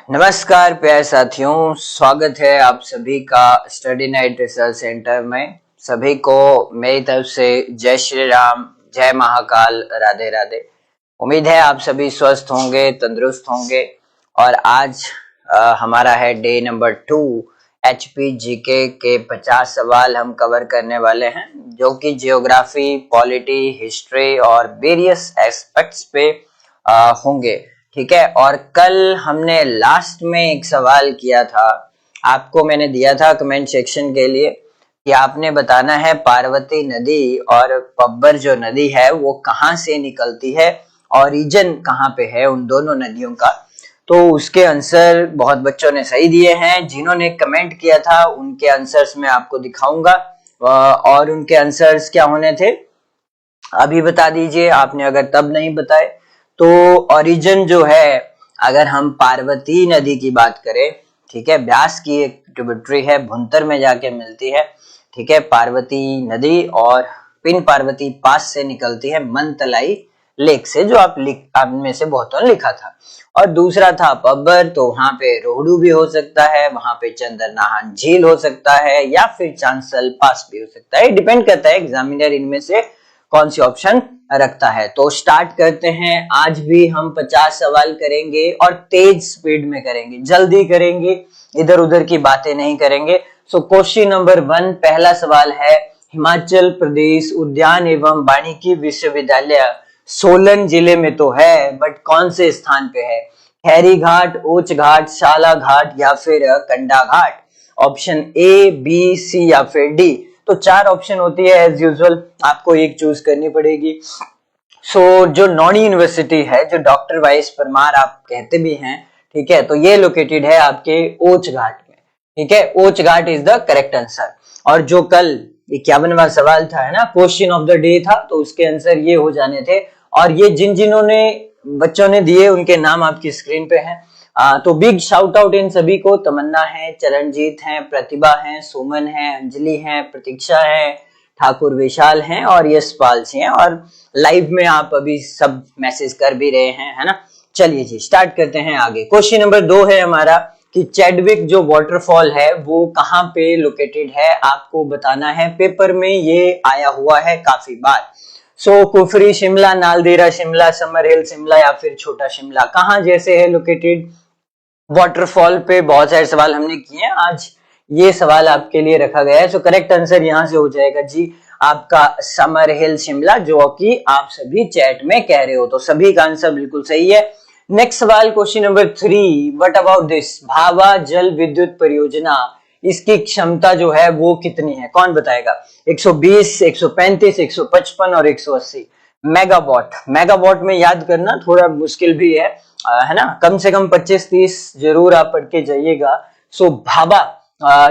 नमस्कार प्यारे साथियों, स्वागत है आप सभी का स्टडी नाइट रिसर्च सेंटर में। सभी को मेरी तरफ से जय श्री राम, जय महाकाल, राधे राधे। उम्मीद है आप सभी स्वस्थ होंगे, तंदुरुस्त होंगे। और आज हमारा है डे नंबर 2। HPGK के 50 सवाल हम कवर करने वाले हैं, जो कि जियोग्राफी, पॉलिटी, हिस्ट्री और वेरियस एस्पेक्ट्स पे होंगे। ठीक है। और कल हमने लास्ट में एक सवाल किया था, आपको मैंने दिया था कमेंट सेक्शन के लिए कि आपने बताना है पार्वती नदी और पब्बर जो नदी है वो कहाँ से निकलती है, ओरिजिन कहाँ पे है उन दोनों नदियों का। तो उसके आंसर बहुत बच्चों ने सही दिए हैं। जिन्होंने कमेंट किया था उनके आंसर्स मैं आपको दिखाऊंगा। और उनके आंसर्स क्या होने थे अभी बता दीजिए आपने, अगर तब नहीं बताए तो। ओरिजिन जो है, अगर हम पार्वती नदी की बात करें, ठीक है, ब्यास की एक ट्रिब्यूटरी है, भुंतर में जाके मिलती है। ठीक है, पार्वती नदी और पिन पार्वती पास से निकलती है मनतलाई लेक से, जो आप में से बहुतों ने लिखा था। और दूसरा था पब्बर, तो वहां पे रोहडू भी हो सकता है, वहां पे चंद्रनाहन झील हो सकता है, या फिर चांसल पास भी हो सकता है। डिपेंड करता है एग्जामिनर इनमें से कौन सी ऑप्शन रखता है। तो स्टार्ट करते हैं। आज भी हम 50 सवाल करेंगे और तेज स्पीड में करेंगे, जल्दी करेंगे, इधर उधर की बातें नहीं करेंगे। सो क्वेश्चन नंबर 1, पहला सवाल है, हिमाचल प्रदेश उद्यान एवं वानिकी विश्वविद्यालय सोलन जिले में तो है, बट कौन से स्थान पे है? खैरी घाट, ऊंच घाट, शाला घाट या फिर कंडा घाट? ऑप्शन ए, बी, सी या फिर डी। तो 4 ऑप्शन होती है एज यूजुअल, आपको एक चूज करनी पड़ेगी। जो नॉन यूनिवर्सिटी है, जो डॉक्टर वाइस परमार आप कहते भी हैं, ठीक है, तो ये लोकेटेड है आपके ऊंच घाट में। ठीक है, ऊंच घाट इज द करेक्ट आंसर। और जो कल 51वां सवाल था, है ना, क्वेश्चन ऑफ द डे था, तो उसके आंसर ये हो जाने थे। और ये जिन्होंने बच्चों ने दिए उनके नाम आपकी स्क्रीन पे हैं। तो बिग शाउट आउट इन सभी को। तमन्ना है, चरणजीत है, प्रतिभा है, सुमन है, अंजलि है, प्रतीक्षा है, ठाकुर विशाल हैं और यशपाल जी हैं। और लाइव में आप अभी सब मैसेज कर भी रहे हैं, है ना। चलिए जी, स्टार्ट करते हैं आगे। क्वेश्चन नंबर 2 है हमारा कि चैडविक जो वाटरफॉल है वो कहाँ पे लोकेटेड है, आपको बताना है। पेपर में ये आया हुआ है काफी बार। कुफरी शिमला, नालदेहरा शिमला, समर हिल शिमला या फिर छोटा शिमला, कहाँ जैसे है लोकेटेड? वाटरफॉल पे बहुत सारे सवाल हमने किए हैं, आज ये सवाल आपके लिए रखा गया है। करेक्ट आंसर यहां से हो जाएगा जी आपका समर हिल शिमला, जो कि आप सभी चैट में कह रहे हो, तो सभी का आंसर बिल्कुल सही है। नेक्स्ट सवाल, question number 3, what about this Bhabha जल विद्युत परियोजना, इसकी क्षमता जो है वो कितनी है? कौन बताएगा? 120, 135, 155 और 180 मेगावाट। मेगावाट में याद करना थोड़ा मुश्किल भी है ना, कम से कम 25-30 जरूर आप पढ़ के जाइएगा। भाभा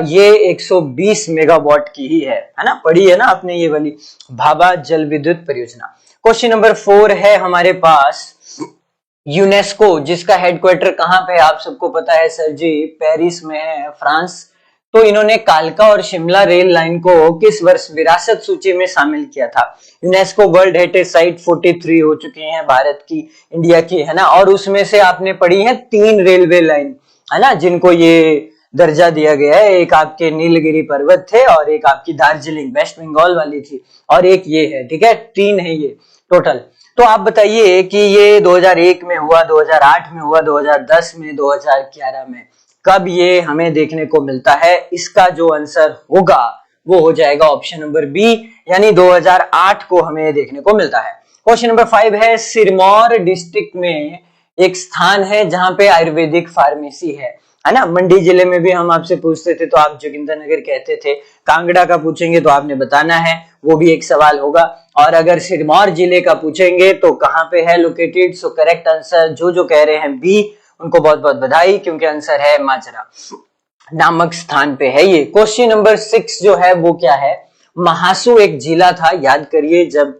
ये 120 मेगावाट की ही है ना, पढ़ी है ना आपने ये वाली भाभा जल विद्युत परियोजना। क्वेश्चन नंबर 4 है हमारे पास, यूनेस्को जिसका हेडक्वार्टर कहाँ पे आप सबको पता है सर जी? पेरिस में है, फ्रांस। तो इन्होंने कालका और शिमला रेल लाइन को किस वर्ष विरासत सूची में शामिल किया था? यूनेस्को वर्ल्ड हेरिटेज साइट 43 हो चुकी हैं भारत की, इंडिया की, है ना। और उसमें से आपने पढ़ी है 3 रेलवे लाइन, है ना, जिनको ये दर्जा दिया गया है। एक आपके नीलगिरी पर्वत थे, और एक आपकी दार्जिलिंग वेस्ट बंगाल वाली थी, और एक ये है। ठीक है, 3 है ये टोटल। तो आप बताइए कि ये 2001 में हुआ, 2008 में हुआ, 2010 में, 2011 में, कब ये हमें देखने को मिलता है? इसका जो आंसर होगा वो हो जाएगा ऑप्शन नंबर बी, यानी 2008 को हमें देखने को मिलता है। क्वेश्चन नंबर 5 है, सिरमौर डिस्ट्रिक्ट में एक स्थान है जहां पे आयुर्वेदिक फार्मेसी है ना। मंडी जिले में भी हम आपसे पूछते थे तो आप जोगिंदर नगर कहते थे। कांगड़ा का पूछेंगे तो आपने बताना है, वो भी एक सवाल होगा। और अगर सिरमौर जिले का पूछेंगे तो कहाँ पे है लोकेटेड? करेक्ट आंसर जो कह रहे हैं बी, उनको बहुत बहुत बधाई, क्योंकि आंसर है माजरा नामक स्थान पे है ये। क्वेश्चन नंबर 6 जो है वो क्या है? महासू एक जिला था, याद करिए, जब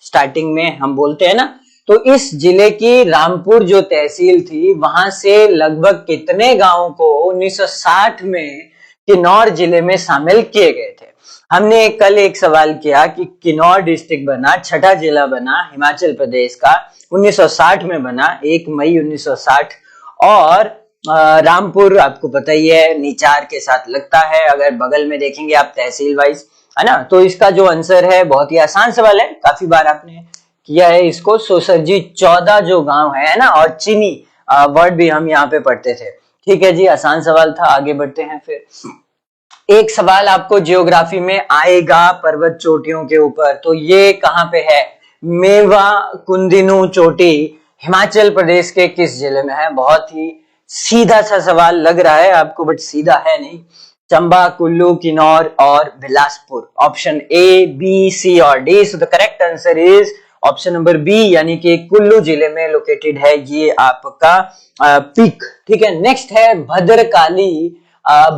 स्टार्टिंग में हम बोलते हैं ना, तो इस जिले की रामपुर जो तहसील थी, वहां से लगभग कितने गांवों को 1960 में किन्नौर जिले में शामिल किए गए थे? हमने कल एक सवाल किया कि किन्नौर डिस्ट्रिक्ट बना, छठा जिला बना हिमाचल प्रदेश का, 1960 में बना, 1 मई 1960। और रामपुर आपको पता ही है निचार के साथ लगता है, अगर बगल में देखेंगे आप तहसील वाइज, है ना। तो इसका जो आंसर है बहुत ही आसान सवाल है, काफी बार आपने किया है इसको। सोसर जी 14 जो गांव है ना, और चीनी वर्ड भी हम यहाँ पे पढ़ते थे। ठीक है जी, आसान सवाल था। आगे बढ़ते हैं फिर। एक सवाल आपको जियोग्राफी में आएगा पर्वत चोटियों के ऊपर, तो ये कहाँ पे है? मेवा कुंदिनु चोटी हिमाचल प्रदेश के किस जिले में है? बहुत ही सीधा सा सवाल लग रहा है आपको, बट सीधा है नहीं। चंबा, कुल्लू, किन्नौर और Bilaspur. Option A, B, C और D. So the correct answer is option number B, यानी कि कुल्लू जिले में लोकेटेड है ये आपका पीक। ठीक है, नेक्स्ट है भद्रकाली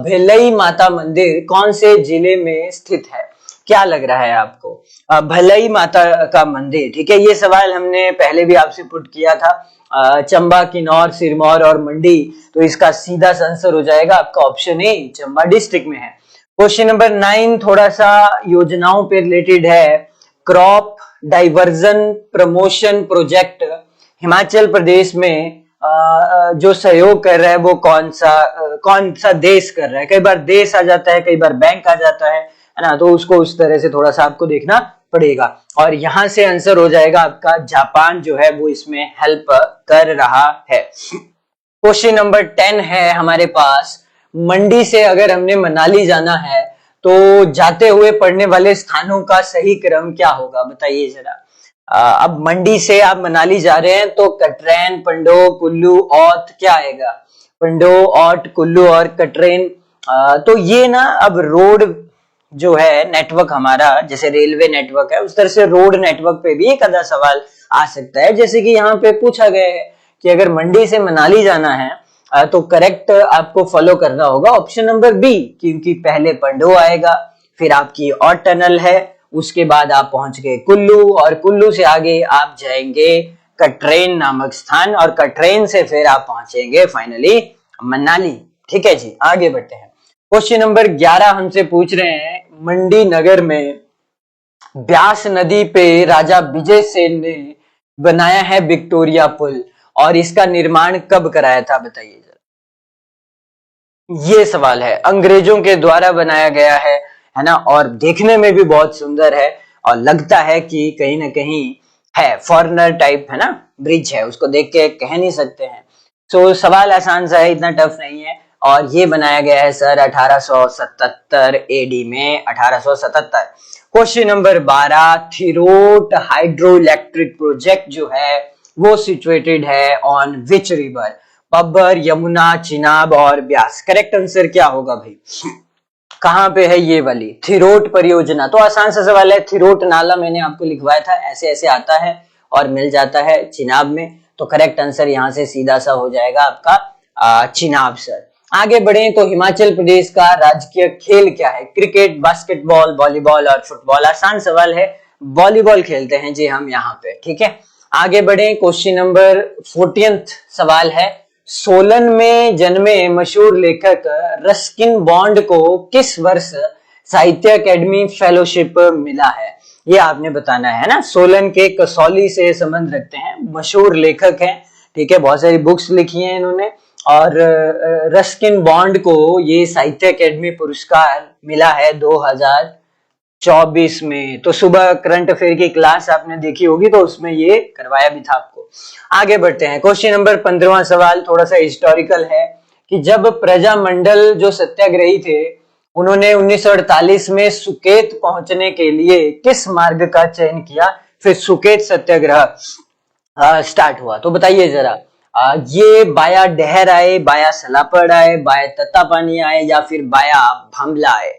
भिलई माता मंदिर कौन से जिले में स्थित है? क्या लग रहा है आपको? भिलई माता का मंदिर। ठीक है, ये सवाल हमने पहले भी आपसे पुट किया था। चंबा, किन्नौर, सिरमौर और मंडी, तो इसका सीधा आंसर हो जाएगा आपका ऑप्शन ए, चंबा डिस्ट्रिक्ट में है। क्वेश्चन नंबर 9 थोड़ा सा योजनाओं पे रिलेटेड है। Crop diversion promotion project Himachal Pradesh में जो सहयोग कर रहा है वो कौन सा देश कर रहा है? कई बार देश आ जाता है, कई बार बैंक आ जाता है ना, तो उसको उस तरह से थोड़ा सा आपको देखना पड़ेगा। और यहां से आंसर हो जाएगा आपका जापान जो है वो इसमें हेल्प कर रहा है। क्वेश्चन नंबर 10 है हमारे पास। मंडी से अगर हमने मनाली जाना है तो जाते हुए पड़ने वाले स्थानों का सही क्रम क्या होगा? बताइए जरा। अब मंडी से आप मनाली जा रहे हैं तो कटरैन, पंडो, कुल्लू, औट क्या आएगा? पंडो, औट, कुल्लू और कटरैन। तो ये ना अब रोड जो है नेटवर्क हमारा, जैसे रेलवे नेटवर्क है उस तरह से रोड नेटवर्क पे भी एक आधा सवाल आ सकता है। जैसे कि यहाँ पे पूछा गया है कि अगर मंडी से मनाली जाना है तो करेक्ट आपको फॉलो करना होगा ऑप्शन नंबर बी, क्योंकि पहले पंडो आएगा, फिर आपकी और टनल है, उसके बाद आप पहुंच गए कुल्लू, और कुल्लू से आगे आप जाएंगे कटरैन नामक स्थान, और कटरैन से फिर आप पहुंचेंगे फाइनली मनाली। ठीक है जी, आगे बढ़ते हैं। क्वेश्चन नंबर 11 हमसे पूछ रहे हैं, मंडी नगर में ब्यास नदी पे राजा विजय सेन ने बनाया है विक्टोरिया पुल, और इसका निर्माण कब कराया था? बताइए जरा। ये सवाल है, अंग्रेजों के द्वारा बनाया गया है ना, और देखने में भी बहुत सुंदर है, और लगता है कि कहीं ना कहीं है फॉरेनर टाइप, है ना, ब्रिज है, उसको देख के कह नहीं सकते हैं। तो सवाल आसान सा है, इतना टफ नहीं है, और ये बनाया गया है सर 1877 एडी में, 1877। Question number 12, Thirot hydro electric project जो है वो सिचुएटेड है on which river? Babbar, Yamuna, Chenab और ब्यास। करेक्ट आंसर क्या होगा भाई? कहां पे है ये वाली थिरोट परियोजना? तो आसान सा सवाल है, थिरोट नाला मैंने आपको लिखवाया था, ऐसे ऐसे आता है और मिल जाता है चिनाब में, तो करेक्ट आंसर यहां से सीधा सा हो जाएगा आपका चिनाब सर। आगे बढ़े तो हिमाचल प्रदेश का राजकीय खेल क्या है? क्रिकेट, बास्केटबॉल, वॉलीबॉल और फुटबॉल। आसान सवाल है, वॉलीबॉल खेलते हैं जी हम यहाँ पे। ठीक है, आगे बढ़े। क्वेश्चन नंबर 14 सवाल है, सोलन में जन्मे मशहूर लेखक रस्किन बॉन्ड को किस वर्ष साहित्य अकेडमी फेलोशिप मिला है? ये आपने बताना है ना। सोलन के कसौली से संबंध रखते हैं, मशहूर लेखक हैं, ठीक है, बहुत सारी बुक्स लिखी हैं इन्होंने, और रस्किन बॉन्ड को ये साहित्य अकेडमी पुरस्कार मिला है 2024 में। तो सुबह करंट अफेयर की क्लास आपने देखी होगी, तो उसमें ये करवाया भी था आपको। आगे बढ़ते हैं। क्वेश्चन नंबर 15वां सवाल थोड़ा सा हिस्टोरिकल है कि जब प्रजामंडल जो सत्याग्रही थे उन्होंने 1948 में सुकेत पहुंचने के लिए किस मार्ग का चयन किया, फिर सुकेत सत्याग्रह स्टार्ट हुआ? तो बताइए जरा। ये बाया डहर आए, बाया सलापड़ आए, बाया तत्तापानी आए, या फिर बाया भामला आए?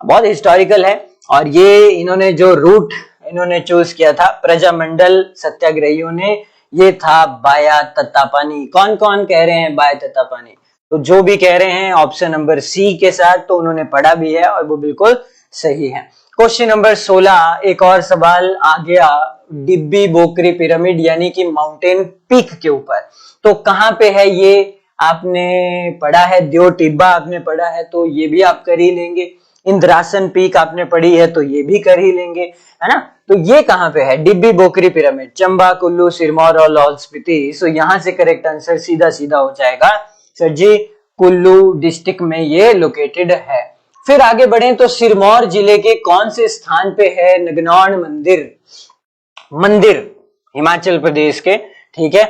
बहुत हिस्टोरिकल है, और ये इन्होंने जो रूट इन्होंने चूज किया था प्रजामंडल सत्याग्रहियों ने, ये था बाया तत्तापानी। कौन कौन कह रहे हैं बाया तत्तापानी? तो जो भी कह रहे हैं ऑप्शन नंबर सी के साथ, तो उन्होंने पढ़ा भी है और वो बिल्कुल सही है। क्वेश्चन नंबर 16 एक और सवाल आ गया, डिब्बी बोकरी पिरामिड यानी कि माउंटेन पीक के ऊपर, तो कहां पे है ये? आपने पढ़ा है, द्यो टिब्बा आपने पढ़ा है, तो ये भी आप कर ही लेंगे। इंद्रासन पीक आपने पढ़ी है, तो ये भी कर ही लेंगे, है ना। तो ये कहां पे है? डिब्बी बोकरी पिरामिड, चंबा, कुल्लू, सिरमौर और लाहौल स्पीति। सो यहां से करेक्ट आंसर सीधा सीधा हो जाएगा सर जी कुल्लू डिस्ट्रिक्ट में ये लोकेटेड है। फिर आगे बढ़े तो सिरमौर जिले के कौन से स्थान पे है नगनौर मंदिर? मंदिर हिमाचल प्रदेश के, ठीक है।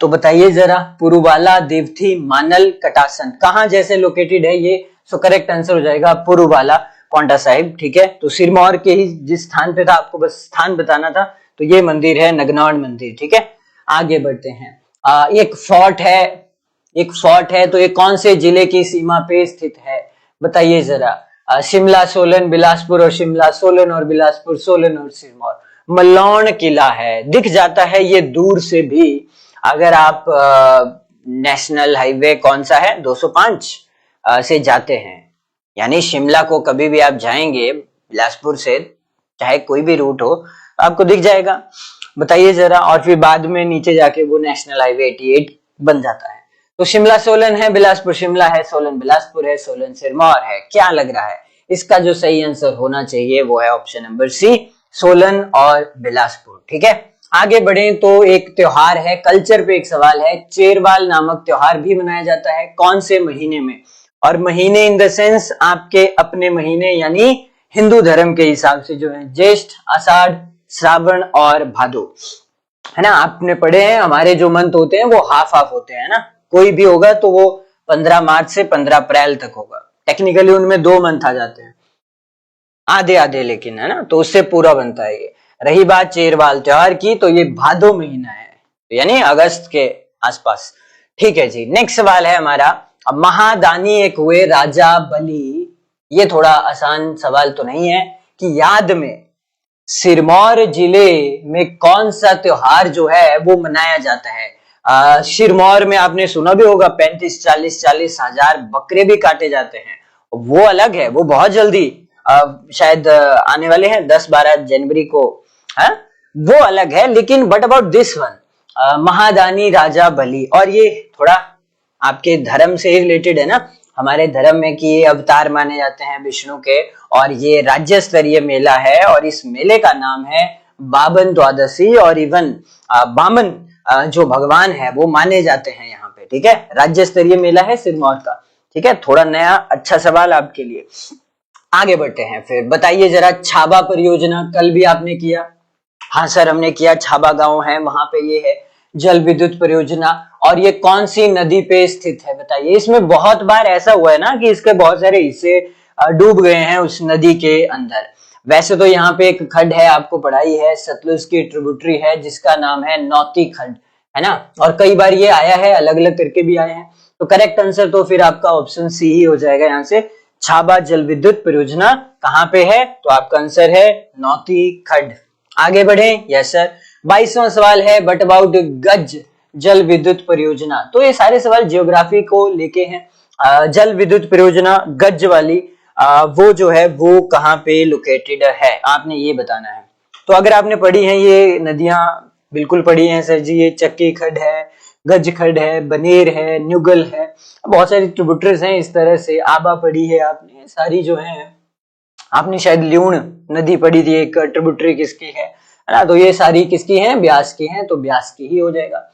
तो बताइए जरा, पुरुवाला, देवथी, मानल, कटासन, कहां जैसे लोकेटेड है ये? सो करेक्ट आंसर हो जाएगा पुरुवाला, पांवटा साहिब, ठीक है। तो सिरमौर के ही जिस स्थान पे था, आपको बस स्थान बताना था, तो ये मंदिर है नगनौर मंदिर, ठीक है। आगे बढ़ते हैं। एक फोर्ट है, तो ये कौन से जिले की सीमा पे स्थित है? बताइए जरा। शिमला, सोलन, बिलासपुर और शिमला, सोलन और बिलासपुर, सोलन और सिरमौर। मलौन किला है, दिख जाता है ये दूर से भी, अगर आप नेशनल हाईवे कौन सा है 205 से जाते हैं, यानी शिमला को कभी भी आप जाएंगे बिलासपुर से, चाहे कोई भी रूट हो, आपको दिख जाएगा। बताइए जरा। और फिर बाद में नीचे जाके वो नेशनल हाईवे 88 बन जाता है। तो शिमला सोलन है, बिलासपुर शिमला है, सोलन बिलासपुर है, सोलन सिरमौर है। क्या लग रहा है? इसका जो सही आंसर होना चाहिए वो है ऑप्शन नंबर सी, सोलन और बिलासपुर, ठीक है। आगे बढ़े तो एक त्योहार है, कल्चर पे एक सवाल है, चेरवाल नामक त्योहार भी मनाया जाता है, कौन से महीने में? और महीने इन द सेंस आपके अपने महीने, यानी हिंदू धर्म के हिसाब से जो है ज्येष्ठ, आषाढ़, श्रावण और भादो, है ना। आपने पढ़े हैं हमारे जो मंथ होते हैं वो हाफ हाफ होते हैं ना, कोई भी होगा तो वो 15 मार्च से 15 अप्रैल तक होगा। टेक्निकली उनमें 2 मंथ आ जाते हैं, आधे आधे, लेकिन है ना, तो उससे पूरा बनता है ये। रही बात चेरवाल त्योहार की, तो ये भादो महीना है, यानी अगस्त के आसपास, ठीक है जी। नेक्स्ट सवाल है हमारा, अब महादानी एक हुए राजा बलि, ये थोड़ा आसान सवाल तो नहीं है, कि याद में सिरमौर जिले में कौन सा त्योहार जो है वो मनाया जाता है? सिरमौर में आपने सुना भी होगा 35-40 हजार बकरे भी काटे जाते हैं, वो अलग है, वो बहुत जल्दी शायद आने वाले हैं 10-12 जनवरी को, है वो अलग है। लेकिन बट अबाउट दिस वन, महादानी राजा बलि, और ये थोड़ा आपके धर्म से ही रिलेटेड है ना, हमारे धर्म में कि ये अवतार माने जाते हैं विष्णु के, और ये राज्य स्तरीय मेला है, और इस मेले का नाम है बाबन द्वादशी, और इवन बामन जो भगवान है वो माने जाते हैं यहाँ पे, ठीक है। राज्य स्तरीय मेला है सिरमौर का, ठीक है। थोड़ा नया अच्छा सवाल आपके लिए। आगे बढ़ते हैं फिर, बताइए जरा, छाबा परियोजना कल भी आपने किया? हाँ सर हमने किया, छाबा गांव है वहां पे ये है जल विद्युत परियोजना, और ये कौन सी नदी पे स्थित है? बताइए। इसमें बहुत बार ऐसा हुआ है ना कि इसके बहुत सारे हिस्से डूब गए हैं उस नदी के अंदर। वैसे तो यहाँ पे एक खड्ड है, आपको पढ़ाई है, सतलुज की ट्रिब्यूटरी है जिसका नाम है नौती खड्ड, है ना, और कई बार ये आया है, अलग अलग करके भी आए हैं। तो करेक्ट आंसर तो फिर आपका ऑप्शन सी ही हो जाएगा यहाँ से, छाबा जल विद्युत परियोजना कहाँ पे है? तो आपका आंसर है नौती खड्ड। आगे बढ़े, यस सर। 22वां सवाल है, बट अबाउट गज जल विद्युत परियोजना। तो ये सारे सवाल जियोग्राफी को लेके हैं। जल विद्युत परियोजना गज वाली, वो जो है वो कहाँ पे लोकेटेड है, आपने ये बताना है। तो अगर आपने पढ़ी है ये नदियां, बिल्कुल पढ़ी है सर जी, ये चक्की खड्ड है, गज खड्ड है, बनेर है, न्युगल है, बहुत सारी ट्रिब्यूटरीज हैं इस तरह से। आबा पढ़ी है आपने, सारी जो है, आपने शायद ल्यूण नदी पढ़ी थी, एक ट्रिब्यूटरी किसकी है ना, तो ये सारी किसकी हैं? ब्यास की हैं, तो ब्यास की ही हो जाएगा।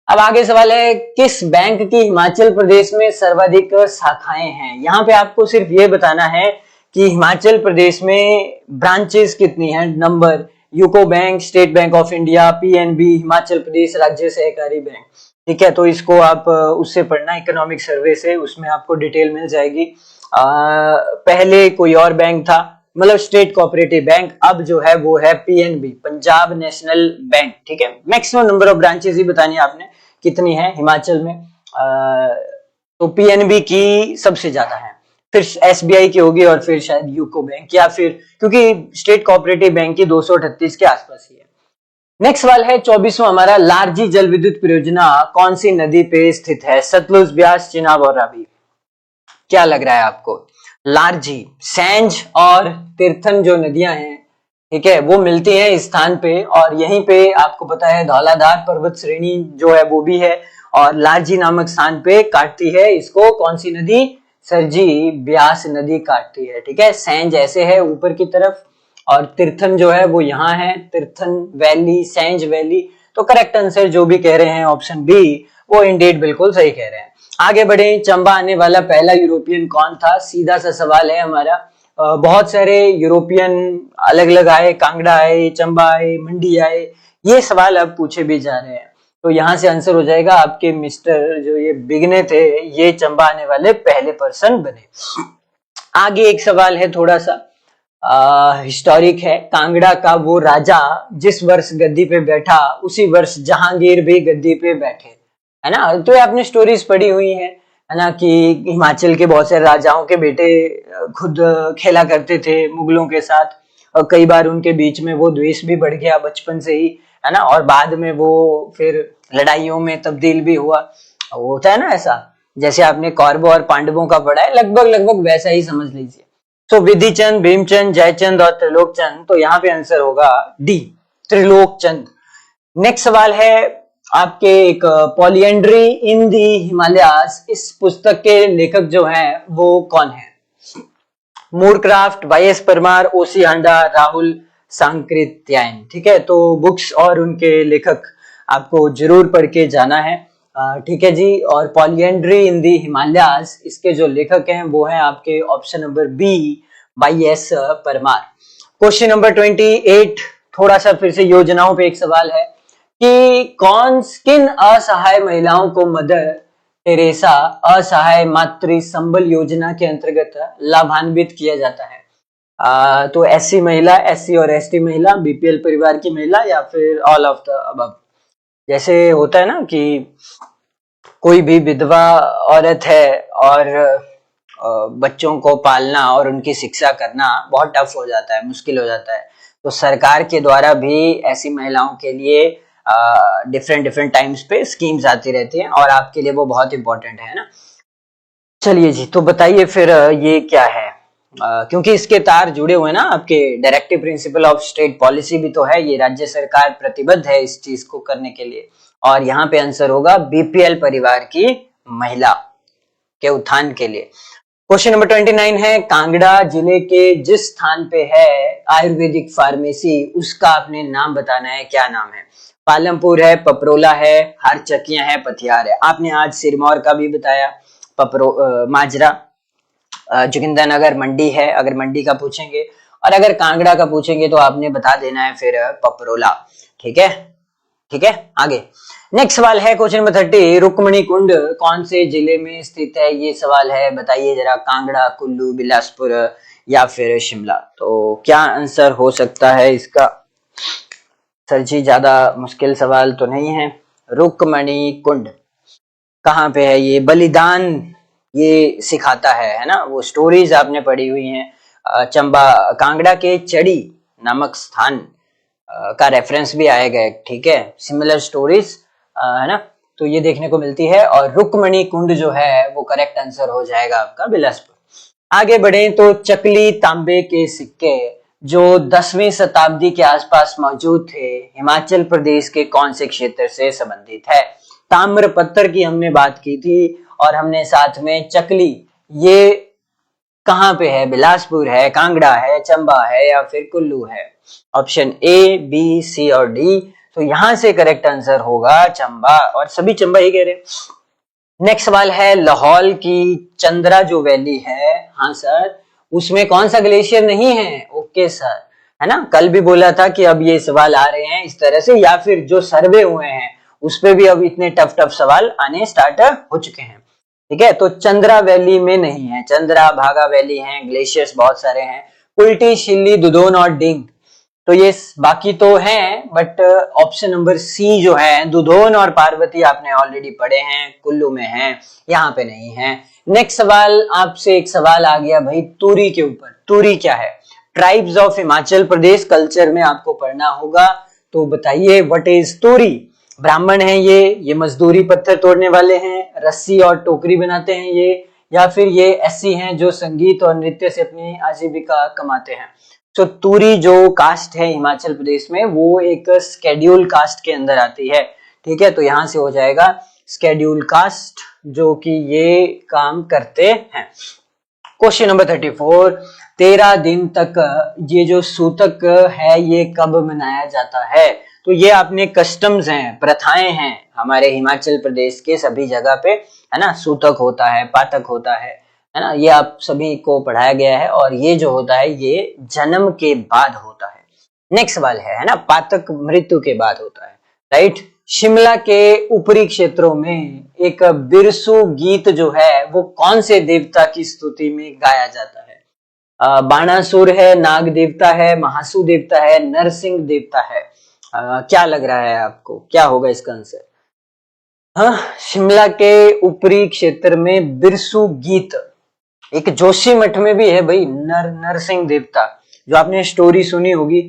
अब आगे सवाल है, किस बैंक की हिमाचल प्रदेश में सर्वाधिक शाखाएं हैं? यहाँ पे आपको सिर्फ ये बताना है कि हिमाचल प्रदेश में ब्रांचेस कितनी हैं, number. UCO bank, State Bank of India, PNB, Himachal Pradesh राज्य सहकारी बैंक, ठीक है। तो इसको आप उससे पढ़ना, इकोनॉमिक सर्वे से, उसमें आपको डिटेल मिल जाएगी। पहले कोई और बैंक था, मतलब स्टेट कोऑपरेटिव बैंक, अब जो है वो है पीएनबी, पंजाब नेशनल बैंक, ठीक है। मैक्सिमम नंबर ऑफ ब्रांचेस ही बतानी है आपने कितनी है हिमाचल में। तो पीएनबी की सबसे ज्यादा है, फिर एसबीआई की होगी, और फिर शायद यूको बैंक, या फिर क्योंकि स्टेट कोऑपरेटिव बैंक की 238 के आसपास ही है। नेक्स्ट सवाल है 24वां हमारा, लारजी जल विद्युत परियोजना कौन सी नदी पे स्थित है? सतलुज, ब्यास, चिनाब और रावी। क्या लग रहा है आपको? लारजी, सैंज और तीर्थन जो नदियां हैं, ठीक है, वो मिलती हैं इस स्थान पे, और यहीं पे आपको पता है धौलाधार पर्वत श्रेणी जो है वो भी है, और लारजी नामक स्थान पे काटती है इसको कौन सी नदी? सर जी ब्यास नदी काटती है, ठीक है। सैंज ऐसे है ऊपर की तरफ, और तीर्थन जो है वो यहाँ है, तीर्थन वैली, सैंज वैली। तो करेक्ट आंसर जो भी कह रहे हैं ऑप्शन बी, वो इंडीड बिल्कुल सही कह रहे हैं। आगे बढ़े, चंबा आने वाला पहला यूरोपियन कौन था? सीधा सा सवाल है हमारा। बहुत सारे यूरोपियन अलग अलग आए, कांगड़ा आए, चंबा आए, मंडी आए, ये सवाल अब पूछे भी जा रहे हैं। तो यहाँ से आंसर हो जाएगा आपके मिस्टर जो ये बिगने थे, ये चंबा आने वाले पहले पर्सन बने। आगे एक सवाल है थोड़ा सा हिस्टोरिक है। कांगड़ा का वो राजा जिस वर्ष गद्दी पे बैठा उसी वर्ष जहांगीर भी गद्दी पे बैठे, है ना? तो ये आपने स्टोरीज पढ़ी हुई है ना, कि हिमाचल के बहुत सारे राजाओं के बेटे खुद खेला करते थे मुगलों के साथ, और कई बार उनके बीच में वो द्वेष भी बढ़ गया बचपन से ही, है ना, और बाद में वो फिर लड़ाइयों में तब्दील भी हुआ। वो होता है ना ऐसा, जैसे आपने कौरवों और पांडवों का पढ़ा है, लगभग लगभग वैसा ही समझ लीजिए। तो विधिचंद, भीमचंद, जयचंद और त्रिलोकचंद, तो यहाँ पे आंसर होगा डी, त्रिलोकचंद। नेक्स्ट सवाल है आपके, एक पॉलिएंड्री इन दी हिमालयाज, इस पुस्तक के लेखक जो हैं वो कौन है? मूरक्राफ्ट, वाई.एस. परमार, ओ.सी. हांडा, राहुल सांकृत्यायन। ठीक है, तो बुक्स और उनके लेखक आपको जरूर पढ़ के जाना है। ठीक है जी। और पॉलिएंड्री इन दी हिमालयाज, इसके जो लेखक हैं वो हैं आपके option number B, Y S. Parmar. Question number 28, थोड़ा सा फिर से योजनाओं पे एक सवाल है कि किन असहाय महिलाओं को मदर टेरेसा असहाय मातृ संबल योजना के अंतर्गत लाभान्वित किया जाता है? तो एससी महिला, एससी और एसटी महिला, बीपीएल परिवार की महिला, या फिर ऑल ऑफ द अबव। जैसे होता है ना कि कोई भी विधवा औरत है और बच्चों को पालना और उनकी शिक्षा करना बहुत टफ हो जाता है, मुश्किल हो जाता है, तो सरकार के द्वारा भी ऐसी महिलाओं के लिए डिफरेंट टाइम्स पे स्कीम्स आती रहती हैं, और आपके लिए वो बहुत इंपॉर्टेंट है ना। चलिए जी, तो बताइए फिर ये क्या है? क्योंकि इसके तार जुड़े हुए ना आपके directive principle of state policy भी तो है, ये राज्य सरकार प्रतिबद्ध है इस चीज को करने के लिए, और यहाँ पे आंसर होगा बीपीएल परिवार की महिला के उत्थान के लिए। क्वेश्चन नंबर 29 है, कांगड़ा जिले के जिस स्थान पे है आयुर्वेदिक फार्मेसी, उसका आपने नाम बताना है, क्या नाम है? पालमपुर है, पपरोला है, हरचकियां है, पथियार है। आपने आज सिरमौर का भी बताया, माजरा, जोगिंदरनगर, मंडी है अगर मंडी का पूछेंगे, और अगर कांगड़ा का पूछेंगे तो आपने बता देना है फिर पपरोला। ठीक है, ठीक है। आगे नेक्स्ट सवाल है क्वेश्चन नंबर 30, रुक्मणी कुंड कौन से जिले में स्थित है? ये सवाल है, बताइए जरा, कांगड़ा, कुल्लू, बिलासपुर या फिर शिमला। तो क्या आंसर हो सकता है इसका? सर जी ज्यादा मुश्किल सवाल तो नहीं है। रुक्मणी कुंड कहाँ पे है? ये बलिदान ये सिखाता है ना, वो स्टोरीज आपने पढ़ी हुई हैं। चंबा, कांगड़ा के चड़ी नामक स्थान का रेफरेंस भी आएगा, ठीक है, सिमिलर स्टोरीज, है ना, तो ये देखने को मिलती है। और रुक्मणी कुंड जो है वो करेक्ट आंसर हो जाएगा आपका बिलासपुर। आगे बढ़े तो चकली तांबे के सिक्के जो 10वीं शताब्दी के आसपास मौजूद थे, हिमाचल प्रदेश के कौन से क्षेत्र से संबंधित है? ताम्र पत्थर की हमने बात की थी, और हमने साथ में चकली, ये कहाँ पे है? बिलासपुर है, कांगड़ा है, चंबा है, या फिर कुल्लू है? ऑप्शन ए, बी, सी और डी। तो यहां से करेक्ट आंसर होगा चंबा, और सभी चंबा ही कह रहे हैं। नेक्स्ट सवाल है, लाहौल की चंद्रा जो वैली है, हाँ सर, उसमें कौन सा ग्लेशियर नहीं है? ओके सर, है ना, कल भी बोला था कि अब ये सवाल आ रहे हैं इस तरह से, या फिर जो सर्वे हुए हैं उस पे भी अब इतने टफ सवाल आने स्टार्ट हो चुके हैं। ठीक है, तो चंद्रा वैली में नहीं है, चंद्रा भागा वैली है, ग्लेशियर्स बहुत सारे हैं, कुल्टी, शिल्ली, दुधोन और डिंग, तो ये बाकी तो हैं, बट ऑप्शन नंबर सी जो है, दुधोन और पार्वती, आपने ऑलरेडी पढ़े हैं, कुल्लू में हैं, यहाँ पे नहीं है। नेक्स्ट सवाल, आपसे एक सवाल आ गया भाई तूरी के ऊपर। तूरी क्या है? Tribes of Himachal Pradesh culture में आपको पढ़ना होगा, तो बताइए व्हाट इज तूरी? ब्राह्मण है ये मजदूरी पत्थर तोड़ने वाले हैं, रस्सी और टोकरी बनाते हैं ये, या फिर ये एससी हैं जो संगीत और नृत्य से अपनी आजीविका कमाते हैं। तो तूरी जो कास्ट है हिमाचल प्रदेश में, वो एक स्केड्यूल कास्ट के अंदर आती है। ठीक है, तो यहां से हो जाएगा स्केड्यूल कास्ट, जो कि ये काम करते हैं। क्वेश्चन नंबर 34, 13 दिन तक ये जो सूतक है ये कब मनाया जाता है? तो ये आपने कस्टम्स हैं, प्रथाएं हैं हमारे हिमाचल प्रदेश के सभी जगह पे, है ना। सूतक होता है, पातक होता है ना, ये आप सभी को पढ़ाया गया है। और ये जो होता है ये जन्म के बाद होता है। नेक्स्ट सवाल है ना, पातक मृत्यु के बाद होता है, राइट। शिमला के ऊपरी क्षेत्रों में एक बिरसु गीत जो है वो कौन से देवता की स्तुति में गाया जाता है? बाणासुर है, नाग देवता है, महासु देवता है, नरसिंह देवता है। क्या लग रहा है आपको, क्या होगा इसका आंसर? हाँ, शिमला के ऊपरी क्षेत्र में बिरसु गीत, एक जोशी मठ में भी है भाई, नरसिंह देवता, जो आपने स्टोरी सुनी होगी,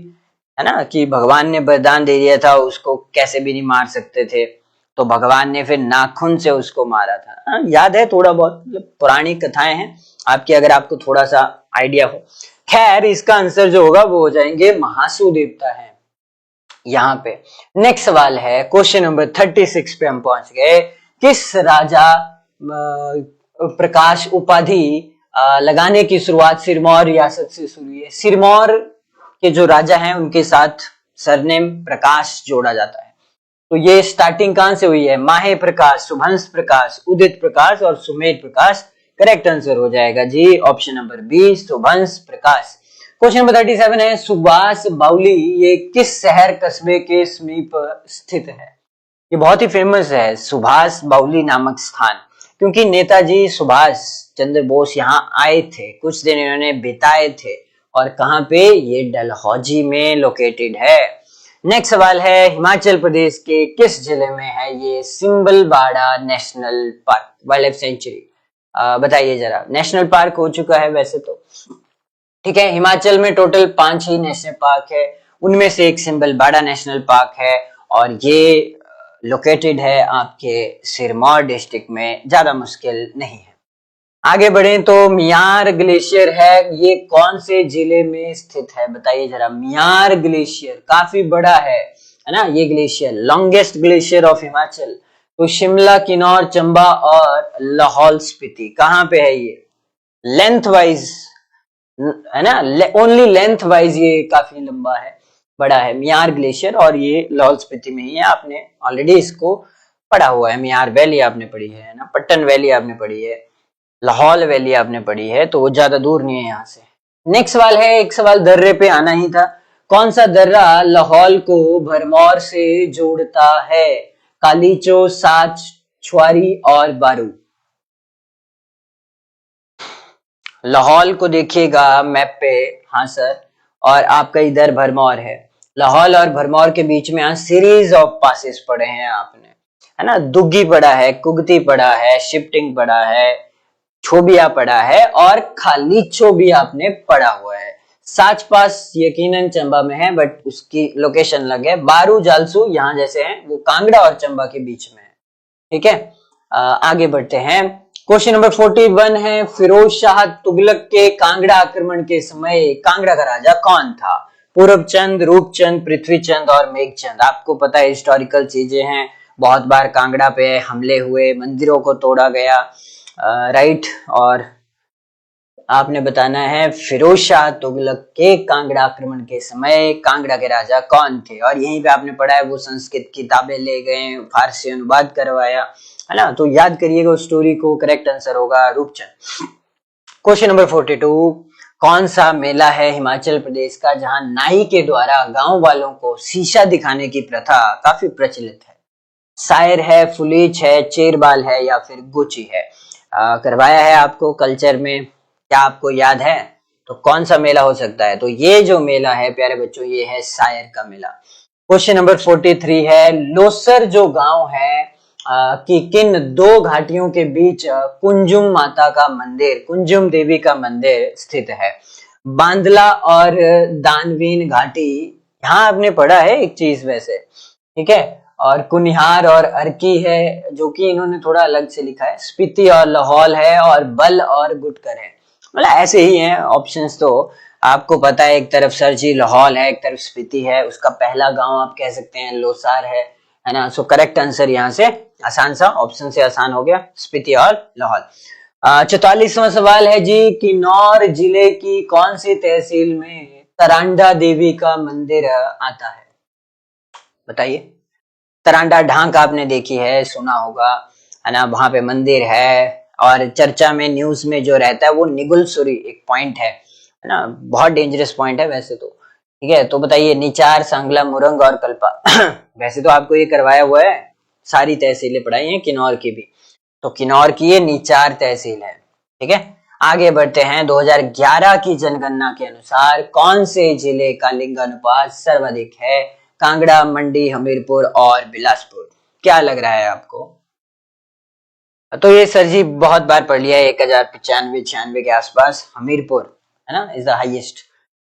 है ना, कि भगवान ने वरदान दे दिया था उसको कैसे भी नहीं मार सकते थे, तो भगवान ने फिर नाखून से उसको मारा था। याद है थोड़ा बहुत, मतलब पुरानी कथाएं हैं आपकी, अगर आपको थोड़ा सा आइडिया हो। खैर इसका आंसर जो होगा वो हो जाएंगे महासु देवता है यहाँ पे। नेक्स्ट सवाल है, क्वेश्चन नंबर 36 पे हम पहुंच गए। किस राजा प्रकाश उपाधि लगाने की शुरुआत सिरमौर रियासत से शुरू हुई है? सिरमौर के जो राजा हैं उनके साथ सरनेम प्रकाश जोड़ा जाता है। तो ये स्टार्टिंग कहां से हुई है? माहे प्रकाश, शुभंश प्रकाश, उदित प्रकाश और सुमेध प्रकाश। करेक्ट आंसर हो जाएगा जी ऑप्शन नंबर बी, शुभंश प्रकाश। क्वेश्चन नंबर 37 है, सुभाष बाउली ये किस शहर कस्बे के समीप स्थित है? ये बहुत ही फेमस है सुभाष बाउली नामक स्थान, क्योंकि नेताजी सुभाष चंद्र बोस यहाँ आए थे, कुछ दिन इन्होंने बिताए थे। और कहाँ पे? ये डलहौजी में लोकेटेड है। नेक्स्ट सवाल है, हिमाचल प्रदेश के किस जिले में है ये Simbalbara national park, wildlife sanctuary? बताइए जरा। नेशनल पार्क हो चुका है वैसे तो, ठीक है। हिमाचल में टोटल 5 ही नेशनल पार्क है, उनमें से एक सिंबलबाड़ा नेशनल पार्क है और ये लोकेटेड है आपके सिरमौर डिस्ट्रिक्ट में, ज्यादा मुश्किल नहीं है। आगे बढ़े तो मियार ग्लेशियर है, ये कौन से जिले में स्थित है? बताइए जरा। मियार ग्लेशियर काफी बड़ा है ना ये glacier, longest glacier of Himachal. तो शिमला, किन्नौर, चंबा और लाहौल स्पीति कहाँ पे है ये? लेंथ वाइज है ना, ओनली लेंथ वाइज ये काफी लंबा है, बड़ा है मियार ग्लेशियर, और ये लाहौल स्पीति में ही है। आपने ऑलरेडी इसको पढ़ा हुआ है, मियार वैली आपने पढ़ी है ना, पट्टन वैली आपने पढ़ी है, लाहौल वैली आपने पढ़ी है, तो वो ज्यादा दूर नहीं है यहाँ से। नेक्स्ट सवाल है, एक सवाल दर्रे पे आना ही था। कौन सा दर्रा लाहौल को भरमौर से जोड़ता है? कालीचो, साच, छुआरी और बारू। लाहौल को देखिएगा मैप पे, हाँ सर, और आपका इधर भरमौर है। लाहौल और भरमौर के बीच में सीरीज ऑफ पासेस पढ़े हैं आपने, है ना। दुग्गी पढ़ा है, कुगती पढ़ा है, शिफ्टिंग पढ़ा है, छोबिया पढ़ा है और खालीचो भी आपने पढ़ा हुआ है। साच पास यकीनन चंबा में है, बट उसकी लोकेशन अलग है। बारू, जालसू यहाँ जैसे हैं, वो कांगड़ा और चंबा के बीच में है, ठीक है। आगे बढ़ते हैं। क्वेश्चन नंबर 41 है, फिरोज शाह तुगलक के कांगड़ा आक्रमण के समय कांगड़ा का राजा कौन था? पूरबचंद, रूपचंद, पृथ्वीचंद और मेघचंद। आपको पता है हिस्टोरिकल चीजें हैं, बहुत बार कांगड़ा पे हमले हुए, मंदिरों को तोड़ा गया, राइट। और आपने बताना है फिरोज शाह तुगलक के कांगड़ा आक्रमण के समय कांगड़ा के राजा कौन थे, और यहीं पे आपने पढ़ा है वो संस्कृत किताबें ले गए, फारसी अनुवाद करवाया, है ना। तो याद करिएगा उस स्टोरी को। करेक्ट आंसर होगा रूपचंद। क्वेश्चन नंबर 42, कौन सा मेला है हिमाचल प्रदेश का जहां नाई के द्वारा गांव वालों को शीशा दिखाने की प्रथा काफी प्रचलित है? शायर है, फुलीच है, चेरबाल है या फिर गुची है? करवाया है आपको कल्चर में, क्या आपको याद है? तो कौन सा मेला हो सकता है? तो ये जो मेला है प्यारे बच्चों, ये है शायर का मेला। क्वेश्चन नंबर 43 है, लोसर जो गांव है कि किन दो घाटियों के बीच कुंजुम माता का मंदिर, कुंजुम देवी का मंदिर स्थित है? बांदला और दानवीन घाटी, यहाँ आपने पढ़ा है एक चीज वैसे, ठीक है। और कुनिहार और अर्की है, जो कि इन्होंने थोड़ा अलग से लिखा है। स्पीति और लाहौल है, और बल और गुटकर है, मतलब ऐसे ही हैं ऑप्शंस। तो आपको पता है, एक तरफ सरजी लाहौल है, एक तरफ स्पीति है, उसका पहला गांव आप कह सकते हैं लोसार है ना। सो करेक्ट आंसर यहाँ से आसान सा ऑप्शन से आसान हो गया, स्पीति और लाहौल। 44वां सवाल है जी, किन्नौर जिले की कौन सी तहसील में तरांडा देवी का मंदिर आता है? बताइए। तरांडा ढांक आपने देखी है, सुना होगा, है ना, वहां पे मंदिर है। और चर्चा में न्यूज में जो रहता है वो निगुलसुरी एक पॉइंट है ना, बहुत डेंजरस पॉइंट है वैसे तो। ठीक है, तो बताइए निचार, सांगला, मुरंग और कल्पा। वैसे तो आपको ये करवाया हुआ है, सारी तहसीलें पढ़ाई हैं, किन्नौर की भी। तो किन्नौर की ये निचार तहसील है। ठीक है, आगे बढ़ते हैं। 2011 की जनगणना के अनुसार कौन से जिले का लिंगानुपात सर्वाधिक है? कांगड़ा, मंडी, हमीरपुर और बिलासपुर। क्या लग रहा है आपको? तो ये सर जी बहुत बार पढ़ लिया है, 1095-96 के आसपास। हमीरपुर है ना, इज द हाईएस्ट।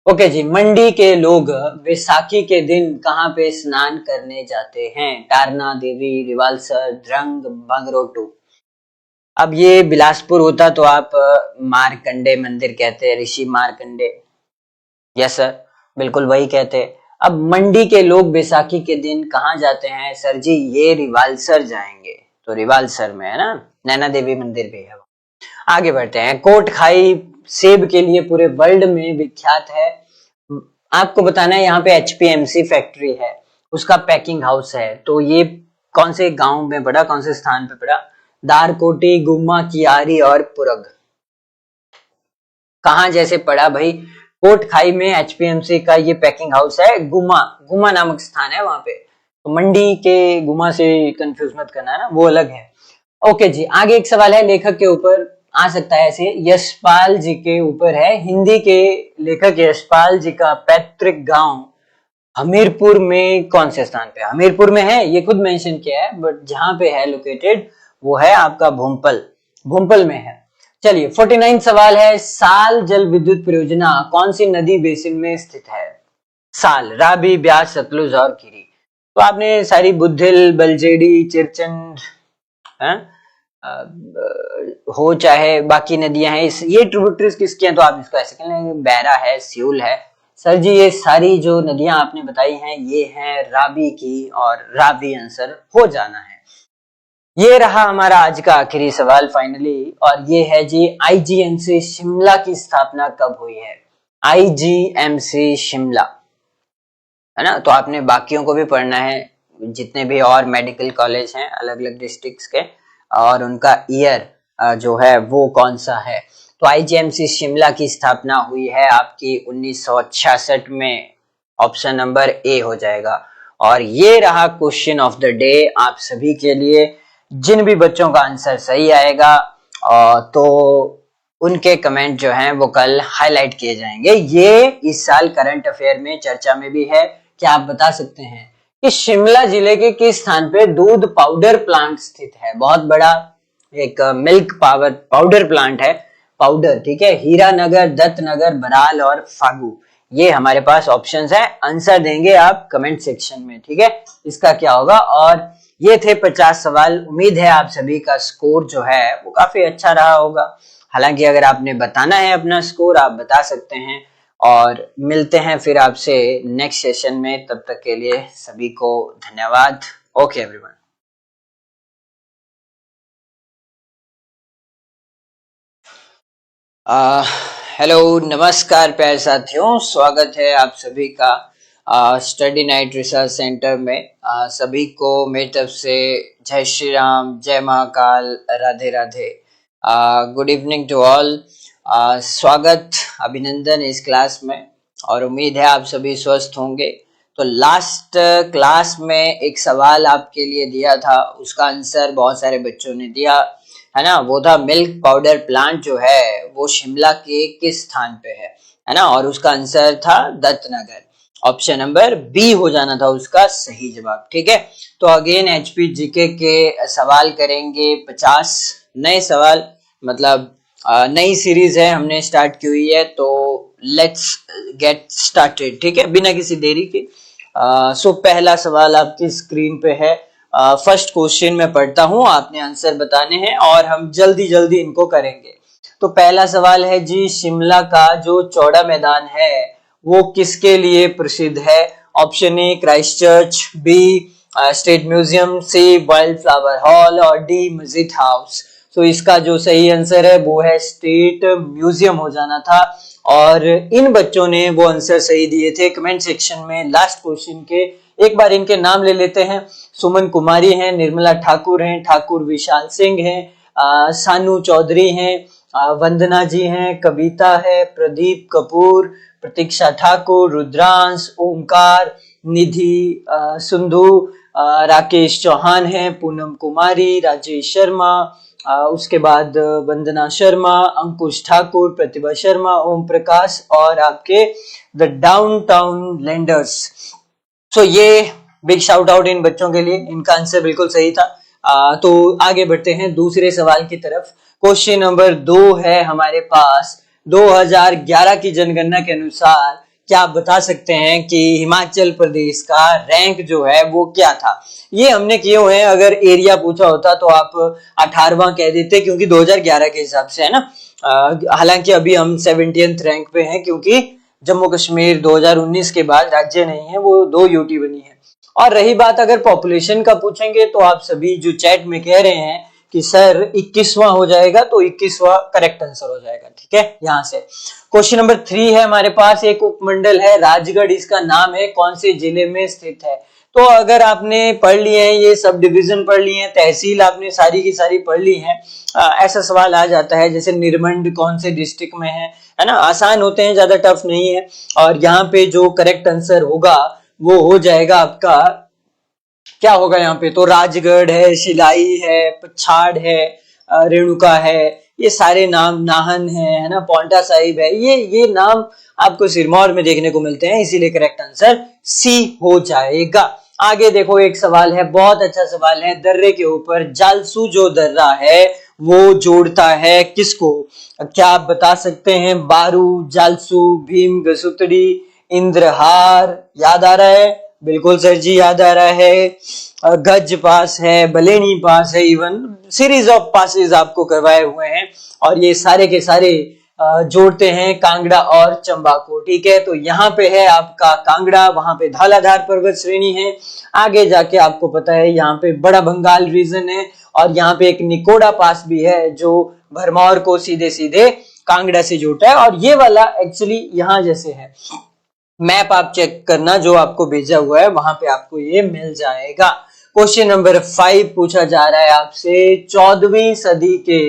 ओके जी, मंडी के लोग वैसाखी के दिन कहाँ पे स्नान करने जाते हैं? टारना देवी, रिवालसर, ड्रंग, बंगरोटू। अब ये बिलासपुर होता तो आप मारकंडे मंदिर कहते, ऋषि मारकंडे। यस सर, बिल्कुल वही कहते हैं। अब मंडी के लोग बैसाखी के दिन कहाँ जाते हैं? सर जी ये रिवालसर जाएंगे, तो रिवालसर में है ना, नैना देवी मंदिर भी है। आगे बढ़ते हैं। कोट खाई सेब के लिए पूरे वर्ल्ड में विख्यात है। आपको बताना है, यहाँ पे एचपीएमसी फैक्ट्री है, उसका पैकिंग हाउस है। तो ये कौन से गांव में पड़ा, कौन से स्थान पे पड़ा? दारकोटी, गुम्मा, कियारी और पुरग। कहाँ जैसे पड़ा भाई? कोट खाई में एचपीएमसी का ये पैकिंग हाउस है। गुमा, गुमा नामक स्थान है वहां पे। तो मंडी के गुमा से कंफ्यूज मत करना है ना, वो अलग है। ओके जी, आगे एक सवाल है, लेखक के ऊपर आ सकता है ऐसे, यशपाल जी के ऊपर है। हिंदी के लेखक यशपाल जी का पैतृक गांव हमीरपुर में कौन से स्थान पे? हमीरपुर में है, ये खुद मेंशन किया है, बट जहां पे है लोकेटेड वो है आपका भूमपल, भूमपल में है। चलिए 49 सवाल है, साल जल विद्युत परियोजना कौन सी नदी बेसिन में स्थित है? साल, राबी, ब्यास, सतलुज और खीरी। तो आपने सारी बुद्धिल, बलजेड़ी, चिरचंड है, हो चाहे बाकी नदियां हैं, ये ट्रिब्यूटरीज किसकी हैं? तो आप इसको ऐसे कह लेंगे, बैरा है, सियूल है। सर जी ये सारी जो नदियां आपने बताई हैं ये हैं रावी की, और रावी आंसर हो जाना है। ये रहा हमारा आज का आखिरी सवाल फाइनली, और ये है जी, आईजीएमसी शिमला की स्थापना कब हुई है? आईजीएमसी शिमला, है ना, तो आपने बाकियों को भी पढ़ना है, जितने भी और मेडिकल कॉलेज हैं अलग अलग डिस्ट्रिक्ट्स के, और उनका ईयर जो है वो कौन सा है। तो आईजीएमसी शिमला की स्थापना हुई है आपकी 1966 में, ऑप्शन नंबर ए हो जाएगा। और ये रहा क्वेश्चन ऑफ द डे आप सभी के लिए। जिन भी बच्चों का आंसर सही आएगा तो उनके कमेंट जो हैं वो कल हाईलाइट किए जाएंगे। ये इस साल करंट अफेयर में चर्चा में भी है। क्या आप बता सकते हैं कि शिमला जिले के किस स्थान पे दूध पाउडर प्लांट स्थित है? बहुत बड़ा एक मिल्क पावर पाउडर प्लांट है, पाउडर, ठीक है। हीरानगर, दत्तनगर, बराल और फागू, ये हमारे पास ऑप्शंस है। आंसर देंगे आप कमेंट सेक्शन में, ठीक है, इसका क्या होगा। और ये थे 50 सवाल। उम्मीद है आप सभी का स्कोर जो है वो काफी अच्छा रहा होगा। हालांकि अगर आपने बताना है अपना स्कोर, आप बता सकते हैं। और मिलते हैं फिर आपसे नेक्स्ट सेशन में, तब तक के लिए सभी को धन्यवाद। Okay everyone. हेलो, नमस्कार प्यारे साथियों, स्वागत है आप सभी का स्टडी नाइट रिसर्च सेंटर में। सभी को मेरी तरफ से जय श्री राम, जय Mahakal, Radhe Radhe. Good evening to all. स्वागत, अभिनंदन इस क्लास में, और उम्मीद है आप सभी स्वस्थ होंगे। तो लास्ट क्लास में एक सवाल आपके लिए दिया था, उसका आंसर बहुत सारे बच्चों ने दिया, है ना। वो था मिल्क पाउडर प्लांट जो है वो शिमला के किस स्थान पे है ना, और उसका आंसर था दत्तनगर। ऑप्शन नंबर बी हो जाना था उसका सही जवाब, ठीक है। तो अगेन एचपी जीके के सवाल करेंगे, 50 नए सवाल, मतलब नई सीरीज है, हमने स्टार्ट की हुई है। तो लेट्स गेट स्टार्टेड, ठीक है, बिना किसी देरी के। सो पहला सवाल आपकी स्क्रीन पे है। फर्स्ट क्वेश्चन मैं पढ़ता हूं, आपने आंसर बताने हैं और हम जल्दी जल्दी इनको करेंगे। तो पहला सवाल है जी, शिमला का जो चौड़ा मैदान है वो किसके लिए प्रसिद्ध है? Option A Christ Church, B state museum, C wild flower hall और डी मस्जिद हाउस। तो इसका जो सही आंसर है वो है स्टेट म्यूजियम हो जाना था। और इन बच्चों ने वो आंसर सही दिए थे कमेंट सेक्शन में लास्ट क्वेश्चन के एक बार इनके नाम ले लेते हैं। सुमन कुमारी हैं, निर्मला ठाकुर हैं, ठाकुर विशाल सिंह हैं, सानू चौधरी हैं, वंदना जी हैं, कविता है, प्रदीप कपूर, प्रतीक्षा ठाकुर, रुद्रांश, ओमकार, निधि, सिंधु, राकेश चौहान है, पूनम कुमारी, राजेश शर्मा, उसके बाद वंदना शर्मा, अंकुश ठाकुर, प्रतिभा शर्मा, ओम प्रकाश और आपके द डाउनटाउन लैंडर्स। सो ये बिग शाउट आउट इन बच्चों के लिए, इनका आंसर बिल्कुल सही था। तो आगे बढ़ते हैं दूसरे सवाल की तरफ। क्वेश्चन नंबर 2 है हमारे पास। 2011 की जनगणना के अनुसार क्या आप बता सकते हैं कि हिमाचल प्रदेश का रैंक जो है वो क्या था? ये हमने किए हुए हैं। अगर एरिया पूछा होता तो आप 18वां कह देते, क्योंकि 2011 के हिसाब से है ना। हालांकि अभी हम 70th रैंक पे हैं, क्योंकि जम्मू कश्मीर 2019 के बाद राज्य नहीं है, वो 2 यूटी बनी है। और रही बात अगर पॉपुलेशन का पूछेंगे तो आप सभी जो चैट में कह रहे हैं कि सर 21वां हो जाएगा, तो 21वां करेक्ट आंसर हो जाएगा। ठीक है, यहां से क्वेश्चन नंबर 3 है हमारे पास। एक उपमंडल है राजगढ़, इसका नाम है, कौन से जिले में स्थित है? तो अगर आपने पढ़ लिए हैं, ये सब डिवीजन पढ़ लिए हैं, तहसील आपने सारी की सारी पढ़ ली हैं, ऐसा सवाल आ जाता है जैसे निरमंड कौन से डिस्ट्रिक्ट में है ना। आसान होते हैं, ज्यादा टफ नहीं है। और यहाँ पे जो करेक्ट आंसर होगा वो हो जाएगा आपका, क्या होगा यहाँ पे? तो राजगढ़ है, शिलाई है, पछाड़ है, रेणुका है, ये सारे नाम, नाहन है ना, पौंटा साहिब है, ये नाम आपको सिरमौर में देखने को मिलते हैं, इसीलिए करेक्ट आंसर सी हो जाएगा। आगे देखो, एक सवाल है, बहुत अच्छा सवाल है। दर्रे के ऊपर जालसू जो दर्रा है वो जोड़ता है किसको? क्या आप बता सकते हैं? बारू, जालसू, भीम गसुतड़ी, इंद्रहार, याद आ रहा है? बिल्कुल सर जी, याद आ रहा है। गज पास है, बलेनी पास है, इवन सीरीज ऑफ पासेस आपको करवाए हुए हैं, और ये सारे के सारे जोड़ते हैं कांगड़ा और चंबा को। ठीक है, तो यहाँ पे है आपका कांगड़ा, वहां पे धौलाधार पर्वत श्रेणी है। आगे जाके आपको पता है यहाँ पे बड़ा बंगाल रीजन है, और यहाँ पे एक निकोड़ा पास भी है जो भरमौर को सीधे सीधे कांगड़ा से जोड़ता है। और ये वाला एक्चुअली यहाँ जैसे है, मैप आप चेक करना जो आपको भेजा हुआ है, वहां पे आपको ये मिल जाएगा। क्वेश्चन नंबर 5 पूछा जा रहा है आपसे। 14वीं सदी के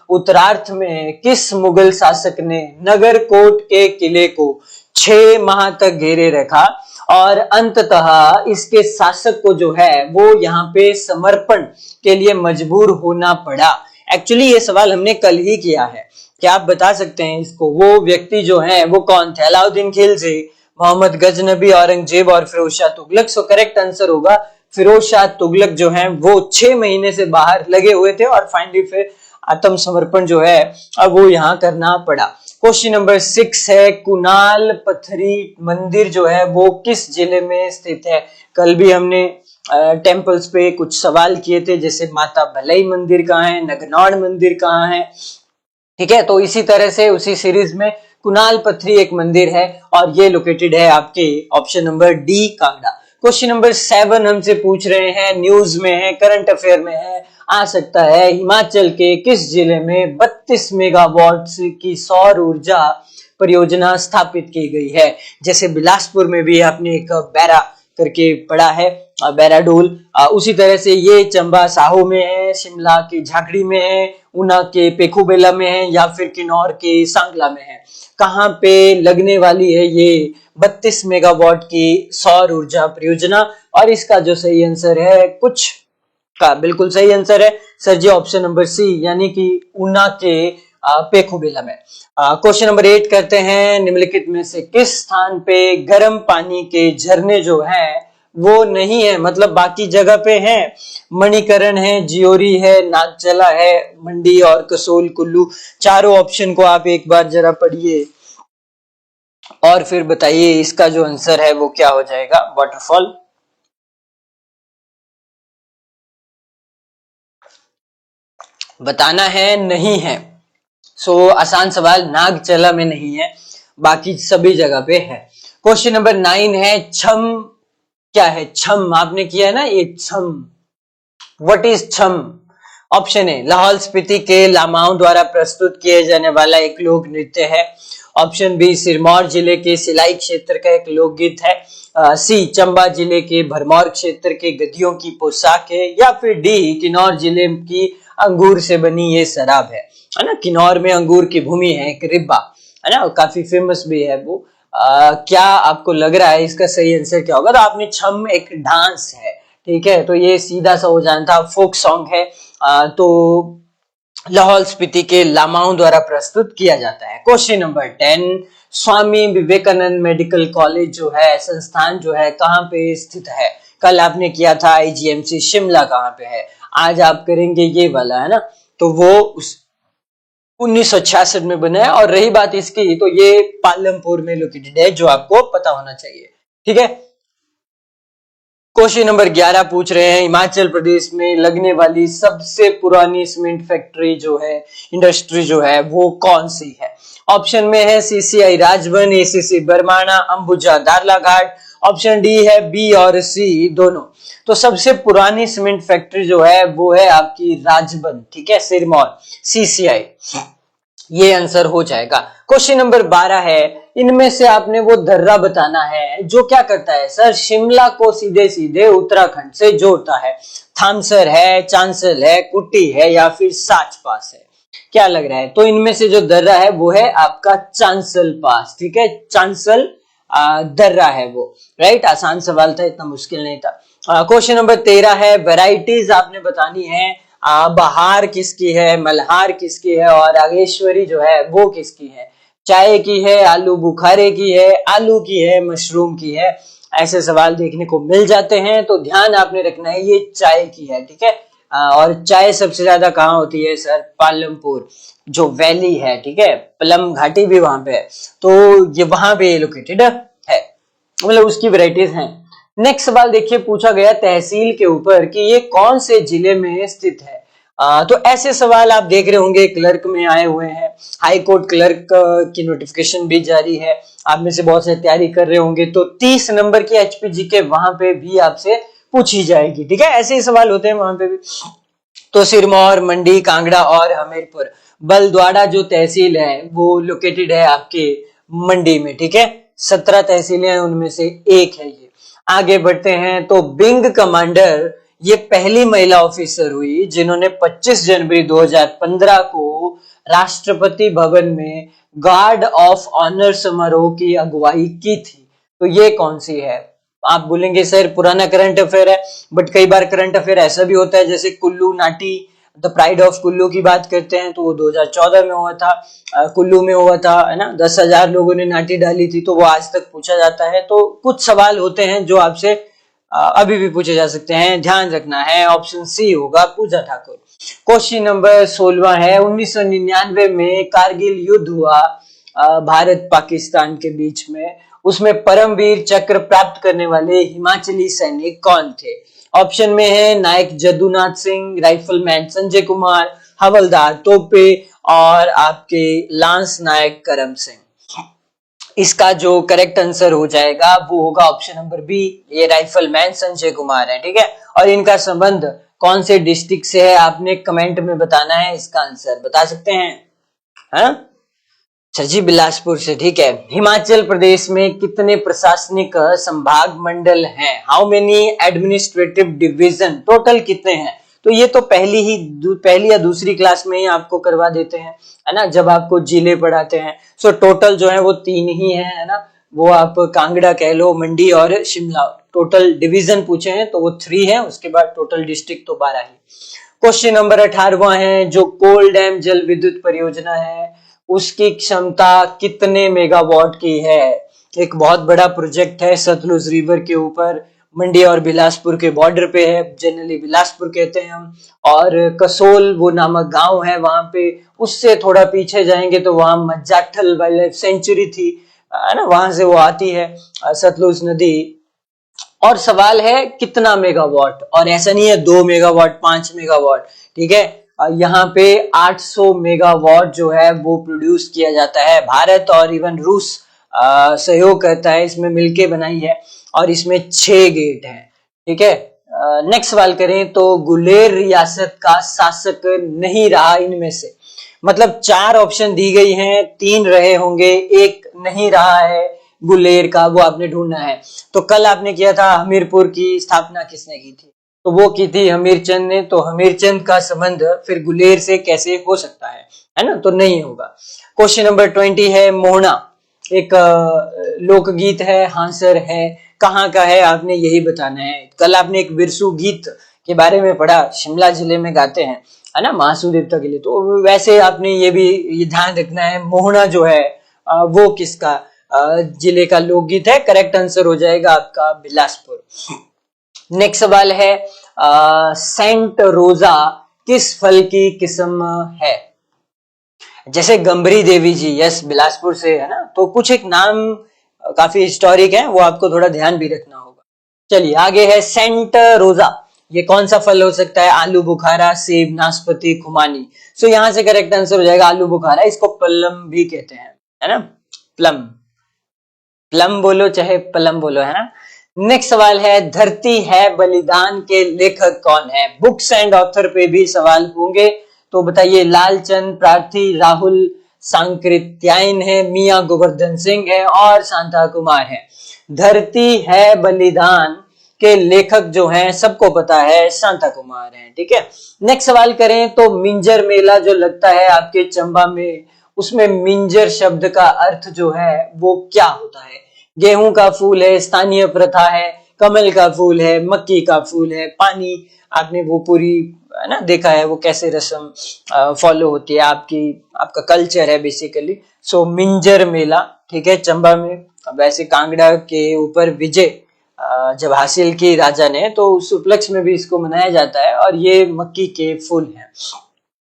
उत्तरार्ध में किस मुगल शासक ने नगरकोट के किले को 6 माह तक घेरे रखा और अंततः इसके शासक को जो है वो यहाँ पे समर्पण के लिए मजबूर होना पड़ा? एक्चुअली ये सवाल हमने कल ही किया है। क्या आप बता सकते हैं इसको? वो व्यक्ति जो है वो कौन थे? अलाउद्दीन खिलजी, मोहम्मद गजनबी, औरंगजेब और Firoz Shah Tughlaq. So correct answer होगा फिरोज शाह तुगलक जो है वो 6 महीने से बाहर लगे हुए थे, और फाइनली फिर आत्मसमर्पण जो है अब वो यहाँ करना पड़ा। क्वेश्चन नंबर 6 है, कुणाल पत्थरी मंदिर जो है वो किस जिले में स्थित है? कल भी हमने टेम्पल्स पे कुछ सवाल किए थे, जैसे माता भलाई मंदिर कहाँ है, नगनौड़ मंदिर कहाँ है। ठीक है, तो इसी तरह से उसी सीरीज में कुणाल पत्थरी एक मंदिर है, और ये लोकेटेड है आपके option number D, Kangra. Question number 7 हमसे पूछ रहे हैं, न्यूज में है, करंट अफेयर में है, आ सकता है। हिमाचल के किस जिले में 32 मेगावाट की सौर ऊर्जा परियोजना स्थापित की गई है? जैसे बिलासपुर में भी आपने एक बैरा करके पढ़ा है, बैराडोल, उसी तरह से ये चंबा साहो में है, शिमला के झाकड़ी में है, ऊना के पेखुबेला में है, या फिर किन्नौर के सांगला में है। कहाँ पे लगने वाली है ये 32 मेगावाट की सौर ऊर्जा परियोजना? और इसका जो सही आंसर है, कुछ का बिल्कुल सही आंसर है सर जी ऑप्शन नंबर सी, यानी कि ऊना के पेखुबेला में। क्वेश्चन नंबर 8 करते हैं, निम्नलिखित में से किस स्थान पे गर्म पानी के झरने जो हैं वो नहीं है, मतलब बाकी जगह पे हैं? मणिकरण है, जियोरी है, नागचला है, मंडी और कसोल कुल्लू। चारों ऑप्शन को आप एक बार जरा पढ़िए और फिर बताइए इसका जो आंसर है वो क्या हो जाएगा। वाटरफॉल बताना है, नहीं है। सो आसान सवाल, नागचला में नहीं है, बाकी सभी जगह पे है। क्वेश्चन नंबर 9 है, छम क्या है? छम आपने किया है ना, ये छम, व्हाट इज छम? ऑप्शन ए लाहौल स्पीति के लामाओं द्वारा प्रस्तुत किए जाने वाला एक लोक नृत्य है। ऑप्शन बी सिरमौर जिले के सिलाई क्षेत्र का एक लोकगीत है। सी चंबा जिले के भरमौर क्षेत्र के गद्दियों की पोशाक है। या फिर डी किन्नौर जिले की अंगूर से बनी ये शराब है ना। किन्नौर में अंगूर की भूमि है एक रिब्बा, है ना, काफी फेमस भी है वो। क्या आपको लग रहा है इसका सही आंसर क्या होगा? तो आपने छम एक डांस है, ठीक है, तो ये सीधा सा हो जाना था, फोक सॉन्ग है। तो लाहौल स्पीति के लामाओं द्वारा प्रस्तुत किया जाता है। Question number 10, Swami Vivekananda medical college जो है, संस्थान जो है, कहाँ पे स्थित है? कल आपने किया था आईजीएमसी शिमला कहाँ पे है, आज आप करेंगे ये वाला, है ना। तो वो 1966 में बना है। और रही बात इसकी, तो ये पालमपुर में लोकेटेड है, जो आपको पता होना चाहिए, ठीक है। क्वेश्चन नंबर 11 पूछ रहे हैं, हिमाचल प्रदेश में लगने वाली सबसे पुरानी सीमेंट फैक्ट्री जो है, इंडस्ट्री जो है, वो कौन सी है? ऑप्शन में है CCI Rajban, ACC Barmana, Ambuja Darlaghat. Option D है बी और सी दोनों। तो सबसे पुरानी सीमेंट फैक्ट्री जो है वो है आपकी राजबन, ठीक है, सिरमौर, सीसीआई, ये आंसर हो जाएगा। क्वेश्चन नंबर 12 है, इनमें से आपने वो दर्रा बताना है जो क्या करता है सर, शिमला को सीधे सीधे उत्तराखंड से जोड़ता है। थामसर है, चांसल है, कुट्टी है, या फिर साच पास है? क्या लग रहा है? तो इनमें से जो दर्रा है वो है आपका चांसल पास, ठीक है, चांसल दर्रा है वो, राइट। आसान सवाल था, इतना मुश्किल नहीं था। क्वेश्चन नंबर 13 है, वेराइटीज आपने बतानी है। बहार किसकी है, मल्हार किसकी है, और आगेश्वरी जो है वो किसकी है? चाय की है, आलू बुखारे की है, आलू की है, मशरूम की है? ऐसे सवाल देखने को मिल जाते हैं, तो ध्यान आपने रखना है ये चाय की है, ठीक है। और चाय सबसे ज्यादा कहाँ होती है सर? पालमपुर जो वैली है, ठीक है, पलम घाटी भी वहां पे है, तो ये वहां पे लोकेटेड है, मतलब उसकी वेराइटीज हैं। नेक्स्ट सवाल देखिए, पूछा गया तहसील के ऊपर कि ये कौन से जिले में स्थित है। तो ऐसे सवाल आप देख रहे होंगे क्लर्क में आए हुए हैं, हाई कोर्ट क्लर्क की नोटिफिकेशन भी जारी है, आप में से बहुत से तैयारी कर रहे होंगे, तो 30 नंबर की एचपीजी के वहां पे भी आपसे पूछी जाएगी, ठीक है, ऐसे ही सवाल होते हैं वहां पे भी। तो सिरमौर, मंडी, कांगड़ा और हमीरपुर, बलद्वाड़ा जो तहसील है वो लोकेटेड है आपके मंडी में, ठीक है। 17 तहसीलें हैं, उनमें से एक है ये। आगे बढ़ते हैं, तो बिंग कमांडर ये पहली महिला ऑफिसर हुई जिन्होंने 25 जनवरी 2015 को राष्ट्रपति भवन में गार्ड ऑफ ऑनर समारोह की अगुवाई की थी। तो ये कौन सी है? आप बोलेंगे सर पुराना करंट अफेयर है, बट कई बार करंट अफेयर ऐसा भी होता है, जैसे कुल्लू नाटी, द प्राइड ऑफ कुल्लू की बात करते हैं, तो वो 2014 में हुआ था, कुल्लू में हुआ था, है ना, 10,000 लोगों ने नाटी डाली थी, तो वो आज तक पूछा जाता है। तो कुछ सवाल होते हैं जो आपसे अभी भी पूछे जा सकते हैं, ध्यान रखना है। ऑप्शन सी होगा पूजा ठाकुर। क्वेश्चन नंबर 16 है, 1999 में कारगिल युद्ध हुआ भारत पाकिस्तान के बीच में, उसमें परमवीर चक्र प्राप्त करने वाले हिमाचली सैनिक कौन थे? ऑप्शन में है नायक जदुनाथ सिंह, राइफलमैन संजय कुमार, हवलदार तोपे, और आपके लांस नायक करम सिंह। इसका जो करेक्ट आंसर हो जाएगा वो होगा ऑप्शन नंबर बी, ये राइफलमैन संजय कुमार है, ठीक है। और इनका संबंध कौन से डिस्ट्रिक्ट से है आपने कमेंट में बताना है, इसका आंसर बता सकते हैं, हाँ? जी बिलासपुर से, ठीक है। हिमाचल प्रदेश में कितने प्रशासनिक संभाग मंडल हैं? How many administrative division, total कितने हैं? तो ये तो पहली या दूसरी क्लास में ही आपको करवा देते हैं, है ना, जब आपको जिले पढ़ाते हैं। सो टोटल जो है वो 3 ही है ना, वो आप कांगड़ा कह लो, मंडी और शिमला। टोटल डिवीजन पूछे हैं तो वो 3 है, उसके बाद टोटल डिस्ट्रिक्ट तो 12 ही। क्वेश्चन नंबर 18 है, जो कोल डैम जल विद्युत परियोजना है उसकी क्षमता कितने मेगावाट की है? एक बहुत बड़ा प्रोजेक्ट है, सतलुज रिवर के ऊपर, मंडी और बिलासपुर के बॉर्डर पे है, जनरली बिलासपुर कहते हैं हम। और कसोल वो नामक गांव है वहां पे, उससे थोड़ा पीछे जाएंगे तो वहां मज्जाठल वाइल्ड लाइफ सेंचुरी थी, है ना, वहां से वो आती है सतलुज नदी। और सवाल है कितना मेगावाट, और ऐसा नहीं है 2 मेगावाट 5 मेगावाट, ठीक है, यहाँ पे 800 मेगावाट जो है वो प्रोड्यूस किया जाता है। भारत और इवन रूस सहयोग करता है, इसमें मिलके बनाई है, और इसमें 6 गेट हैं, ठीक है। नेक्स्ट सवाल करें तो गुलेर रियासत का शासक नहीं रहा इनमें से, मतलब 4 ऑप्शन दी गई हैं, 3 रहे होंगे, एक नहीं रहा है गुलेर का, वो आपने ढूंढना है। तो कल आपने किया था हमीरपुर की स्थापना किसने की थी, तो वो की थी हमीरचंद ने। तो हमीरचंद का संबंध फिर गुलेर से कैसे हो सकता है ना, तो नहीं होगा। क्वेश्चन नंबर 20 है मोहना, एक लोकगीत है, हांसर है, कहाँ का है आपने यही बताना है। कल आपने एक बिरसू गीत के बारे में पढ़ा, शिमला जिले में गाते हैं, है ना, महासू देवता के लिए। तो वैसे आपने ये भी ये ध्यान रखना है, मोहना जो है वो किसका जिले का लोकगीत है। करेक्ट आंसर हो जाएगा आपका बिलासपुर। नेक्स्ट सवाल है सेंट रोजा किस फल की किस्म है। जैसे गंभरी देवी जी, यस बिलासपुर से है ना, तो कुछ एक नाम काफी हिस्टोरिक है, वो आपको थोड़ा ध्यान भी रखना होगा। चलिए आगे है सेंट रोजा, ये कौन सा फल हो सकता है। आलू बुखारा, सेब, नाशपाती, खुमानी। सो यहां से करेक्ट आंसर हो जाएगा आलू बुखारा, इसको प्लम भी कहते हैं, है ना, प्लम, प्लम बोलो चाहे प्लम बोलो, है ना। नेक्स्ट सवाल है धरती है बलिदान के लेखक कौन है। बुक्स एंड ऑथर पे भी सवाल होंगे, तो बताइए। लालचंद प्रार्थी, राहुल सांकृत्यायन है, मियां गोवर्धन सिंह है और शांता कुमार है। धरती है बलिदान के लेखक जो हैं सबको पता है, शांता कुमार हैं, ठीक है। नेक्स्ट सवाल करें तो मिंजर मेला जो लगता है आपके चंबा में, उसमें मिंजर शब्द का अर्थ जो है वो क्या होता है। गेहूं का फूल है, स्थानीय प्रथा है, कमल का फूल है, मक्की का फूल है, पानी, आपने वो पूरी है ना देखा है वो कैसे रस्म फॉलो होती है, आपका कल्चर है बेसिकली। सो मिंजर मेला, ठीक है, चंबा में। वैसे कांगड़ा के ऊपर विजय जब हासिल की राजा ने, तो उस उपलक्ष्य में भी इसको मनाया जाता है, और ये मक्की के फूल हैं।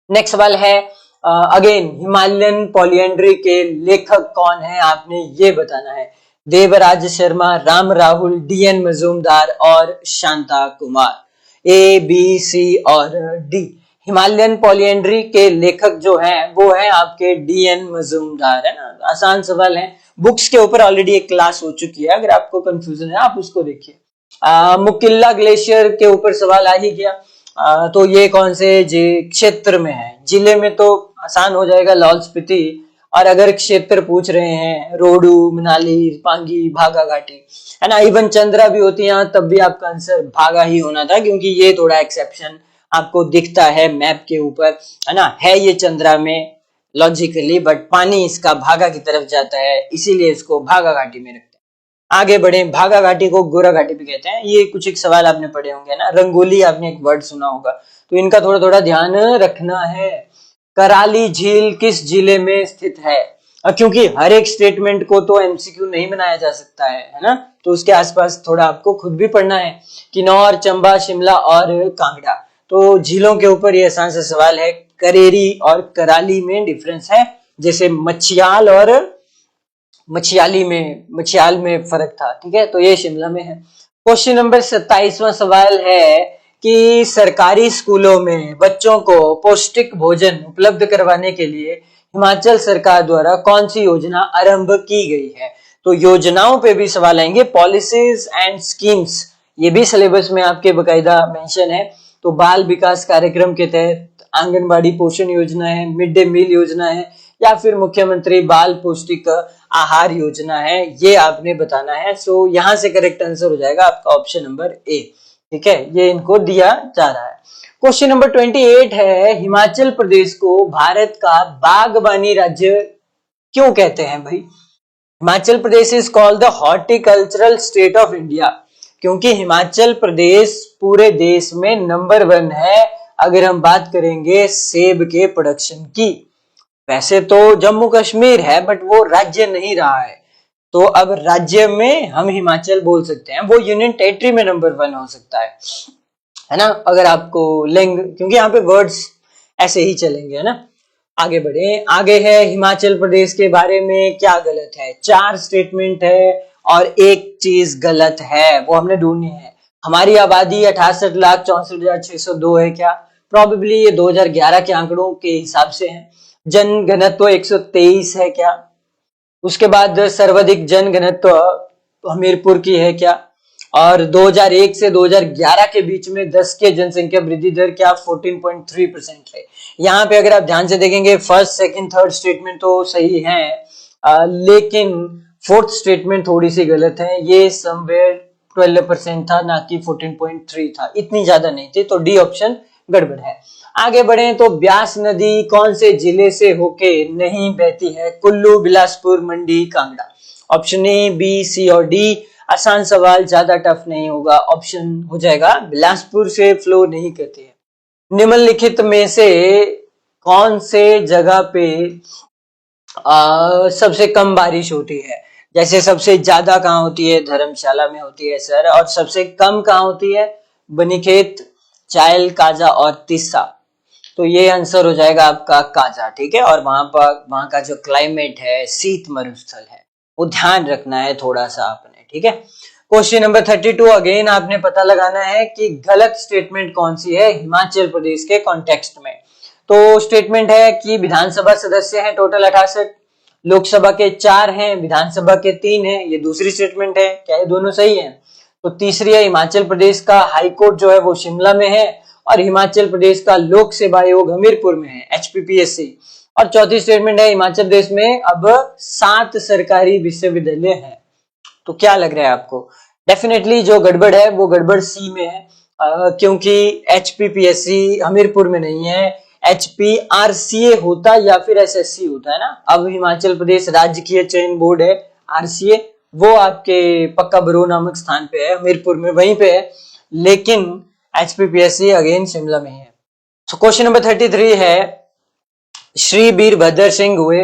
नेक्स्ट सवाल है अगेन हिमालयन पॉलिएंड्री के लेखक कौन है, आपने ये बताना है। देवराज शर्मा, राम राहुल, डीएन मजूमदार और Shanta Kumar. A B C और डी। हिमालयन पॉलिएंड्री के लेखक जो हैं वो है आपके डीएन मजूमदार, है ना। आसान सवाल है, बुक्स के ऊपर ऑलरेडी एक क्लास हो चुकी है, अगर आपको कंफ्यूजन है आप उसको देखिए। मुकिल्ला ग्लेशियर के ऊपर सवाल आ ही गया। तो ये कौन से क्षेत्र में है। जिले में तो आसान हो जाएगा लाहौल स्पीति, और अगर क्षेत्र पूछ रहे हैं रोडू, मनाली, पांगी, भागा घाटी, है ना, इवन चंद्रा भी होती है तब भी आपका आंसर भागा ही होना था, क्योंकि ये थोड़ा एक्सेप्शन आपको दिखता है मैप के ऊपर, है ना, है ये चंद्रा में लॉजिकली, बट पानी इसका भागा की तरफ जाता है, इसीलिए इसको भागा घाटी में रखते हैं। आगे बढ़े, भागा घाटी को गोरा घाटी भी कहते हैं। ये कुछ एक सवाल आपने पढ़े होंगे ना, रंगोली आपने एक वर्ड सुना होगा, तो इनका थोड़ा थोड़ा ध्यान रखना है। कराली झील किस जिले में स्थित है। क्योंकि हर एक स्टेटमेंट को तो एमसीक्यू नहीं बनाया जा सकता है ना, तो उसके आसपास थोड़ा आपको खुद भी पढ़ना है। किन्नौर, चंबा, शिमला और कांगड़ा। तो झीलों के ऊपर ये आसान सा सवाल है। करेरी और कराली में डिफरेंस है, जैसे मछियाल और मछियाल में फर्क था, ठीक है, तो ये शिमला में है। क्वेश्चन नंबर 27वां सवाल है कि सरकारी स्कूलों में बच्चों को पौष्टिक भोजन उपलब्ध करवाने के लिए हिमाचल सरकार द्वारा कौन सी योजना आरंभ की गई है। तो योजनाओं पे भी सवाल आएंगे, पॉलिसीज एंड स्कीम्स, ये भी सिलेबस में आपके बकायदा मेंशन है। तो बाल विकास कार्यक्रम के तहत आंगनबाड़ी पोषण योजना है, मिड डे मील योजना है, या फिर मुख्यमंत्री बाल पौष्टिक आहार योजना है, ये आपने बताना है। सो यहाँ से करेक्ट आंसर हो जाएगा आपका ऑप्शन नंबर ए, ठीक है, ये इनको दिया जा रहा है। क्वेश्चन नंबर 28 है हिमाचल प्रदेश को भारत का बागबानी राज्य क्यों कहते हैं भाई। Himachal Pradesh is called the horticultural state of India, क्योंकि हिमाचल प्रदेश पूरे देश में नंबर 1 है अगर हम बात करेंगे सेब के प्रोडक्शन की। वैसे तो जम्मू कश्मीर है बट वो राज्य नहीं रहा है, तो अब राज्य में हम हिमाचल बोल सकते हैं, वो यूनियन टेरिटरी में नंबर 1 हो सकता है ना, अगर आपको लिंग, क्योंकि यहाँ पे वर्ड्स ऐसे ही चलेंगे, है ना। आगे बढ़े, आगे है हिमाचल प्रदेश के बारे में क्या गलत है। 4 स्टेटमेंट है और एक चीज गलत है, वो हमने ढूंढनी है। हमारी आबादी 68,64,602 है क्या, प्रोबेबली ये 2011 के आंकड़ों के हिसाब से है। जन घनत्व 123 है क्या, उसके बाद सर्वाधिक जन घनत्व हमीरपुर की है क्या, और 2001 से 2011 के बीच में 10 के जनसंख्या वृद्धि दर क्या 14.3% है। यहाँ पे अगर आप ध्यान से देखेंगे फर्स्ट सेकंड थर्ड स्टेटमेंट तो सही है, लेकिन फोर्थ स्टेटमेंट थोड़ी सी गलत है। ये समवेयर 12% था, ना कि 14.3 था, इतनी ज्यादा नहीं थी, तो डी ऑप्शन गड़बड़ है। आगे बढ़े तो ब्यास नदी कौन से जिले से होके नहीं बहती है? कुल्लू, बिलासपुर, मंडी, Kangra. Option A, B, C और डी। आसान सवाल, ज्यादा टफ नहीं होगा। ऑप्शन हो जाएगा बिलासपुर से फ्लो नहीं करती है। निम्नलिखित में से कौन से जगह पे सबसे कम बारिश होती है? जैसे सबसे ज्यादा कहाँ होती है? धर्मशाला में होती है सर। और सबसे कम कहाँ होती है? बनीखेत, चायल, काजा और तिस्सा। तो ये आंसर हो जाएगा आपका काजा, ठीक है। और वहां का जो क्लाइमेट है शीत मरुस्थल है, वो ध्यान रखना है थोड़ा सा आपने, ठीक है। क्वेश्चन नंबर 32 अगेन आपने पता लगाना है कि गलत स्टेटमेंट कौन सी है हिमाचल प्रदेश के कॉन्टेक्स्ट में। तो स्टेटमेंट है कि विधानसभा सदस्य हैं टोटल 68, लोकसभा के 4 हैं, विधानसभा के 3 हैं। ये दूसरी स्टेटमेंट है, क्या ये दोनों सही है? तो तीसरी है हिमाचल प्रदेश का हाईकोर्ट जो है वो शिमला में है, और हिमाचल प्रदेश का लोक सेवा आयोग हमीरपुर में है, HPPSC। और चौथी स्टेटमेंट है हिमाचल प्रदेश में अब 7 सरकारी विश्वविद्यालय हैं। तो क्या लग रहा है आपको? डेफिनेटली जो गड़बड़ है वो गड़बड़ सी में है, क्योंकि HPPSC हमीरपुर में नहीं है, HPRCA होता या फिर SSC होता है ना। अब हिमाचल प्रदेश राजकीय चयन बोर्ड है RCA, वो आपके पक्का बरो नामक स्थान पे है, हमीरपुर में वहीं पे है, लेकिन HPPSC अगेन शिमला में है। तो क्वेश्चन नंबर 33 है, श्री वीरभद्र सिंह हुए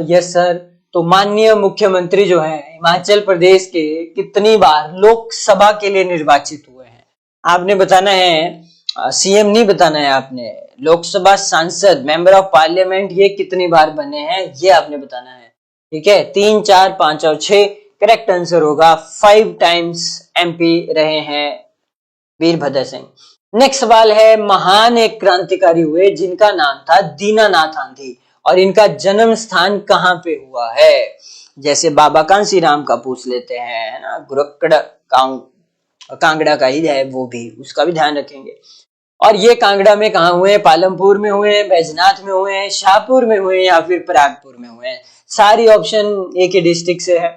यस सर। तो माननीय मुख्यमंत्री जो है हिमाचल प्रदेश के कितनी बार लोकसभा के लिए निर्वाचित हुए हैं? आपने बताना है, CM नहीं बताना है आपने। लोकसभा सांसद, मेंबर ऑफ पार्लियामेंट, ये कितनी बार बने हैं ये आपने बताना है, ठीक है। 3, 4, 5 और 6। करेक्ट आंसर होगा 5 टाइम्स MP रहे हैं वीरभद्र सिंह। नेक्स्ट सवाल है, महान एक क्रांतिकारी हुए जिनका नाम था दीनानाथ आंधी, और इनका जन्म स्थान कहाँ पे हुआ है? जैसे बाबा कांसीराम का पूछ लेते हैं, है ना, गुरक्कड़ कांगड़ा का ही है, वो भी, उसका भी ध्यान रखेंगे। और ये कांगड़ा में कहाँ हुए? पालमपुर में हुए हैं, बैजनाथ में हुए हैं, शाहपुर में हुए हैं, या फिर परागपुर में हुए हैं। सारी ऑप्शन एक ही डिस्ट्रिक्ट से है।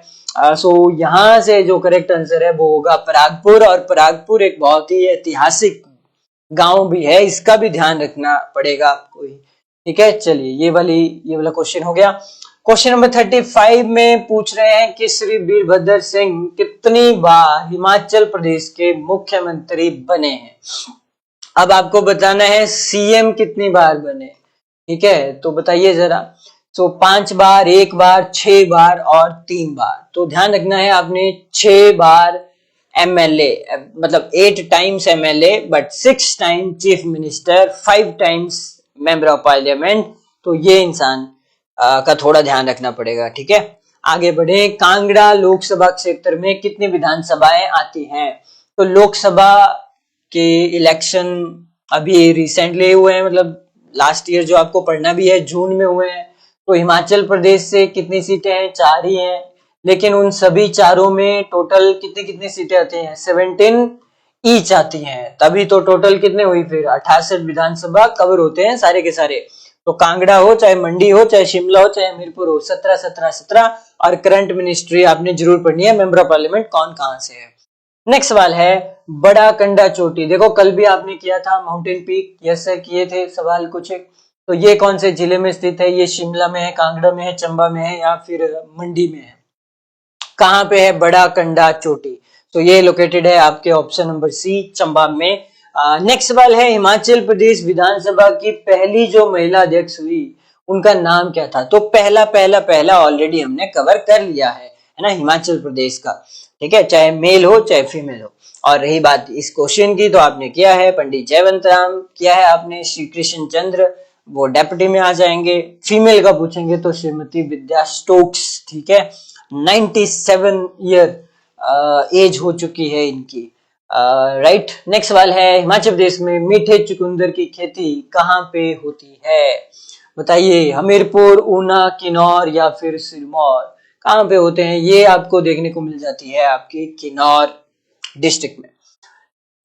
सो यहाँ से जो करेक्ट आंसर है वो होगा परागपुर, और परागपुर एक बहुत ही ऐतिहासिक गांव भी है, इसका भी ध्यान रखना पड़ेगा आपको ही, ठीक है। चलिए ये वाला क्वेश्चन हो गया। क्वेश्चन नंबर 35 में पूछ रहे हैं कि श्री वीरभद्र सिंह कितनी बार हिमाचल प्रदेश के मुख्यमंत्री बने हैं? अब आपको बताना है CM कितनी बार बने, ठीक है। तो बताइए जरा। तो 5 बार, 1 बार, 6 बार और 3 बार। तो ध्यान रखना है आपने, 6 बार MLA, मतलब 8 times MLA, but 6 time chief minister, 5 times member of parliament. तो ये इंसान का थोड़ा ध्यान रखना पड़ेगा, ठीक है। आगे बढ़े, कांगड़ा लोकसभा क्षेत्र में कितनी विधानसभाएं आती हैं? तो लोकसभा के इलेक्शन अभी रिसेंटली हुए हैं, मतलब लास्ट ईयर जो आपको पढ़ना भी है जून में हुए हैं। तो हिमाचल प्रदेश से कितनी सीटें हैं? 4 ही हैं, लेकिन उन सभी चारों में टोटल कितनी कितनी सीटें आती हैं? 17 ईच आती हैं, तभी तो टोटल कितने हुई फिर 68 विधानसभा कवर होते हैं सारे के सारे। तो कांगड़ा हो, चाहे मंडी हो, चाहे शिमला हो, चाहे हमीरपुर हो, 17 17 17। और करंट मिनिस्ट्री आपने जरूर पढ़नी है, मेंबर ऑफ पार्लियामेंट कौन कहां से है। नेक्स्ट सवाल है, बड़ा कंडा चोटी, देखो कल भी आपने किया था माउंटेन पीक, यस सर किए थे सवाल कुछ। तो ये कौन से जिले में स्थित है? ये शिमला में है, कांगड़ा में है, चंबा में है, या फिर मंडी में है? कहां पे है बड़ा कंडा चोटी? तो ये लोकेटेड है आपके ऑप्शन नंबर सी, चंबा में। नेक्स्ट सवाल है, हिमाचल प्रदेश विधानसभा की पहली जो महिला अध्यक्ष हुई उनका नाम क्या था? तो पहला ऑलरेडी हमने कवर कर लिया है ना, हिमाचल प्रदेश का, ठीक है, चाहे मेल हो चाहे फीमेल हो। और रही बात इस क्वेश्चन की, तो आपने किया है पंडित जयवंत राम, किया है आपने श्री कृष्ण चंद्र, वो डेप्यूटी में आ जाएंगे। फीमेल का पूछेंगे तो श्रीमती विद्या स्टोक्स, ठीक है, 97 ईयर एज हो चुकी है इनकी, राइट। नेक्स्ट सवाल है, हिमाचल प्रदेश में मीठे चुकंदर की खेती कहाँ पे होती है? बताइए, हमीरपुर, ऊना, किन्नौर या फिर सिरमौर, कहाँ पे होते हैं? ये आपको देखने को मिल जाती है आपकी किन्नौर डिस्ट्रिक्ट में।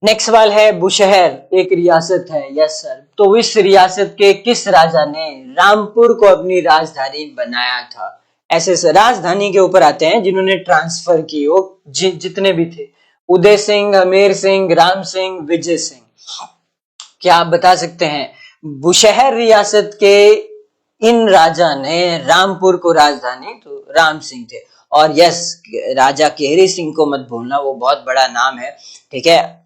नेक्स्ट सवाल है, बुशहर एक रियासत है। Yes sir. तो इस रियासत के किस राजा ने रामपुर को अपनी राजधानी बनाया था? ऐसे राजधानी के ऊपर आते हैं जिन्होंने ट्रांसफर की, वो जितने भी थे, उदय सिंह, हमीर सिंह, राम सिंह, विजय सिंह। क्या आप बता सकते हैं बुशहर रियासत के इन राजा ने रामपुर को राजधानी? तो राम सिंह थे। और यस, राजा केहरी सिंह को मत भूलना, वो बहुत बड़ा नाम है, ठीक है।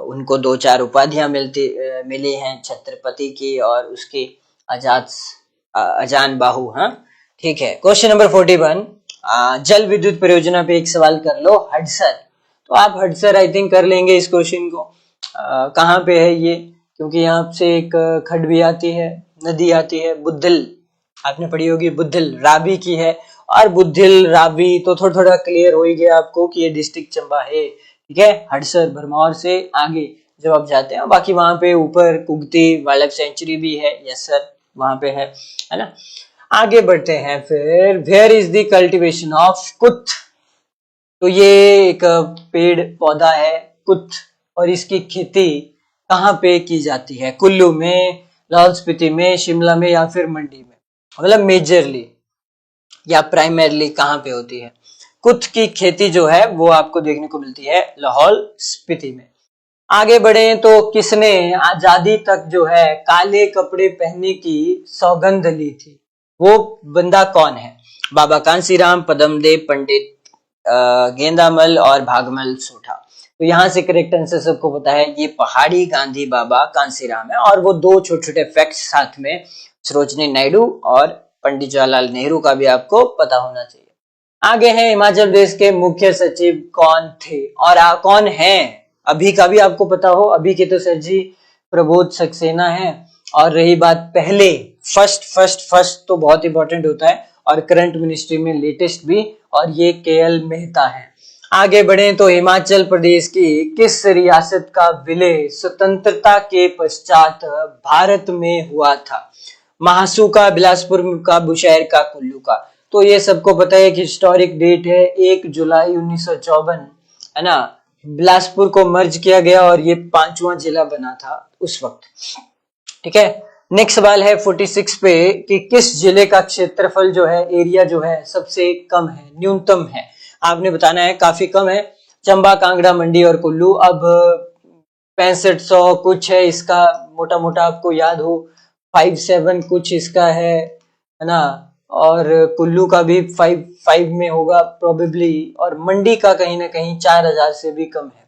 उनको 2-4 उपाधियां मिली हैं, छत्रपति की और उसकी अजान बाहु। हाँ ठीक है। क्वेश्चन नंबर 41, जल विद्युत परियोजना पे एक सवाल कर लो, हडसर। तो आप हडसर आई थिंक कर लेंगे इस क्वेश्चन को। कहाँ पे है ये? क्योंकि यहाँ से एक खड भी आती है, नदी आती है, बुद्धिल, आपने पढ़ी होगी, बुद्धिल रावी की है। और बुद्धिल रावी तो थोड़ा थोड़ा क्लियर हो ही गया आपको कि ये डिस्ट्रिक्ट चंबा है, ठीक है। हडसर भरमौर से आगे जब आप जाते हैं, बाकी वहां पे ऊपर कुगती वाइल्ड लाइफ सेंचुरी भी है। यस सर, वहां पे है ना। आगे बढ़ते हैं फिर, where is the cultivation of kuth? तो ये एक पेड़ पौधा है कुथ, और इसकी खेती कहाँ पे की जाती है? कुल्लू में, लाहौल स्पीति में, शिमला में, या फिर मंडी में? मतलब मेजरली या प्राइमरली कहाँ पे होती है? कुथ की खेती जो है वो आपको देखने को मिलती है लाहौल स्पीति में। आगे बढ़े तो किसने आजादी तक जो है काले कपड़े पहनने की सौगंध ली थी? वो बंदा कौन है? बाबा कांसीराम, पद्मदेव, पंडित गेंदामल और भागमल सोठा। तो यहाँ से करेक्ट आंसर सबको पता है, ये पहाड़ी गांधी बाबा कांसीराम है। और वो दो छोटे छोटे फैक्ट्स साथ में, सरोजनी नायडू और पंडित जवाहरलाल नेहरू का भी आपको पता होना चाहिए। आगे है, हिमाचल प्रदेश के मुख्य सचिव कौन थे और कौन है? अभी का भी आपको पता हो, अभी के तो सर जी प्रबोध सक्सेना है। और रही बात पहले, फर्स्ट तो बहुत इंपॉर्टेंट होता है, और करंट मिनिस्ट्री में लेटेस्ट भी, और ये केएल मेहता है। आगे बढ़े तो हिमाचल प्रदेश की किस रियासत का विलय स्वतंत्रता के पश्चात भारत में हुआ था? महासू का, बिलासपुर का, बुशहर का, कुल्लू का? तो ये सबको पता है कि हिस्टोरिक डेट है 1 जुलाई 1954, है ना। बिलासपुर को मर्ज किया गया और ये 5वां जिला बना था उस वक्त, ठीक है। नेक्स्ट सवाल है 46 पे कि किस जिले का क्षेत्रफल जो है, एरिया जो है, सबसे कम है, न्यूनतम है? आपने बताना है, काफी कम है। चंबा, कांगड़ा, मंडी और कुल्लू। अब 6500 कुछ है इसका, मोटा मोटा आपको याद हो, 57 कुछ इसका है ना। और कुल्लू का भी 5 में होगा प्रोबेबली, और मंडी का कहीं ना कहीं 4000 से भी कम है।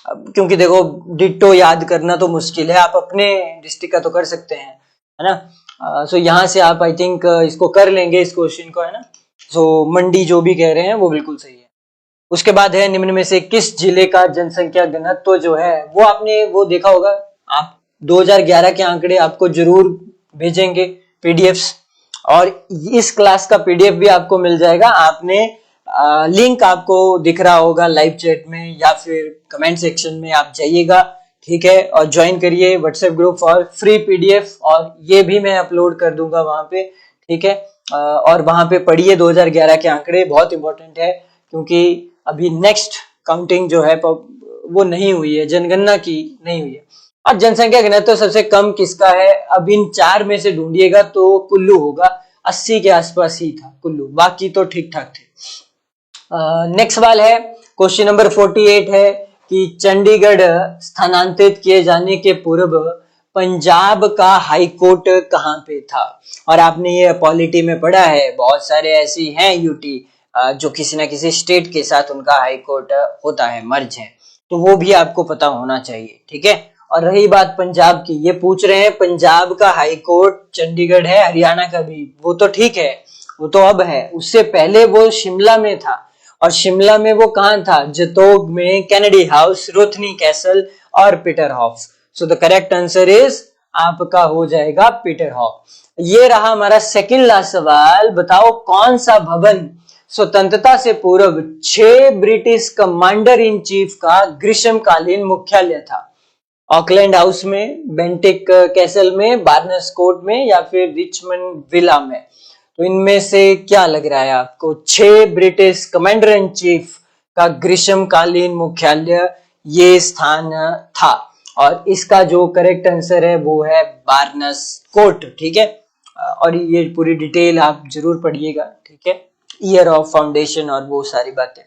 अब क्योंकि देखो डिट्टो याद करना तो मुश्किल है, आप अपने डिस्ट्रिक्ट का तो कर सकते हैं, है ना। सो यहाँ से आप आई थिंक इसको कर लेंगे, इस क्वेश्चन को, है ना। सो मंडी जो भी कह रहे हैं वो बिल्कुल सही है। उसके बाद है, निम्न में से किस जिले का जनसंख्या घनत्व तो जो है, वो आपने वो देखा होगा, आप 2011 के आंकड़े आपको जरूर भेजेंगे पीडीएफ्स, और इस क्लास का पीडीएफ भी आपको मिल जाएगा। आपने लिंक आपको दिख रहा होगा लाइव चैट में या फिर कमेंट सेक्शन में, आप जाइएगा, ठीक है, और ज्वाइन करिए WhatsApp group for free PDF, और ये भी मैं अपलोड कर दूंगा वहां पे, ठीक है। और वहां पे पढ़िए 2011 के आंकड़े, बहुत इंपॉर्टेंट है, क्योंकि अभी नेक्स्ट काउंटिंग जो है वो नहीं हुई है, जनगणना की नहीं हुई है। और जनसंख्या घनत्व तो सबसे कम किसका है? अब इन 4 में से ढूंढिएगा तो कुल्लू होगा, 80 के आसपास ही था कुल्लू, बाकी तो ठीक ठाक थे। नेक्स्ट सवाल है, क्वेश्चन नंबर 48 है कि चंडीगढ़ स्थानांतरित किए जाने के पूर्व पंजाब का हाई कोर्ट कहाँ पे था? और आपने ये पॉलिटी में पढ़ा है, बहुत सारे ऐसी हैं यूटी जो किसी ना किसी स्टेट के साथ उनका हाई कोर्ट होता है, मर्ज है, तो वो भी आपको पता होना चाहिए, ठीक है। और रही बात पंजाब की, ये पूछ रहे हैं पंजाब का हाई कोर्ट चंडीगढ़ है, हरियाणा का भी, वो तो ठीक है, वो तो अब है, उससे पहले वो शिमला में था। और शिमला में वो कहाँ था? जतोग में, कैनेडी हाउस, रोथनी कैसल और Peterhoff. So the correct answer is आपका हो जाएगा पीटर हॉफ। ये रहा हमारा सेकंड लास्ट सवाल, बताओ कौन सा भवन स्वतंत्रता से पूर्व 6 ब्रिटिश कमांडर इन चीफ का ग्रीष्मकालीन मुख्यालय था? ऑकलैंड हाउस में, बेंटिक कैसल में, बार्नस कोर्ट में, या फिर रिचमंड विला में? तो इनमें से क्या लग रहा है आपको? 6 ब्रिटिश कमांडर इन चीफ का ग्रीष्मकालीन मुख्यालय ये स्थान था। और इसका जो करेक्ट आंसर है वो है बार्नस कोट। ठीक है, और ये पूरी डिटेल आप जरूर पढ़िएगा। ठीक है, ईयर ऑफ फाउंडेशन और वो सारी बातें।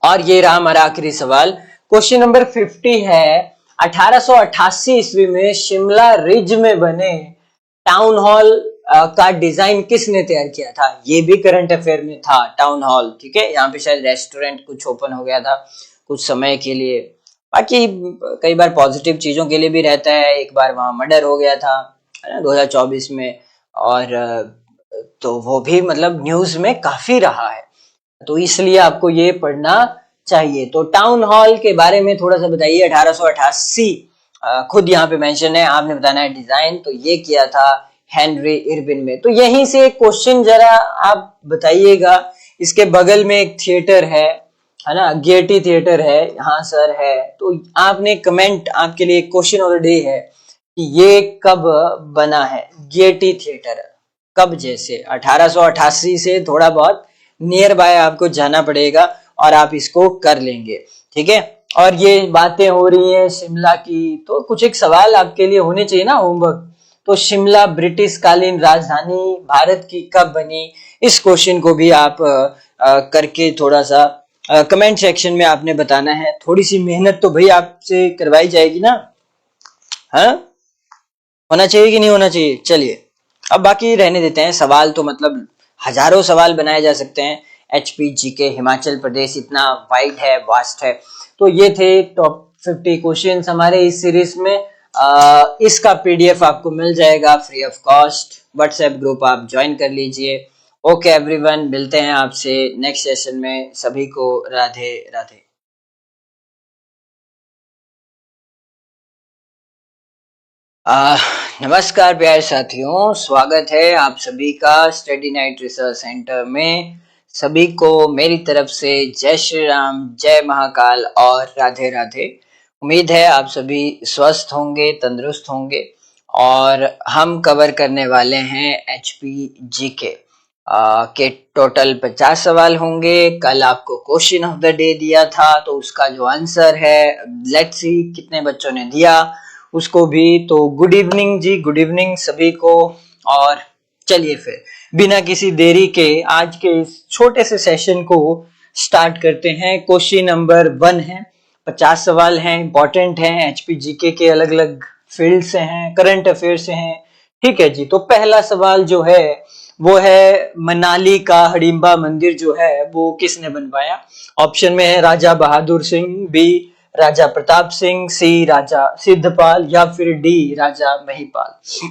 और ये रहा हमारा आखिरी सवाल। क्वेश्चन नंबर 50 है, 1888 ईस्वी में शिमला रिज में बने टाउन हॉल का डिजाइन किसने तैयार किया था? ये भी करंट अफेयर में था, टाउन हॉल। ठीक है, यहाँ पे शायद रेस्टोरेंट कुछ ओपन हो गया था कुछ समय के लिए। बाकी कई बार पॉजिटिव चीजों के लिए भी रहता है। एक बार वहां मर्डर हो गया था, है ना, 2024 में। और तो वो भी मतलब न्यूज में काफी रहा है, तो इसलिए आपको ये पढ़ना चाहिए। तो टाउन हॉल के बारे में थोड़ा सा बताइए। 1888 खुद यहाँ पे मेंशन है, आपने बताना है डिजाइन। तो ये किया था हेनरी इरविन में। तो यहीं से एक क्वेश्चन जरा आप बताइएगा। इसके बगल में एक थिएटर है ना, गेयटी थिएटर है। हाँ सर है। तो आपने कमेंट, आपके लिए क्वेश्चन ऑफ द डे है कि ये कब बना है गेयटी थिएटर? कब? जैसे 1888 से थोड़ा बहुत नियर बाय आपको जाना पड़ेगा और आप इसको कर लेंगे। ठीक है, और ये बातें हो रही है शिमला की, तो कुछ एक सवाल आपके लिए होने चाहिए ना, होमवर्क। तो शिमला ब्रिटिश कालीन राजधानी भारत की कब बनी? इस क्वेश्चन को भी आप करके थोड़ा सा कमेंट सेक्शन में आपने बताना है। थोड़ी सी मेहनत तो भाई आपसे करवाई जाएगी ना। हाँ, होना चाहिए कि नहीं होना चाहिए? चलिए, अब बाकी रहने देते हैं। सवाल तो मतलब हजारों सवाल बनाए जा सकते हैं। एचपीजी के हिमाचल प्रदेश इतना वाइड है, वास्ट है। तो ये थे टॉप 50 क्वेश्चंस हमारे इस सीरीज में। इसका पीडीएफ आपको मिल जाएगा free of cost. WhatsApp group आप ज्वाइन कर लीजिए। ओके एवरीवन, मिलते हैं आपसे नेक्स्ट सेशन में। सभी को राधे राधे। नमस्कार प्यारे साथियों, स्वागत है आप सभी का स्टडी नाइट रिसर्च सेंटर में। सभी को मेरी तरफ से जय श्री राम, जय महाकाल और राधे राधे। उम्मीद है आप सभी स्वस्थ होंगे, तंदुरुस्त होंगे। और हम कवर करने वाले हैं एचपीजी के टोटल 50 सवाल होंगे। कल आपको क्वेश्चन ऑफ द डे दिया था, तो उसका जो आंसर है, लेट्स सी कितने बच्चों ने दिया उसको भी। तो गुड इवनिंग जी, गुड इवनिंग सभी को। और चलिए फिर बिना किसी देरी के आज के इस छोटे से सेशन को स्टार्ट करते हैं। क्वेश्चन नंबर 1 है, 50 सवाल हैं, इंपॉर्टेंट हैं, एचपीजीके के अलग अलग फील्ड से हैं, करंट अफेयर से हैं। ठीक है जी, तो पहला सवाल जो है वो है मनाली का हडिम्बा मंदिर जो है वो किसने बनवाया? ऑप्शन में है राजा बहादुर सिंह, बी राजा प्रताप सिंह, सी राजा सिद्धपाल, या फिर डी राजा महिपाल।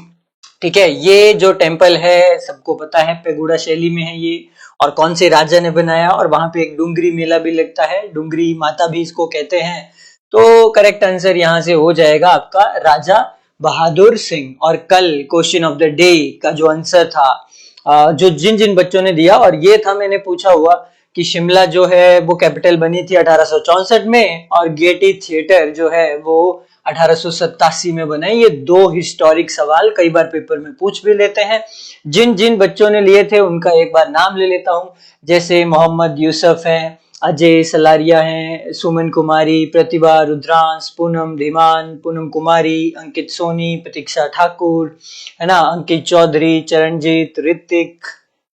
ठीक है, ये जो टेम्पल है सबको पता है पेगोडा शैली में है ये। और कौन से राजा ने बनाया? और वहां पे एक डुंगरी मेला भी लगता है, डुंगरी माता भी इसको कहते हैं। तो करेक्ट आंसर यहां से हो जाएगा आपका राजा बहादुर सिंह। और कल क्वेश्चन ऑफ द डे का जो आंसर था, जो जिन जिन बच्चों ने दिया, और ये था मैंने पूछा हुआ कि शिमला जो है वो कैपिटल बनी थी 1864 में, और गेयटी थिएटर जो है वो 1887 में बना है। ये दो हिस्टोरिक सवाल कई बार पेपर में पूछ भी लेते हैं। जिन जिन बच्चों ने लिए थे उनका एक बार नाम ले लेता हूं, जैसे मोहम्मद यूसुफ है, अजय सलारिया हैं, सुमन कुमारी, प्रतिभा रुद्रांश, पूनम धीमान, पूनम कुमारी, अंकित सोनी, प्रतीक्षा ठाकुर, है ना, अंकित चौधरी, चरणजीत,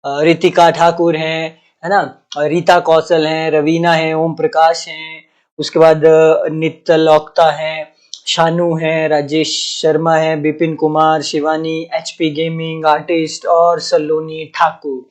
रितिका ठाकुर है ना, रीता कौशल हैं, रवीना है, ओम प्रकाश हैं, उसके बाद नित्तल ओक्ता है, शानू है, राजेश शर्मा है, Bipin Kumar, Shivani, HP gaming artist और सलोनी ठाकुर।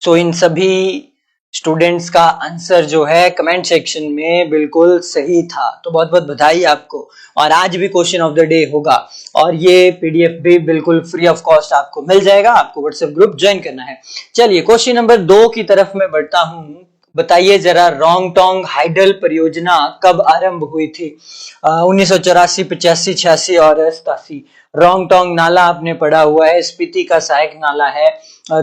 सो इन सभी स्टूडेंट्स का आंसर जो है कमेंट सेक्शन में बिल्कुल सही था, तो बहुत बहुत बधाई आपको। और आज भी क्वेश्चन ऑफ द डे होगा, और ये पीडीएफ भी बिल्कुल फ्री ऑफ कॉस्ट आपको मिल जाएगा। आपको व्हाट्सएप ग्रुप ज्वाइन करना है। चलिए क्वेश्चन नंबर 2 की तरफ मैं बढ़ता हूं। बताइए जरा, रोंगटोंग हाइडल परियोजना कब आरंभ हुई थी? 1984, 85, 86 और 87। रोंगटोंग नाला आपने पढ़ा हुआ है, स्पीति का सहायक नाला है।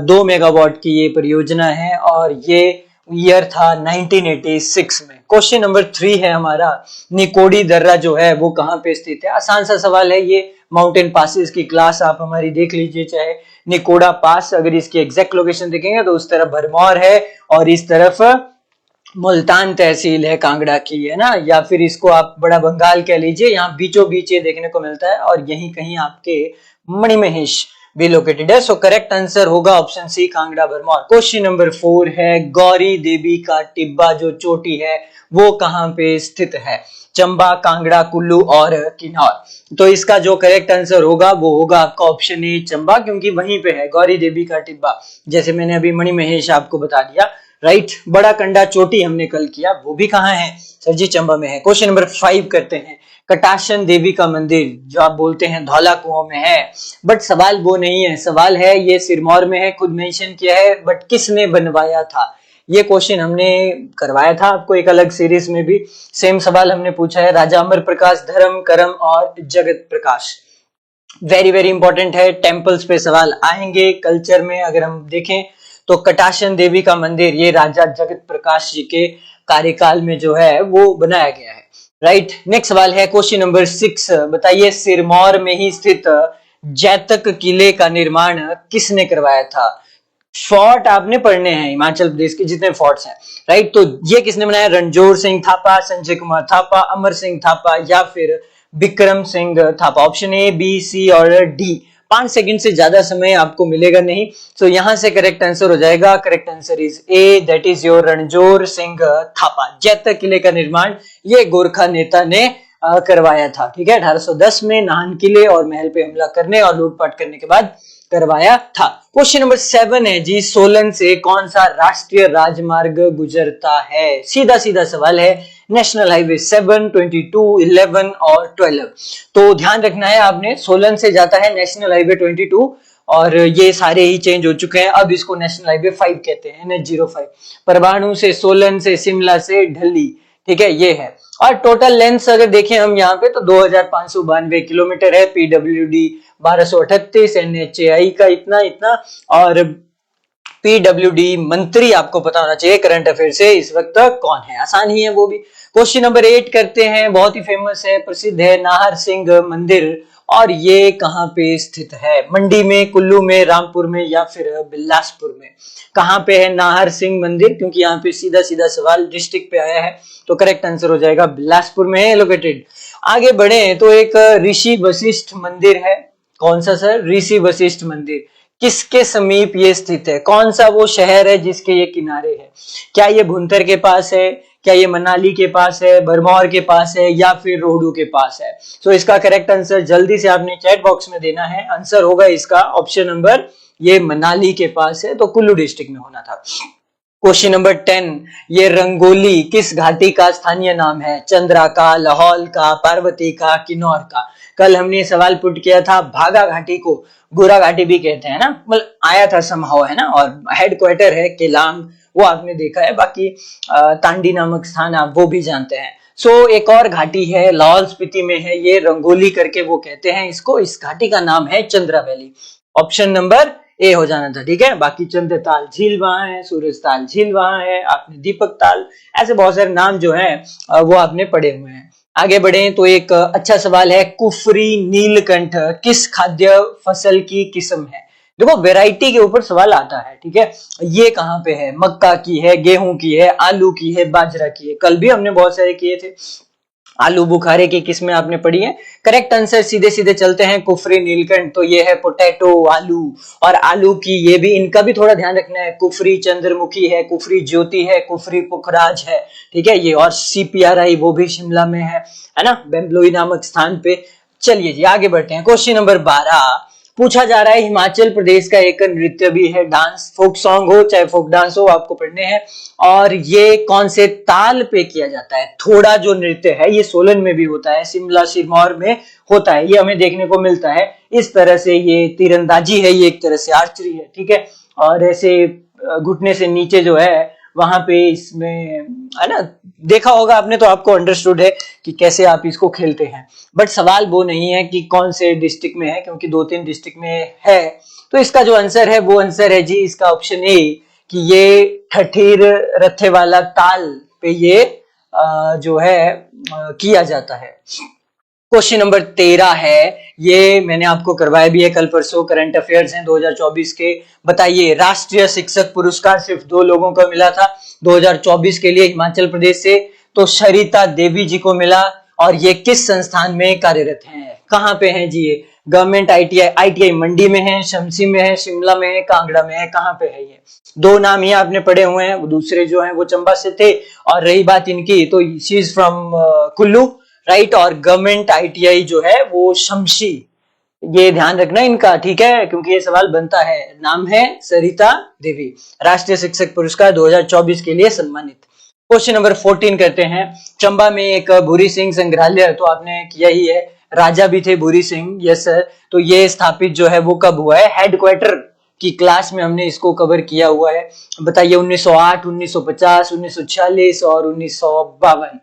2 मेगावाट की ये परियोजना है, और ये ईयर था 1986 में। क्वेश्चन नंबर 3 है हमारा, निकोडी दर्रा जो है वो कहाँ पे स्थित है? आसान सा सवाल है ये। माउंटेन पासेस की क्लास आप हमारी देख लीजिए, चाहे निकोडा पास, अगर इसकी एग्जैक्ट लोकेशन देखेंगे तो उस तरफ भरमौर है और इस तरफ मुल्तान तहसील है कांगड़ा की, है ना, या फिर इसको आप बड़ा बंगाल कह लीजिए, यहाँ बीचों बीच ये देखने को मिलता है और यहीं कहीं आपके मणिमहेश भी लोकेटेड है। सो करेक्ट आंसर होगा option C, Kangra Bharmour. Question number 4 है, गौरी देवी का टिब्बा जो चोटी है वो कहाँ पे स्थित है? चंबा, कांगड़ा, कुल्लू और किन्नौर। तो इसका जो करेक्ट आंसर होगा वो होगा आपका ऑप्शन ए, चंबा, क्योंकि वहीं पे है गौरी देवी का टिब्बा, जैसे मैंने अभी मणिमहेश आपको बता दिया। राइट, बड़ा कंडा चोटी हमने कल किया, वो भी कहाँ है सर जी? चंबा में है। क्वेश्चन नंबर 5 करते हैं। कटाशन देवी का मंदिर जो आप बोलते हैं धौला कुआं में है, बट सवाल वो नहीं है, सवाल है ये सिरमौर में है, खुद मेंशन किया है, बट किसने बनवाया था? ये क्वेश्चन हमने करवाया था आपको एक अलग सीरीज में भी, सेम सवाल हमने पूछा है। राजा अमर प्रकाश, धर्म करम और Jagat Prakash. Very very important है, टेम्पल्स पे सवाल आएंगे। कल्चर में अगर हम देखें तो कटाशन देवी का मंदिर ये राजा जगत प्रकाश जी के कार्यकाल में जो है वो बनाया गया है। राइट, नेक्स्ट सवाल है क्वेश्चन नंबर 6, बताइए सिरमौर में ही स्थित जैतक किले का निर्माण किसने करवाया था? फोर्ट आपने पढ़ने हैं हिमाचल प्रदेश के जितने फोर्ट्स हैं। राइट, तो ये किसने बनाया? रणजोर सिंह थापा, संजय कुमार थापा, अमर सिंह थापा या फिर Vikram Singh Thapa. Option A, B, C और डी। 5 सेकंड से ज्यादा समय आपको मिलेगा नहीं, तो यहां से करेक्ट आंसर हो जाएगा, correct answer is A, that is your Ranjor Singh Thapa. Jaitak किले का निर्माण ये गोरखा नेता ने करवाया था। ठीक है, 1810 में नाहन किले और महल पे हमला करने और लूटपाट करने के बाद करवाया था। क्वेश्चन नंबर 7 है जी, सोलन से कौन सा राष्ट्रीय राजमार्ग गुजरता है? सीधा सीधा सवाल है, नेशनल हाईवे 7, 22, 11 और 12। तो ध्यान रखना है आपने, सोलन से जाता है नेशनल हाईवे 22 और ये सारे ही चेंज हो चुके हैं, अब इसको नेशनल हाईवे 5 कहते हैं, NH05। परवाणु से, सोलन से, शिमला से ढली, ठीक है, ये है। और टोटल लेंथ अगर देखें हम यहाँ पे तो 2592 किलोमीटर है। पीडब्ल्यूडी 1238, NHAI का इतना इतना, और पीडब्ल्यूडी मंत्री आपको पता होना चाहिए करंट अफेयर से इस वक्त कौन है, आसान ही है वो भी। क्वेश्चन नंबर 8 करते हैं, बहुत ही फेमस है, प्रसिद्ध है, नाहर सिंह मंदिर, और ये कहाँ पे स्थित है? मंडी में, कुल्लू में, रामपुर में या फिर बिलासपुर में? कहाँ पे है नाहर सिंह मंदिर? क्योंकि यहाँ पे सीधा सीधा सवाल डिस्ट्रिक्ट पे आया है, तो करेक्ट आंसर हो जाएगा बिलासपुर में है लोकेटेड। आगे बढ़े तो एक ऋषि वशिष्ठ मंदिर है, कौन सा सर? ऋषि वशिष्ठ मंदिर किसके समीप ये स्थित है? कौन सा वो शहर है जिसके ये किनारे है? क्या ये भुंतर के पास है, क्या ये मनाली के पास है, भरमौर के पास है या फिर रोहडू के पास है? तो इसका करेक्ट आंसर जल्दी से आपने चैट बॉक्स में देना है। आंसर होगा इसका ऑप्शन नंबर, ये मनाली के पास है, तो कुल्लू डिस्ट्रिक्ट में होना था। क्वेश्चन नंबर 10, ये रंगोली किस घाटी का स्थानीय नाम है? चंद्रा का, लाहौल का, पार्वती का, किन्नौर का? कल हमने सवाल पुट किया था, भागा घाटी को गोरा घाटी भी कहते हैं ना, मतलब आया था समहाउ, है ना, और हेडक्वार्टर है केलांग, वो आपने देखा है। बाकी तांडी नामक स्थान आप वो भी जानते हैं। सो एक और घाटी है लाहौल स्पीति में है, ये रंगोली करके वो कहते हैं इसको, इस घाटी का नाम है Chandra valley. Option number A हो जाना था। ठीक है, बाकी चंद्रताल झील वहां है, सूरजताल झील वहां है, आपने दीपक ताल, ऐसे बहुत सारे नाम जो है वो आपने पढ़े हुए हैं। आगे बढ़े तो एक अच्छा सवाल है, कुफरी नीलकंठ किस खाद्य फसल की किस्म है? देखो वैरायटी के ऊपर सवाल आता है। ठीक है, ये कहाँ पे है? मक्का की है, गेहूं की है, आलू की है, बाजरा की है? कल भी हमने बहुत सारे किए थे। आलू बुखारे की किस्में आपने पढ़ी है। करेक्ट आंसर सीधे सीधे चलते हैं, कुफरी नीलकंठ, तो ये है पोटैटो आलू। और आलू की ये भी, इनका भी थोड़ा ध्यान रखना है, कुफरी चंद्रमुखी है, कुफरी ज्योति है, कुफरी पुखराज है। ठीक है, ये और CPRI वो भी शिमला में है ना, बेम्बलोई नामक स्थान पे। चलिए जी आगे बढ़ते हैं। क्वेश्चन नंबर 12 पूछा जा रहा है, हिमाचल प्रदेश का एक नृत्य भी है, डांस, फोक सॉन्ग हो चाहे फोक डांस हो, आपको पढ़ने हैं, और ये कौन से ताल पे किया जाता है? थोड़ा जो नृत्य है ये सोलन में भी होता है, शिमला सिरमौर में होता है, ये हमें देखने को मिलता है। इस तरह से ये तीरंदाजी है, ये एक तरह से आर्चरी है। ठीक है, और ऐसे घुटने से नीचे जो है वहां पे इसमें, है ना, देखा होगा आपने तो आपको अंडरस्टूड है कि कैसे आप इसको खेलते हैं। बट सवाल वो नहीं है कि कौन से डिस्ट्रिक्ट में है, क्योंकि 2-3 डिस्ट्रिक्ट में है। तो इसका जो आंसर है वो आंसर है जी इसका ऑप्शन ए, कि ये ठठीर रथे वाला ताल पे ये जो है किया जाता है। क्वेश्चन नंबर 13 है, ये मैंने आपको करवाया भी है कल परसों, करंट अफेयर्स हैं 2024 के। बताइए, राष्ट्रीय शिक्षक पुरस्कार सिर्फ 2 लोगों को मिला था 2024 के लिए हिमाचल प्रदेश से, तो सरिता देवी जी को मिला। और ये किस संस्थान में कार्यरत हैं, कहाँ पे हैं जी ये? गवर्नमेंट आईटीआई मंडी में है, शमसी में है, शिमला में है, कांगड़ा में है, कहाँ पे है ये? 2 नाम ही आपने पढ़े हुए हैं, दूसरे जो हैं वो चंबा से थे। और रही बात इनकी, तो she is from Kullu, right. और गवर्नमेंट आईटीआई जो है वो शमशी, ये ध्यान रखना इनका, ठीक है, क्योंकि ये सवाल बनता है। नाम है सरिता देवी, राष्ट्रीय शिक्षक पुरस्कार 2024 के लिए सम्मानित। क्वेश्चन नंबर 14 करते हैं। चंबा में एक भूरी सिंह संग्रहालय तो आपने किया ही है, राजा भी थे भूरी सिंह, यस सर। तो ये स्थापित जो है वो कब हुआ है? हेडक्वार्टर की क्लास में हमने इसको कवर किया हुआ है। बताइए 1908, 1950, 1946 और 1952।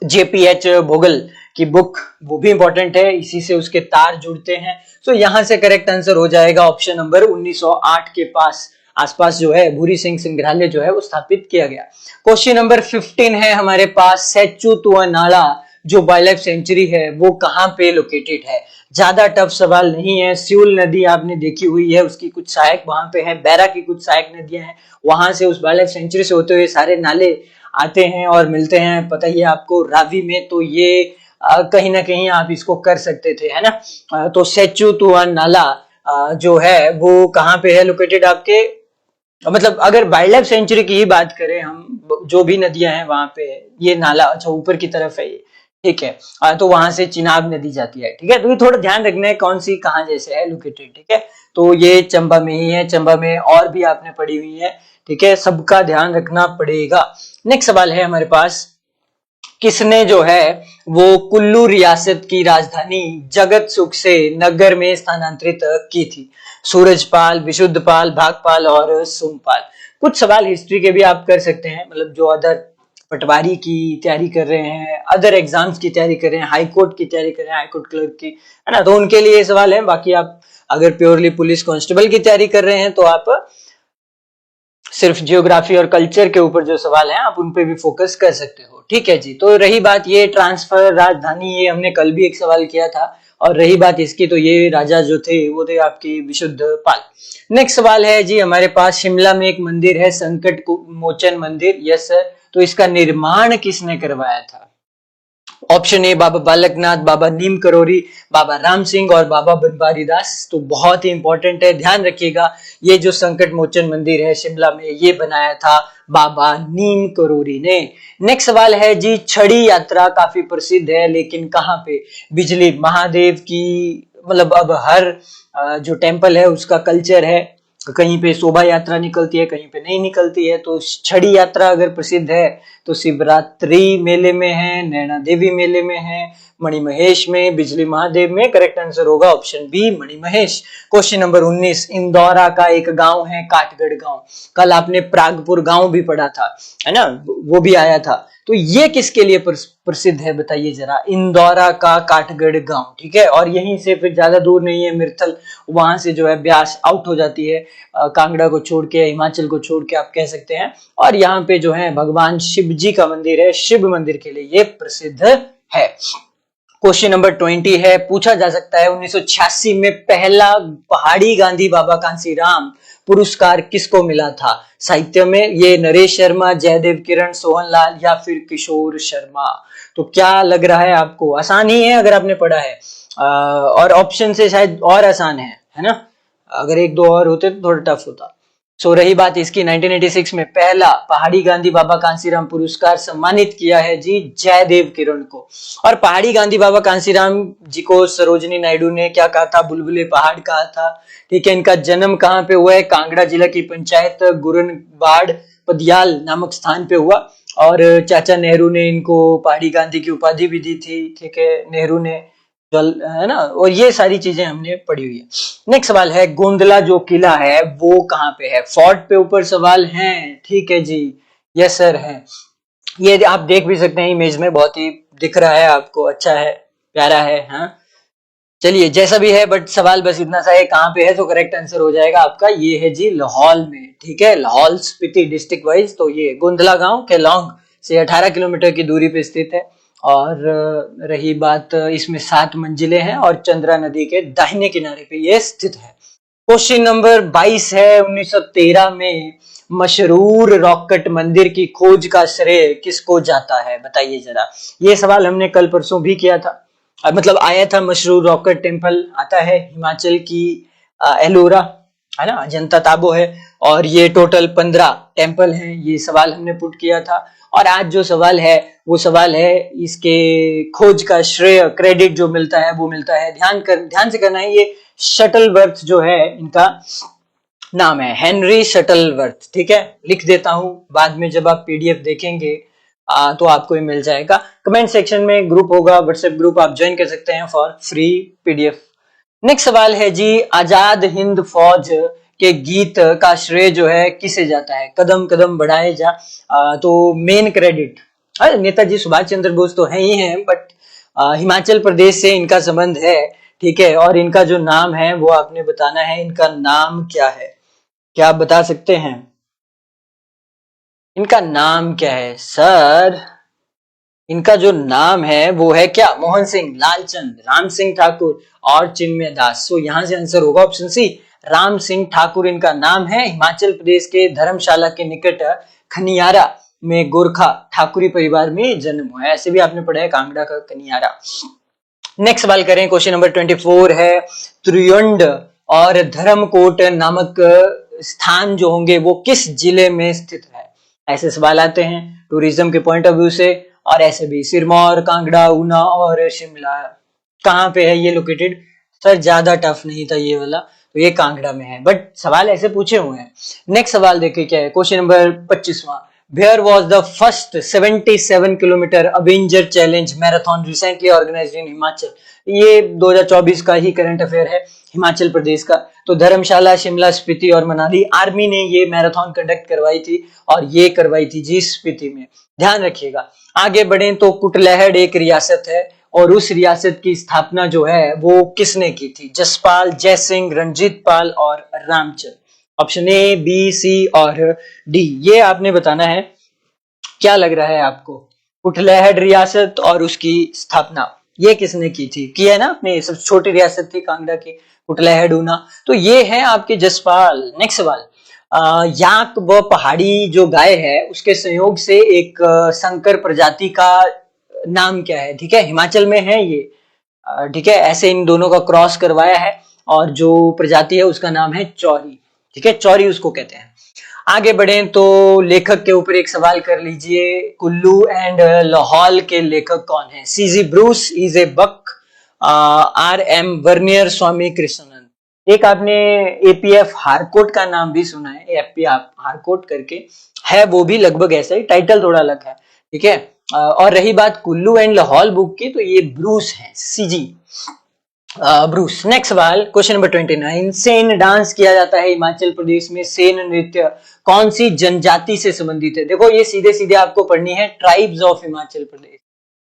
जेपीएच भोगल की बुक, वो भी इंपॉर्टेंट है, इसी से उसके तार जुड़ते हैं। तो यहां से करेक्ट आंसर हो जाएगा ऑप्शन नंबर 1908 के पास आसपास जो है भूरी सिंह संग्रहालय जो है वो स्थापित किया गया। क्वेश्चन नंबर 15 है हमारे पास, सेचुतुअनाला जो वाइल्ड लाइफ सेंचुरी है वो कहाँ पे लोकेटेड है? ज्यादा टफ सवाल नहीं है। सिउल नदी आपने देखी हुई है, उसकी कुछ सहायक वहां पे है, बैरा की कुछ सहायक नदियां हैं, वहां से उस वाइल्ड लाइफ सेंचुरी से होते हुए सारे नाले आते हैं और मिलते हैं, पता ही है आपको, रावी में। तो ये कहीं ना कहीं आप इसको कर सकते थे, है ना। तो सेचुतुअनाला जो है वो कहाँ पे है लोकेटेड आपके? मतलब अगर वाइल्ड लाइफ सेंचुरी की ही बात करें हम, जो भी नदियां हैं वहां पे ये नाला, अच्छा ऊपर की तरफ है ये, ठीक है। तो वहां से चिनाब नदी जाती है, ठीक है। तो ये थोड़ा ध्यान रखना है कौन सी कहाँ जैसे है लोकेटेड, ठीक है। तो ये चंबा में ही है, चंबा में और भी आपने पढ़ी हुई है, ठीक है, सबका ध्यान रखना पड़ेगा। नेक्स्ट सवाल है हमारे पास, किसने जो है वो कुल्लू रियासत की राजधानी जगत सुख से नगर में स्थानांतरित की थी? सूरजपाल, विशुद्धपाल, भागपाल और सोमपाल। कुछ सवाल हिस्ट्री के भी आप कर सकते हैं, मतलब जो अदर पटवारी की तैयारी कर रहे हैं, अदर एग्जाम्स की तैयारी कर रहे हैं, हाई कोर्ट की तैयारी कर रहे हैं, हाई कोर्ट क्लर्क की, है ना, तो उनके लिए ये सवाल है। बाकी आप अगर प्योरली पुलिस कांस्टेबल की तैयारी कर रहे हैं तो आप सिर्फ जियोग्राफी और कल्चर के ऊपर जो सवाल है आप उन पे भी फोकस कर सकते हो, ठीक है जी। तो रही बात ये ट्रांसफर राजधानी, ये हमने कल भी एक सवाल किया था। और रही बात इसकी, तो ये राजा जो थे वो थे आपकी विशुद्धपाल। नेक्स्ट सवाल है जी हमारे पास, शिमला में एक मंदिर है संकट मोचन मंदिर, यस सर। तो इसका निर्माण किसने करवाया था? ऑप्शन ए बाबा बालकनाथ, बाबा नीम करोरी, बाबा राम सिंह और बाबा बनवारी दास। तो बहुत ही इंपॉर्टेंट है, ध्यान रखिएगा। ये जो संकट मोचन मंदिर है शिमला में, ये बनाया था बाबा नीम करोरी ने। नेक्स्ट सवाल है जी, छड़ी यात्रा काफी प्रसिद्ध है लेकिन कहाँ पे? बिजली महादेव की, मतलब अब हर जो टेम्पल है उसका कल्चर है, कहीं पे शोभा यात्रा निकलती है, कहीं पे नहीं निकलती है। तो छड़ी यात्रा अगर प्रसिद्ध है तो शिवरात्रि मेले में है, नैना देवी मेले में है, मणिमहेश में, बिजली महादेव में। करेक्ट आंसर होगा option B, Manimahesh. Question number 19, Indora का एक गांव है काटगढ़ गांव। कल आपने प्रागपुर गांव भी पढ़ा था, है ना, वो भी आया था। तो ये किसके लिए प्रसिद्ध है बताइए जरा? इंदौरा का काटगढ़ गांव, ठीक है। और यहीं से फिर ज्यादा दूर नहीं है मिर्थल, वहां से जो है ब्यास आउट हो जाती है, कांगड़ा को छोड़ के, हिमाचल को छोड़ के आप कह सकते हैं। और यहाँ पे जो है भगवान शिव जी का मंदिर है, शिव मंदिर के लिए ये प्रसिद्ध है। क्वेश्चन नंबर 20 है, पूछा जा सकता है 1986 में पहला पहाड़ी गांधी बाबा कांसीराम पुरस्कार किसको मिला था साहित्य में? ये नरेश शर्मा, जयदेव किरण, सोहनलाल या फिर किशोर शर्मा। तो क्या लग रहा है आपको? आसान ही है अगर आपने पढ़ा है, और ऑप्शन से शायद और आसान है ना। अगर एक दो और होते तो थोड़ा टफ होता। सो रही बात इसकी, 1986 में पहला पहाड़ी गांधी बाबा कांसीराम पुरस्कार सम्मानित किया है जी जयदेव किरण को। और पहाड़ी गांधी बाबा कांसीराम जी को सरोजनी नायडू ने क्या कहा था? बुलबुले पहाड़ कहा था, ठीक है। इनका जन्म कहाँ पे हुआ है? कांगड़ा जिला की पंचायत गुरनबाड़ पदियाल नामक स्थान पे हुआ। और चाचा नेहरू ने इनको पहाड़ी गांधी की उपाधि भी दी थी, ठीक है, नेहरू ने, है ना। और ये सारी चीजें हमने पढ़ी हुई है। नेक्स्ट सवाल है, गोंदला जो किला है वो कहाँ पे है? फोर्ट पे ऊपर सवाल है, ठीक है जी, यस सर है। ये आप देख भी सकते हैं इमेज में, बहुत ही दिख रहा है आपको, अच्छा है, प्यारा है, हाँ। चलिए जैसा भी है, बट सवाल बस इतना सा है कहाँ पे है, तो करेक्ट आंसर हो जाएगा आपका ये है जी लाहौल में, ठीक है, लाहौल स्पीति डिस्ट्रिक्ट वाइज। तो ये गोंदला गांव केलांग से 18 किलोमीटर की दूरी पे स्थित है। और रही बात, इसमें 7 मंजिलें हैं और चंद्रा नदी के दाहिने किनारे पे ये स्थित है। क्वेश्चन नंबर 22 है, 1913 में मशहूर रॉकेट मंदिर की खोज का श्रेय किसको जाता है, बताइए जरा। ये सवाल हमने कल परसों भी किया था, मतलब आया था। मशहूर रॉकेट टेम्पल आता है हिमाचल की एलोरा, है ना, अजंता ताबो है, और ये टोटल 15 टेम्पल हैं। ये सवाल हमने पुट किया था। और आज जो सवाल है वो सवाल है इसके खोज का श्रेय, क्रेडिट जो मिलता है वो मिलता है, ध्यान से करना है, ये शटलवर्थ जो है इनका नाम है, हेनरी शटलवर्थ। ठीक है, लिख देता हूं, बाद में जब आप पीडीएफ देखेंगे तो आपको ये मिल जाएगा। कमेंट सेक्शन में ग्रुप होगा, व्हाट्सएप ग्रुप, आप ज्वाइन कर सकते हैं फॉर फ्री पीडीएफ। नेक्स्ट सवाल है जी, आजाद हिंद फौज के गीत का श्रेय जो है किसे जाता है, कदम कदम बढ़ाए जा। तो मेन क्रेडिट नेताजी सुभाष चंद्र बोस तो है ही है, बट हिमाचल प्रदेश से इनका संबंध है। ठीक है, और इनका जो नाम है वो आपने बताना है, इनका नाम क्या है, क्या आप बता सकते हैं इनका नाम क्या है सर? इनका जो नाम है वो है क्या, मोहन सिंह, लालचंद, राम सिंह ठाकुर और चिन्मय दास। सो यहां से आंसर होगा ऑप्शन सी, राम सिंह ठाकुर इनका नाम है। हिमाचल प्रदेश के धर्मशाला के निकट खनियारा में गोरखा ठाकुरी परिवार में जन्म हुआ है। ऐसे भी आपने पढ़ा है कांगड़ा का खनियारा। नेक्स्ट सवाल करें, क्वेश्चन नंबर 24 है, त्रियुंड और धर्मकोट नामक स्थान जो होंगे वो किस जिले में स्थित है। ऐसे सवाल आते हैं टूरिज्म के पॉइंट ऑफ व्यू से, और ऐसे भी सिरमौर, कांगड़ा, ऊना और शिमला, कहाँ पे है ये लोकेटेड। सर ज्यादा टफ नहीं था ये वाला, तो ये कांगड़ा में है, बट सवाल ऐसे पूछे हुए हैं। नेक्स्ट सवाल देखिए क्या है, क्वेश्चन नंबर 25वां, Where was the first 77 kilometre avenger challenge marathon recently organised in Himachal. ये 2024 का ही करंट अफेयर है हिमाचल प्रदेश का। तो धर्मशाला, शिमला, स्पीति और मनाली, आर्मी ने ये मैराथन कंडक्ट करवाई थी, और ये करवाई थी जी स्पीति में। ध्यान रखिएगा। आगे बढ़े तो कुटलैहड़ एक रियासत है, और उस रियासत की स्थापना जो है वो किसने की थी, जसपाल, जयसिंह, रणजीत पाल और Ramchandra. Option A, B, C और डी, ये आपने बताना है। क्या लग रहा है आपको, कुटलैहड़ रियासत और उसकी स्थापना ये किसने की थी, की है ना अपने, सब छोटी रियासत थी कांगड़ा की, कुटलैहड़, ऊना, तो ये है आपके जसपाल। नेक्स्ट सवाल, याक व पहाड़ी जो गाय है उसके संयोग से एक संकर प्रजाति का नाम क्या है। ठीक है, हिमाचल में है ये। ठीक है, ऐसे इन दोनों का क्रॉस करवाया है, और जो प्रजाति है उसका नाम है चौरी। ठीक है, चौरी उसको कहते हैं। आगे बढ़े तो लेखक के ऊपर एक सवाल कर लीजिए, कुल्लू एंड लाहौल के लेखक कौन है। सीजी ब्रूस, इजे बक, आर एम वर्नियर, स्वामी कृष्णानंद। एक आपने एपीएफ हारकोट का नाम भी सुना है, एपीएफ हारकोट करके है, वो भी लगभग ऐसा ही, टाइटल थोड़ा अलग है। ठीक है, और रही बात कुल्लू एंड लाहौल बुक की, तो ये ब्रूस है, सीजी ब्रूस। नेक्स्ट सवाल, क्वेश्चन नंबर 29, सेन डांस किया जाता है हिमाचल प्रदेश में, सेन नृत्य कौन सी जनजाति से संबंधित है। देखो ये सीधे सीधे आपको पढ़नी है, ट्राइब्स ऑफ हिमाचल प्रदेश।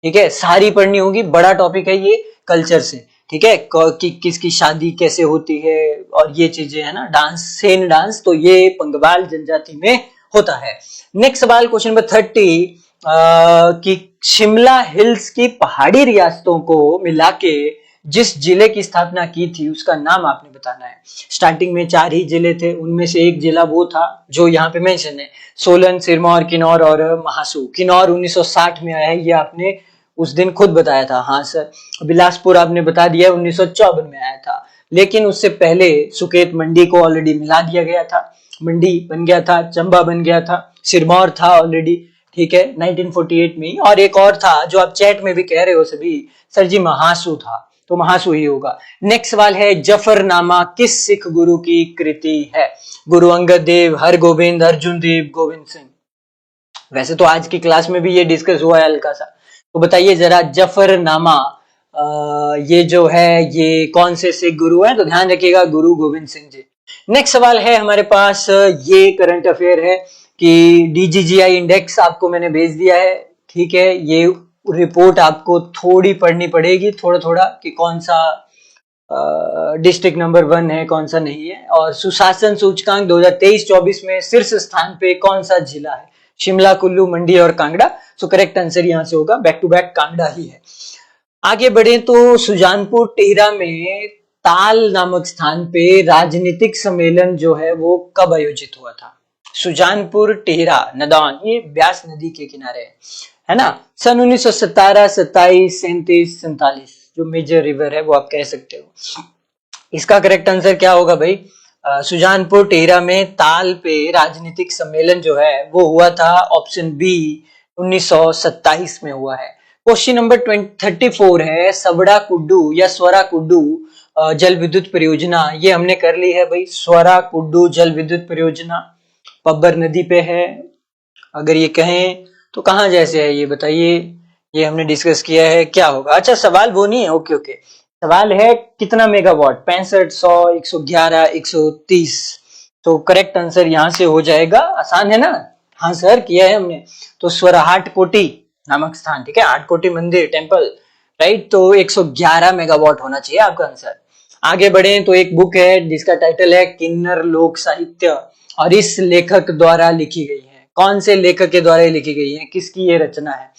ठीक है, सारी पढ़नी होगी, बड़ा टॉपिक है ये कल्चर से। ठीक है, कि किसकी शादी कैसे होती है और ये चीजें है ना, डांस, सेन डांस, तो ये पंगवाल जनजाति में होता है। नेक्स्ट सवाल, क्वेश्चन नंबर 30, कि शिमला हिल्स की पहाड़ी रियासतों को मिला के जिस जिले की स्थापना की थी उसका नाम आपने बताना है। स्टार्टिंग में 4 ही जिले थे, उनमें से एक जिला वो था जो यहाँ पे मेंशन है, सोलन, सिरमौर, किन्नौर और महासू। किन्नौर 1960 में आया है, ये आपने उस दिन खुद बताया था। हाँ सर, बिलासपुर आपने बता दिया 1954 में आया था, लेकिन उससे पहले सुकेत मंडी को ऑलरेडी मिला दिया गया था, मंडी बन गया था, चंबा बन गया था, सिरमौर था ऑलरेडी। ठीक है, 1948 में, और एक और था जो आप चैट में भी कह रहे हो सभी, सर जी महासू था, तो महासू ही होगा। नेक्स्ट सवाल है, जफरनामा किस सिख गुरु की कृति है। गुरु अंगद देव, हरगोबिंद, अर्जुन देव, गोविंद सिंह। वैसे तो आज की क्लास में भी ये डिस्कस हुआ है हल्का सा, तो बताइए जरा जफरनामा ये जो है ये कौन से सिख गुरु है, तो ध्यान रखिएगा गुरु गोविंद सिंह जी। नेक्स्ट सवाल है हमारे पास, ये करंट अफेयर है कि डीजीजीआई इंडेक्स आपको मैंने भेज दिया है। ठीक है, ये रिपोर्ट आपको थोड़ी पढ़नी पड़ेगी, थोड़ा थोड़ा, कि कौन सा डिस्ट्रिक्ट नंबर 1 है, कौन सा नहीं है। और सुशासन सूचकांक 2023-24 में शीर्ष स्थान पे कौन सा जिला है, शिमला, कुल्लू, मंडी और कांगड़ा। सो करेक्ट आंसर यहाँ से होगा बैक टू बैक कांगड़ा ही है। आगे बढ़े तो सुजानपुर टेहरा में ताल नामक स्थान पे राजनीतिक सम्मेलन जो है वो कब आयोजित हुआ था? सुजानपुर टेहरा नदान, ये ब्यास नदी के किनारे है ना। सन 1917, 27, 37, 47 जो मेजर रिवर है वो आप कह सकते हो। इसका करेक्ट आंसर क्या होगा भाई? सुजानपुर टेहरा में ताल पे राजनीतिक सम्मेलन जो है वो हुआ था ऑप्शन बी 1927 में हुआ है। क्वेश्चन नंबर 34 है सबड़ा कुड्डू या स्वरा कुड्डू जल विद्युत परियोजना, ये हमने कर ली है भाई। स्वरा कुड्डू जल विद्युत परियोजना पब्बर नदी पे है। अगर ये कहें तो कहाँ जैसे है ये बताइए, ये हमने डिस्कस किया है, क्या होगा? अच्छा सवाल वो नहीं है, ओके ओके। सवाल है कितना मेगावाट? 65, 100, 111, 130। तो करेक्ट आंसर यहाँ से हो जाएगा, आसान है ना? हाँ सर किया है हमने। तो स्वरहाट कोटी नामक स्थान, ठीक है, आठकोटी मंदिर टेम्पल, राइट। तो 111 मेगावाट होना चाहिए आपका आंसर। आगे बढ़े तो एक बुक है जिसका टाइटल है किन्नर लोक साहित्य और इस लेखक द्वारा लिखी गई है। कौन से लेखक के द्वारा लिखी गई है, किसकी ये रचना है?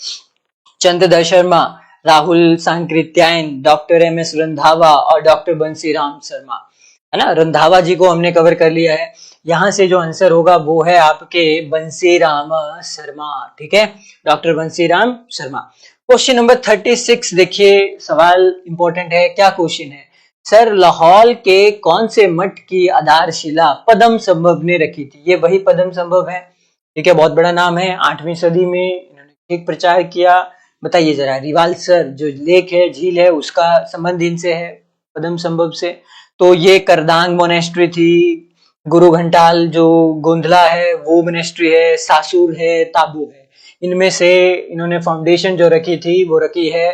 Chandradhar Sharma, Rahul Sankrityayan, doctor M S. रंधावा और डॉक्टर बंसीराम शर्मा, है ना। रंधावा जी को हमने कवर कर लिया है। यहां से जो आंसर होगा वो है आपके बंसीराम शर्मा, ठीक है, doctor Bansiram Sharma. Question number 36 देखिए, सवाल इंपॉर्टेंट है। क्या क्वेश्चन है? सर लाहौल के कौन से मठ की आधारशिला पद्म संभव ने रखी थी? ये वही पद्म संभव है, ठीक है, बहुत बड़ा नाम है। 8वीं सदी में इन्होंने ठीक प्रचार किया। बताइए जरा, रिवाल्सर जो लेक है, झील है, उसका संबंध इनसे है, पद्म संभव से। तो ये करदांग मोनेस्ट्री थी, गुरु घंटाल जो गोंधला है वो मोनेस्ट्री है, सासुर है, ताबू है। इनमें से इन्होंने फाउंडेशन जो रखी थी वो रखी है,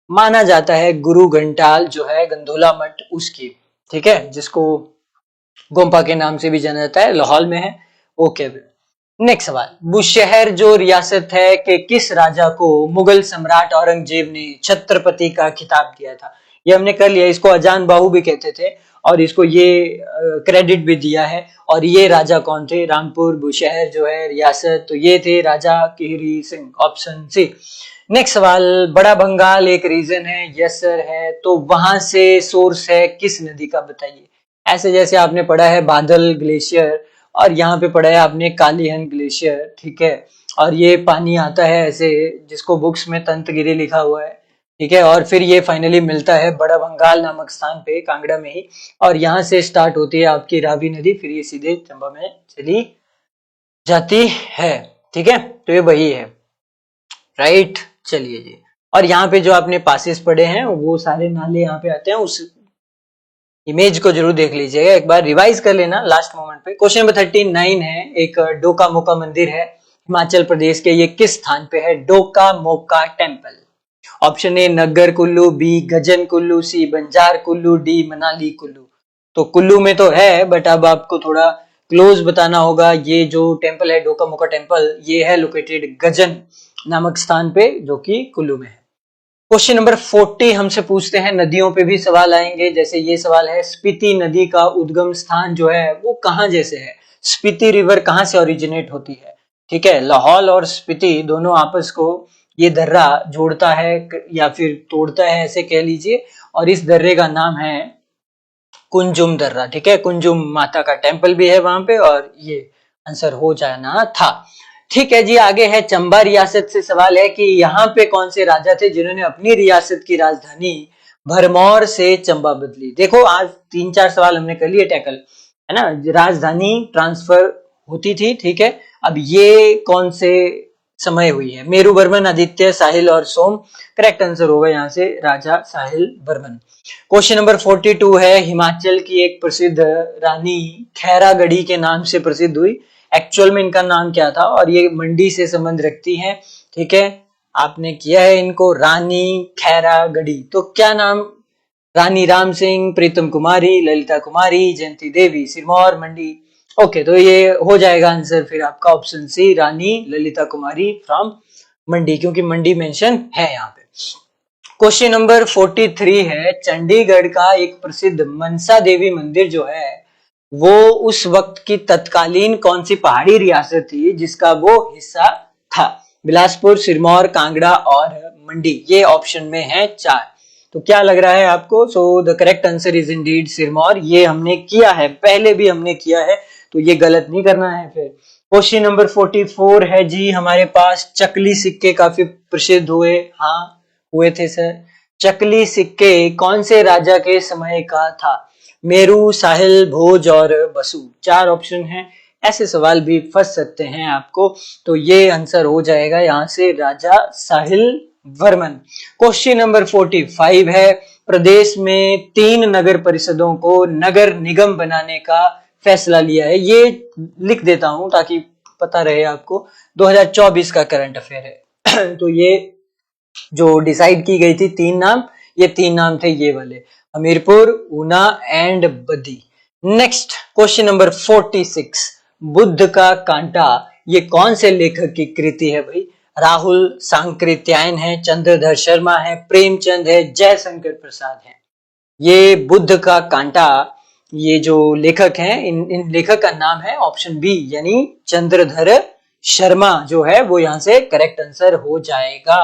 माना जाता है गुरु घंटाल जो है गंधोला मठ उसकी, ठीक है, जिसको गोम्पा के नाम से भी जाना जाता है, लाहौल में है। ओके, नेक्स्ट सवाल, बुशहर जो रियासत है कि किस राजा को मुगल सम्राट औरंगजेब ने छत्रपति का खिताब दिया था? ये हमने कर लिया। इसको अजान बाहू भी कहते थे और इसको ये क्रेडिट भी दिया है। और ये राजा कौन थे? रामपुर बुशहर जो है रियासत, तो ये थे राजा Kehri Singh, option C. Next सवाल, बड़ा बंगाल एक रीजन है, यस सर है, तो वहां से सोर्स है किस नदी का बताइए? ऐसे जैसे आपने पढ़ा है बादल ग्लेशियर और यहाँ पे पढ़ा है आपने कालीहन ग्लेशियर, ठीक है, और ये पानी आता है ऐसे जिसको बुक्स में तंतगिरी लिखा हुआ है, ठीक है, और फिर ये फाइनली मिलता है बड़ा बंगाल नामक स्थान पे कांगड़ा में ही, और यहाँ से स्टार्ट होती है आपकी रावी नदी, फिर ये सीधे चंबा में चली जाती है, ठीक है। तो ये वही है, राइट। चलिए जी, और यहाँ पे जो आपने पासेस पढ़े हैं वो सारे नाले यहाँ पे आते हैं, उस इमेज को जरूर देख लीजिएगा, एक बार रिवाइज कर लेना लास्ट मोमेंट पे। क्वेश्चन नंबर 39 है, एक डोका मोका मंदिर है हिमाचल प्रदेश के, ये किस स्थान पे है? Doka Moka temple. Option A Nagar Kullu, B Gajan Kullu, C Banjar Kullu, D Manali Kullu. तो कुल्लू में तो है बट अब आपको थोड़ा क्लोज बताना होगा। ये जो टेम्पल है डोका मोका टेम्पल, ये है लोकेटेड गजन नामक स्थान पे जो कि कुल्लू में है। क्वेश्चन नंबर 40 हमसे पूछते हैं, नदियों पे भी सवाल आएंगे। जैसे ये सवाल है, स्पीति नदी का उद्गम स्थान जो है वो कहाँ जैसे है? स्पीति रिवर कहाँ से ओरिजिनेट होती है? ठीक है, लाहौल और स्पीति दोनों आपस को ये दर्रा जोड़ता है या फिर तोड़ता है ऐसे कह लीजिए, और इस दर्रे का नाम है कुंजुम दर्रा, ठीक है। कुंजुम माता का टेम्पल भी है वहां पे, और ये आंसर हो जाना था। ठीक है जी, आगे है चंबा रियासत से सवाल है कि यहाँ पे कौन से राजा थे जिन्होंने अपनी रियासत की राजधानी भरमौर से चंबा बदली? देखो आज 3-4 सवाल हमने कर लिए टैकल, है ना, राजधानी ट्रांसफर होती थी, ठीक है। अब ये कौन से समय हुई है? मेरू वर्मन, आदित्य, साहिल और सोम। करेक्ट आंसर होगा यहाँ से राजा साहिल वर्मन। क्वेश्चन नंबर 42 है, हिमाचल की एक प्रसिद्ध रानी खैरागढ़ी के नाम से प्रसिद्ध हुई, एक्चुअल में इनका नाम क्या था? और ये मंडी से संबंध रखती हैं, ठीक है, आपने किया है इनको रानी खैरागढ़ी। तो क्या नाम? रानी राम सिंह, प्रीतम कुमारी, ललिता कुमारी, जयंती देवी, सिरमौर, मंडी। ओके, तो ये हो जाएगा आंसर फिर आपका option C, Rani Lalita Kumari from Mandi, क्योंकि मंडी मेंशन है यहाँ पे। क्वेश्चन नंबर 43 है, चंडीगढ़ का एक प्रसिद्ध मनसा देवी मंदिर जो है वो उस वक्त की तत्कालीन कौन सी पहाड़ी रियासत थी जिसका वो हिस्सा था? बिलासपुर, सिरमौर, कांगड़ा और मंडी, ये ऑप्शन में है 4। तो क्या लग रहा है आपको? सो the correct answer is Indeed Sirmaur. ये हमने किया है, पहले भी हमने किया है, तो ये गलत नहीं करना है। फिर क्वेश्चन नंबर 44 है जी हमारे पास, चकली सिक्के काफी प्रसिद्ध हुए। हाँ हुए थे सर। चकली सिक्के कौन से राजा के समय का था? मेरू, साहिल, भोज और बसु, 4 ऑप्शन हैं। ऐसे सवाल भी फंस सकते हैं आपको, तो ये आंसर हो जाएगा यहाँ से राजा साहिल वर्मन। क्वेश्चन नंबर 45 है, प्रदेश में 3 नगर परिषदों को नगर निगम बनाने का फैसला लिया है। ये लिख देता हूं ताकि पता रहे आपको, 2024 का करंट अफेयर है। तो ये जो डिसाइड की गई थी 3 नाम, ये 3 नाम थे ये वाले, Hamirpur, Una and Baddi. Next question number 46, Buddha का कांटा, ये कौन से लेखक की कृति है भाई? राहुल सांकृत्यायन है, चंद्रधर शर्मा है, प्रेमचंद है, जयशंकर प्रसाद है। ये बुद्ध का कांटा, ये जो लेखक हैं, इन लेखक का नाम है ऑप्शन बी, यानी चंद्रधर शर्मा जो है वो यहां से करेक्ट आंसर हो जाएगा।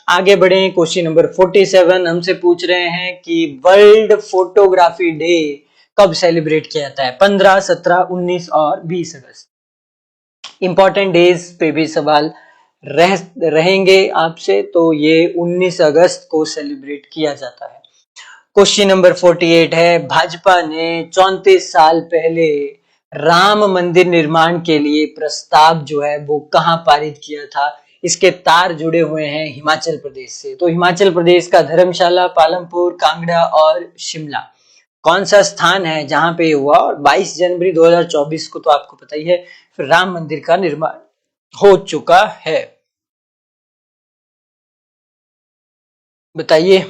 आगे बढ़े, क्वेश्चन नंबर 47 हमसे पूछ रहे हैं कि वर्ल्ड फोटोग्राफी डे कब सेलिब्रेट किया जाता है? 15, 17, 19 और 20 अगस्त। इंपॉर्टेंट डेज पे भी सवाल रहेंगे आपसे, तो ये 19 अगस्त को सेलिब्रेट किया जाता है। क्वेश्चन नंबर 48 है, भाजपा ने 34 साल पहले राम मंदिर निर्माण के लिए प्रस्ताव जो है वो कहां पारित किया था? इसके तार जुड़े हुए हैं हिमाचल प्रदेश से। तो हिमाचल प्रदेश का धर्मशाला, पालमपुर, कांगड़ा और शिमला, कौन सा स्थान है जहां पे हुआ? और 22 जनवरी 2024 को तो आपको पता ही है, फिर राम मंदिर का निर्माण हो चुका है। बताइए,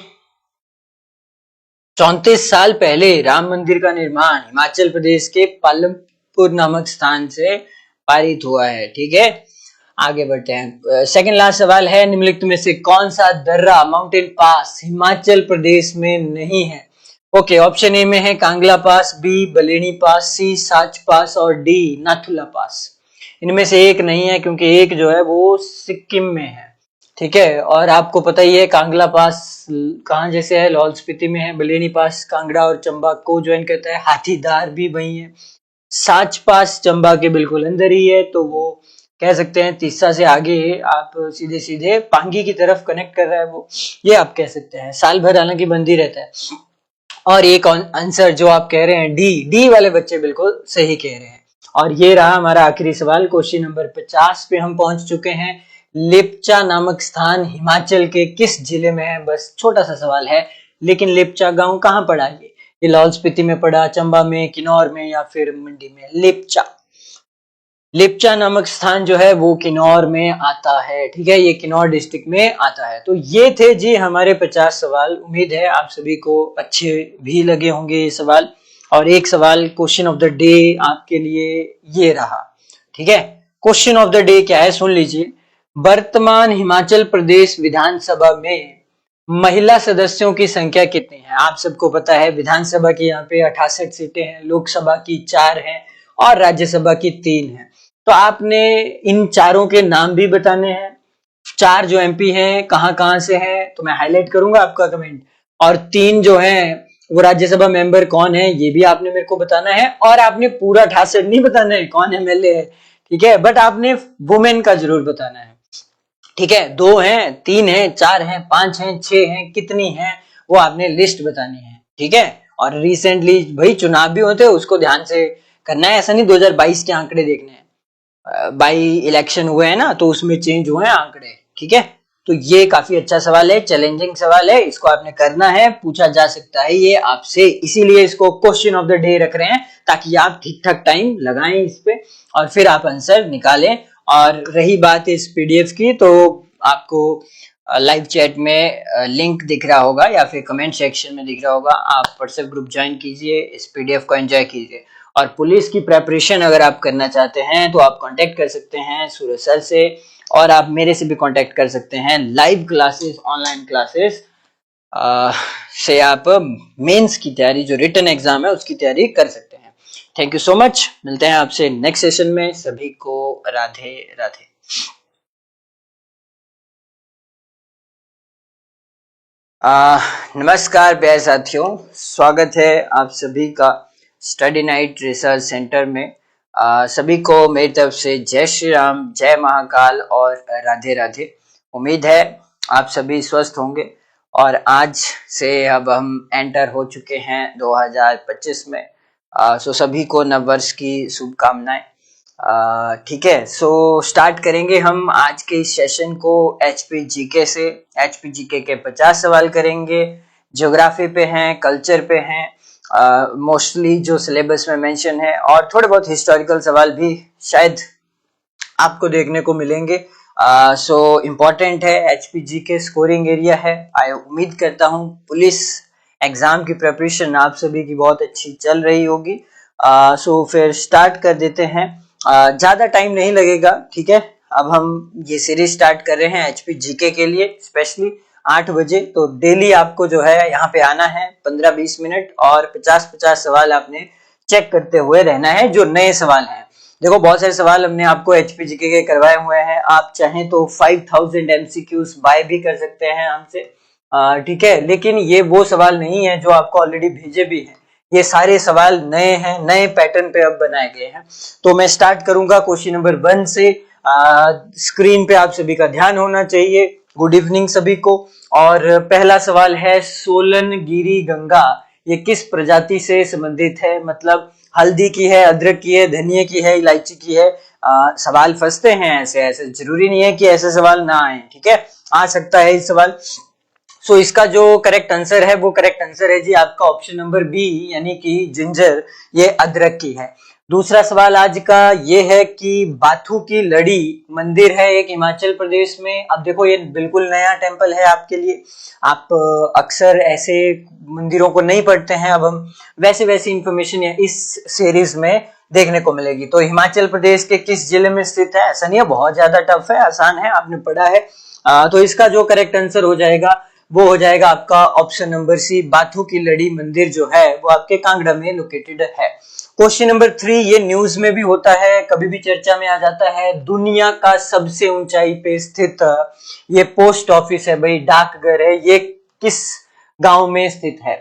34 साल पहले राम मंदिर का निर्माण हिमाचल प्रदेश के पालमपुर नामक स्थान से पारित हुआ है। ठीक है, आगे बढ़ते हैं। सेकंड लास्ट सवाल है, निम्नलिखित में से कौन सा दर्रा, माउंटेन पास हिमाचल प्रदेश में नहीं है? ओके, ऑप्शन ए में है कांगला पास, बी बलेनी पास, सी साच पास और डी नाथुला पास। इनमें से एक नहीं है, क्योंकि एक जो है वो सिक्किम में है। ठीक है, और आपको पता ही है कांगला पास कहाँ जैसे है, लाहौल स्पीति में है। बलेनी पास कांगड़ा और चंबा को ज्वाइन करता है, हाथीदार भी वही है। साच पास चंबा के बिल्कुल अंदर ही है, तो वो कह सकते हैं तीसा से आगे आप सीधे सीधे पांगी की तरफ कनेक्ट कर रहा है वो, ये आप कह सकते हैं। साल भर हालांकि बंद ही रहता है। और एक आंसर जो आप कह रहे हैं डी वाले बच्चे बिल्कुल सही कह रहे हैं। और ये रहा हमारा आखिरी सवाल, क्वेश्चन नंबर 50 पे हम पहुंच चुके हैं। लेप्चा नामक स्थान हिमाचल के किस जिले में है? बस छोटा सा सवाल है, लेकिन लेप्चा गांव कहाँ पड़ा? ये लाहौल स्पीति में पड़ा, चंबा में, किन्नौर में या फिर मंडी में? लेप्चा नामक स्थान जो है वो किन्नौर में आता है। ठीक है, ये किन्नौर डिस्ट्रिक्ट में आता है। तो ये थे जी हमारे 50 सवाल। उम्मीद है आप सभी को अच्छे भी लगे होंगे ये सवाल। और एक सवाल क्वेश्चन ऑफ द डे आपके लिए ये रहा। ठीक है, क्वेश्चन ऑफ द डे क्या है सुन लीजिए। वर्तमान हिमाचल प्रदेश विधानसभा में महिला सदस्यों की संख्या कितनी है? आप सबको पता है विधानसभा की यहाँ पे 68 सीटें हैं, लोकसभा की 4 हैं और राज्यसभा की 3 हैं। तो आपने इन चारों के नाम भी बताने हैं। 4 जो एमपी हैं कहाँ कहाँ से हैं, तो मैं हाईलाइट करूंगा आपका कमेंट। और 3 जो हैं वो राज्यसभा मेंबर कौन है, ये भी आपने मेरे को बताना है। और आपने पूरा 68 नहीं बताना है कौन एमएलए है, ठीक है, बट आपने वुमेन का जरूर बताना है। ठीक है, 2 हैं, 3 हैं, 4 हैं, 5 हैं, 6 हैं, कितनी हैं वो आपने लिस्ट बतानी है। ठीक है, और रिसेंटली भाई चुनाव भी होते हैं, उसको ध्यान से करना है। ऐसा नहीं 2022 के आंकड़े देखने हैं, बाई इलेक्शन हुए हैं ना, तो उसमें चेंज हुए हैं आंकड़े। ठीक है, तो ये काफी अच्छा सवाल है, चैलेंजिंग सवाल है, इसको आपने करना है, पूछा जा सकता है ये आपसे, इसीलिए इसको क्वेश्चन ऑफ द डे रख रहे हैं, ताकि आप ठीक ठाक टाइम लगाएं इस पे और फिर आप आंसर निकालें। और रही बात इस पीडीएफ की, तो आपको लाइव चैट में लिंक दिख रहा होगा या फिर कमेंट सेक्शन में दिख रहा होगा, आप व्हाट्सएप ग्रुप ज्वाइन कीजिए, इस पीडीएफ को एंजॉय कीजिए। और पुलिस की प्रेपरेशन अगर आप करना चाहते हैं तो आप कांटेक्ट कर सकते हैं सूरज सर से, और आप मेरे से भी कांटेक्ट कर सकते हैं। लाइव क्लासेस, ऑनलाइन क्लासेस से आप मेंस की तैयारी, जो रिटन एग्जाम है उसकी तैयारी कर सकते हैं। थैंक यू सो मच, मिलते हैं आपसे नेक्स्ट सेशन में। सभी को राधे राधे। नमस्कार प्यारे साथियों, स्वागत है आप सभी का स्टडी नाइट रिसर्च सेंटर में। सभी को मेरी तरफ से जय श्री राम, जय महाकाल और राधे राधे। उम्मीद है आप सभी स्वस्थ होंगे और आज से अब हम एंटर हो चुके हैं 2025 में। सो सभी को नववर्ष की शुभकामनाएं। ठीक है, सो स्टार्ट करेंगे हम आज के इस सेशन को एचपी जीके से। एचपी जीके के 50 सवाल करेंगे, ज्योग्राफी पे हैं, कल्चर पे हैं, मोस्टली जो सिलेबस में मेंशन है, और थोड़े बहुत हिस्टोरिकल सवाल भी शायद आपको देखने को मिलेंगे। सो इम्पोर्टेंट है, एचपी जीके स्कोरिंग एरिया है। आई उम्मीद करता हूँ पुलिस एग्जाम की प्रिपरेशन आप सभी की बहुत अच्छी चल रही होगी। सो फिर स्टार्ट कर देते हैं। ज्यादा टाइम नहीं लगेगा, ठीक है। अब हम ये सीरीज स्टार्ट कर रहे हैं एचपी जीके के लिए, स्पेशली 8 बजे। तो डेली आपको जो है यहाँ पे आना है 15-20 मिनट, और 50-50 सवाल आपने चेक करते हुए रहना है जो नए सवाल हैं। देखो बहुत सारे सवाल हमने आपको एचपी जीके के करवाए हुए हैं, आप चाहें तो 5000 एमसीक्यूज बाय भी कर सकते हैं हमसे, ठीक है। लेकिन ये वो सवाल नहीं है जो आपको ऑलरेडी भेजे भी हैं, ये सारे सवाल नए हैं, नए पैटर्न पे अब बनाए गए हैं। तो मैं स्टार्ट करूंगा क्वेश्चन नंबर 1 से। स्क्रीन पे आप सभी का ध्यान होना चाहिए। गुड इवनिंग सभी को। और पहला सवाल है, सोलन गिरी गंगा ये किस प्रजाति से संबंधित है? मतलब हल्दी की है, अदरक की है, धनिया की है, इलायची की है। सवाल फंसते हैं ऐसे ऐसे, जरूरी नहीं है कि ऐसे सवाल ना आए, ठीक है, आ सकता है इस सवाल। सो इसका जो करेक्ट आंसर है वो करेक्ट आंसर है जी आपका ऑप्शन नंबर बी, यानी कि जिंजर, ये अदरक की है। दूसरा सवाल आज का ये है कि बाथू की लड़ी मंदिर है एक हिमाचल प्रदेश में। अब देखो ये बिल्कुल नया टेम्पल है आपके लिए, आप अक्सर ऐसे मंदिरों को नहीं पढ़ते हैं। अब हम वैसे वैसी इंफॉर्मेशन इस सीरीज में देखने को मिलेगी। तो हिमाचल प्रदेश के किस जिले में स्थित है? ऐसा नहीं है बहुत ज्यादा टफ है, आसान है, आपने पढ़ा है। तो इसका जो करेक्ट आंसर हो जाएगा वो हो जाएगा आपका ऑप्शन नंबर सी, बाथू की लड़ी मंदिर जो है वो आपके कांगड़ा में लोकेटेड है। क्वेश्चन नंबर 3, ये न्यूज में भी होता है, कभी भी चर्चा में आ जाता है। दुनिया का सबसे ऊंचाई पे स्थित ये पोस्ट ऑफिस है भाई, डाकघर है, ये किस गांव में स्थित है?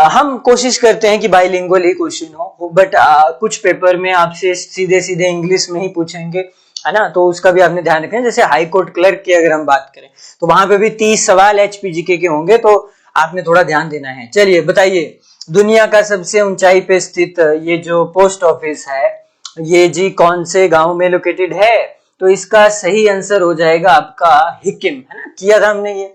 हम कोशिश करते हैं कि बाइलिंगुअल ही क्वेश्चन हो, बट कुछ पेपर में आपसे सीधे सीधे इंग्लिश में ही पूछेंगे, है ना, तो उसका भी आपने ध्यान रखें। जैसे हाई कोर्ट क्लर्क की अगर हम बात करें तो वहां पे भी 30 सवाल एचपीजीके के होंगे, तो आपने थोड़ा ध्यान देना है। चलिए बताइए, दुनिया का सबसे ऊंचाई पे स्थित ये जो पोस्ट ऑफिस है ये जी कौन से गांव में लोकेटेड है? तो इसका सही आंसर हो जाएगा आपका हिकिम, है ना, किया था हमने ये।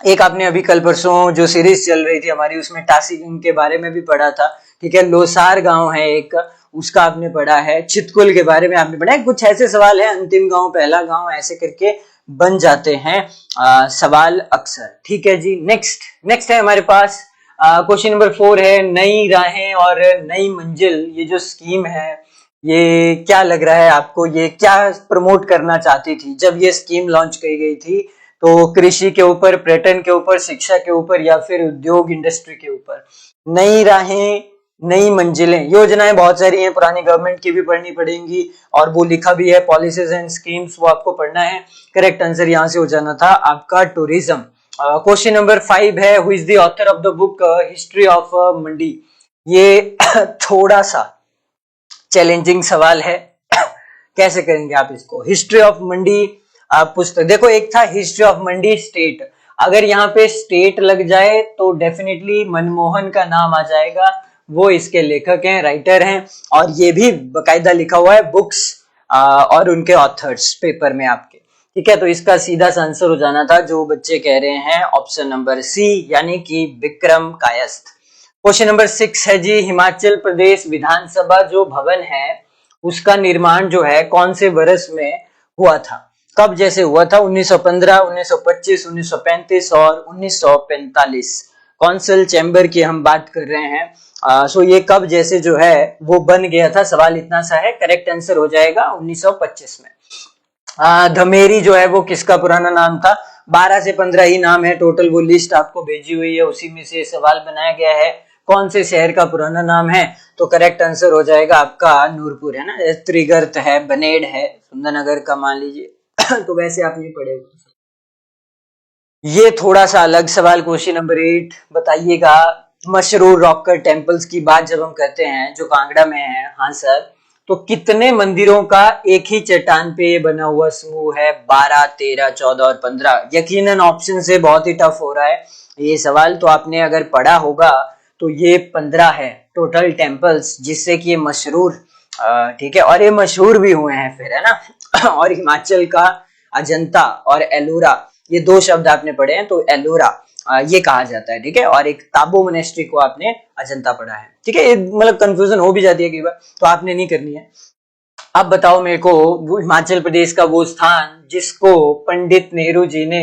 एक आपने अभी कल परसों जो सीरीज चल रही थी हमारी उसमें टासीगंग के बारे में भी पढ़ा था, ठीक है। लोसार गांव है एक, उसका आपने पढ़ा है। चितकुल के बारे में आपने पढ़ा है। कुछ ऐसे सवाल है, अंतिम गांव, पहला गांव, ऐसे करके बन जाते हैं सवाल अक्सर, ठीक है जी। नेक्स्ट है हमारे पास क्वेश्चन नंबर 4 है, नई राहें और नई मंजिल ये जो स्कीम है ये क्या लग रहा है आपको? ये क्या प्रमोट करना चाहती थी जब ये स्कीम लॉन्च की गई थी? तो कृषि के ऊपर, पर्यटन के ऊपर, शिक्षा के ऊपर, या फिर उद्योग इंडस्ट्री के ऊपर? नई राहें, नई मंजिलें, योजनाएं बहुत सारी हैं, पुरानी गवर्नमेंट की भी पढ़नी पड़ेंगी, और वो लिखा भी है पॉलिसीज एंड स्कीम्स, वो आपको पढ़ना है। करेक्ट आंसर यहां से हो जाना था आपका टूरिज्म। क्वेश्चन नंबर 5 है, who is the author of the book history of Mandi? ये थोड़ा सा चैलेंजिंग सवाल है कैसे करेंगे आप इसको? हिस्ट्री ऑफ मंडी पुस्तक, देखो एक था हिस्ट्री ऑफ मंडी स्टेट, अगर यहाँ पे स्टेट लग जाए तो डेफिनेटली मनमोहन का नाम आ जाएगा, वो इसके लेखक हैं, राइटर हैं, और ये भी बकायदा लिखा हुआ है बुक्स और उनके ऑथर्स पेपर में आपके, ठीक है। तो इसका सीधा सा आंसर हो जाना था जो बच्चे कह रहे हैं ऑप्शन नंबर सी, यानी कि विक्रम कायस्थ। क्वेश्चन नंबर 6 है जी, हिमाचल प्रदेश विधानसभा जो भवन है उसका निर्माण जो है कौन से वर्ष में हुआ था? कब जैसे हुआ था? 1915, 1925, 1935 और 1945। कौंसल चैम्बर की हम बात कर रहे हैं। सो ये कब जैसे जो है वो बन गया था, सवाल इतना सा है। करेक्ट आंसर हो जाएगा 1925 में। धमेरी जो है वो किसका पुराना नाम था? 12 से 15 ही नाम है टोटल, वो लिस्ट आपको भेजी हुई है, उसी में से सवाल बनाया गया है। कौन से शहर का पुराना नाम है? तो करेक्ट आंसर हो जाएगा आपका नूरपुर, है ना। त्रिगर्त है, बनेड है, सुंदरनगर का मान लीजिए तो वैसे आप नहीं पढ़े। ये थोड़ा सा अलग सवाल, क्वेश्चन नंबर 8 बताइएगा। मशहूर रॉक कट टेम्पल्स की बात जब हम करते हैं जो कांगड़ा में है, हाँ सर, तो कितने मंदिरों का एक ही चट्टान पे बना हुआ समूह है? 12, 13, 14 और 15। यकीनन ऑप्शन से बहुत ही टफ हो रहा है ये सवाल, तो आपने अगर पढ़ा होगा तो ये 15 है टोटल टेम्पल्स जिससे कि ये मशहूर, ठीक है, और ये मशहूर भी हुए हैं फिर, है ना। और हिमाचल का अजंता और एलोरा, ये दो शब्द आपने पढ़े हैं, तो एलोरा ये कहा जाता है, ठीक है। और एक ताबो मोनेस्ट्री को आपने अजंता पढ़ा है, ठीक है। ये मतलब कंफ्यूजन हो भी जाती है कई बार, तो आपने नहीं करनी है। अब बताओ मेरे को, वो हिमाचल प्रदेश का वो स्थान जिसको पंडित नेहरू जी ने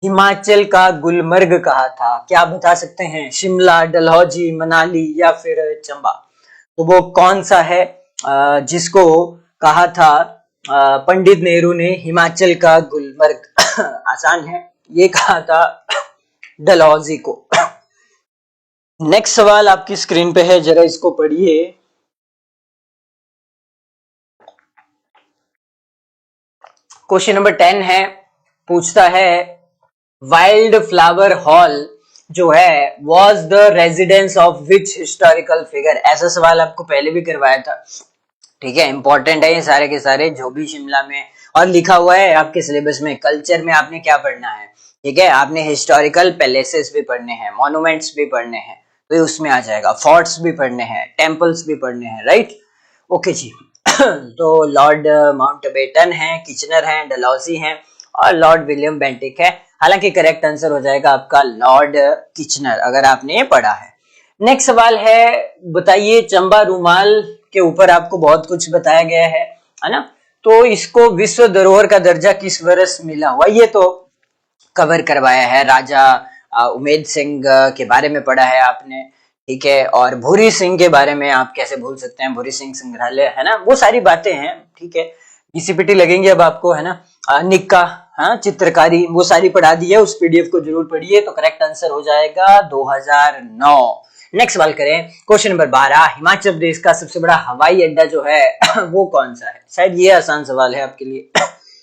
हिमाचल का गुलमर्ग कहा था, क्या आप बता सकते हैं? शिमला, डलहौजी, मनाली या फिर चंबा? तो वो कौन सा है जिसको कहा था पंडित नेहरू ने हिमाचल का गुलमर्ग? आसान है, ये कहा था डलहौजी को। नेक्स्ट सवाल आपकी स्क्रीन पे है, जरा इसको पढ़िए। क्वेश्चन नंबर 10 है, पूछता है वाइल्ड फ्लावर हॉल जो है was the residence of which historical figure? ऐसा सवाल आपको पहले भी करवाया था, ठीक है। इंपॉर्टेंट है ये सारे के सारे जो भी शिमला में और लिखा हुआ है आपके सिलेबस में। कल्चर में आपने क्या पढ़ना है, ठीक है, आपने हिस्टोरिकल पैलेसेस भी पढ़ने हैं, मॉन्यूमेंट्स भी पढ़ने हैं, तो ये उसमें आ जाएगा। फोर्ट्स भी पढ़ने हैं, टेम्पल्स भी पढ़ने हैं, राइट, ओके जी। तो लॉर्ड माउंटबेटन है, किचनर है, डलहौजी है और लॉर्ड विलियम बेंटिक है। हालांकि करेक्ट आंसर हो जाएगा आपका लॉर्ड किचनर, अगर आपने ये पढ़ा है। नेक्स्ट सवाल है, बताइए चंबा रूमाल के ऊपर आपको बहुत कुछ बताया गया है ना, तो इसको विश्व धरोहर का दर्जा किस वर्ष मिला हुआ? ये तो कवर करवाया है, राजा उमेद सिंह के बारे में पढ़ा है आपने, ठीक है। और भूरी सिंह के बारे में आप कैसे भूल सकते हैं, भूरी सिंह संग्रहालय, है ना, वो सारी बातें हैं, ठीक है। बीसीपीटी लगेंगे अब आपको, है ना, निक्का, हाँ, चित्रकारी, वो सारी पढ़ा दी है, उस पीडीएफ को जरूर पढ़िए। तो करेक्ट आंसर हो जाएगा 2009। नेक्स्ट सवाल करें, क्वेश्चन नंबर 12, हिमाचल प्रदेश का सबसे बड़ा हवाई अड्डा जो है वो कौन सा है? शायद ये आसान सवाल है आपके लिए।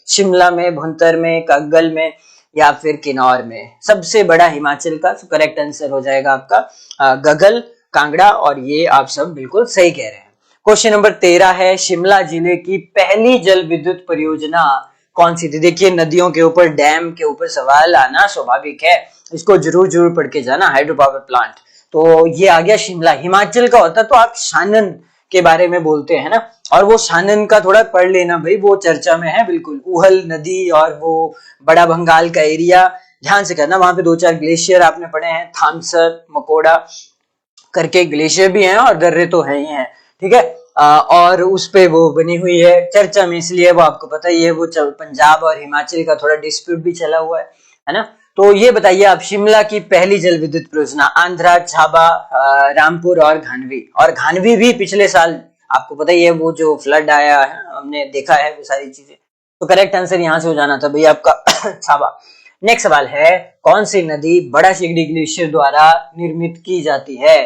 शिमला में, भुंतर में, कागल में या फिर किन्नौर में? सबसे बड़ा हिमाचल का, तो करेक्ट आंसर हो जाएगा आपका गगल, कांगड़ा, और ये आप सब बिल्कुल सही कह रहे हैं। क्वेश्चन नंबर 13 है, शिमला जिले की पहली जल विद्युत परियोजना कौन सी थी? देखिए नदियों के ऊपर, डैम के ऊपर सवाल आना स्वाभाविक है, इसको जरूर जरूर पढ़ के जाना। हाइड्रो पावर प्लांट, तो ये आ गया शिमला। हिमाचल का होता तो आप शानन के बारे में बोलते हैं ना, और वो शानन का थोड़ा पढ़ लेना भाई, वो चर्चा में है बिल्कुल। उहल नदी और वो बड़ा बंगाल का एरिया, ध्यान से करना, वहां पे 2-4 ग्लेशियर आपने पढ़े हैं, थामसर, मकोड़ा करके ग्लेशियर भी हैं और दर्रे तो है ही हैं, ठीक है। और उस पे वो बनी हुई है चर्चा में, इसलिए वो आपको पता ही है, वो पंजाब और हिमाचल का थोड़ा डिस्प्यूट भी चला हुआ है ना। तो ये बताइए आप, शिमला की पहली जल विद्युत परियोजना, आंध्रा, छाबा, रामपुर और घानवी। और घानवी भी पिछले साल आपको पता ही है, वो जो फ्लड आया है, हमने देखा है वो सारी चीजें। तो करेक्ट आंसर यहां से हो जाना था भैया आपका छाबा। नेक्स्ट सवाल है, कौन सी नदी बड़ा शिगड़ी ग्लेशियर द्वारा निर्मित की जाती है?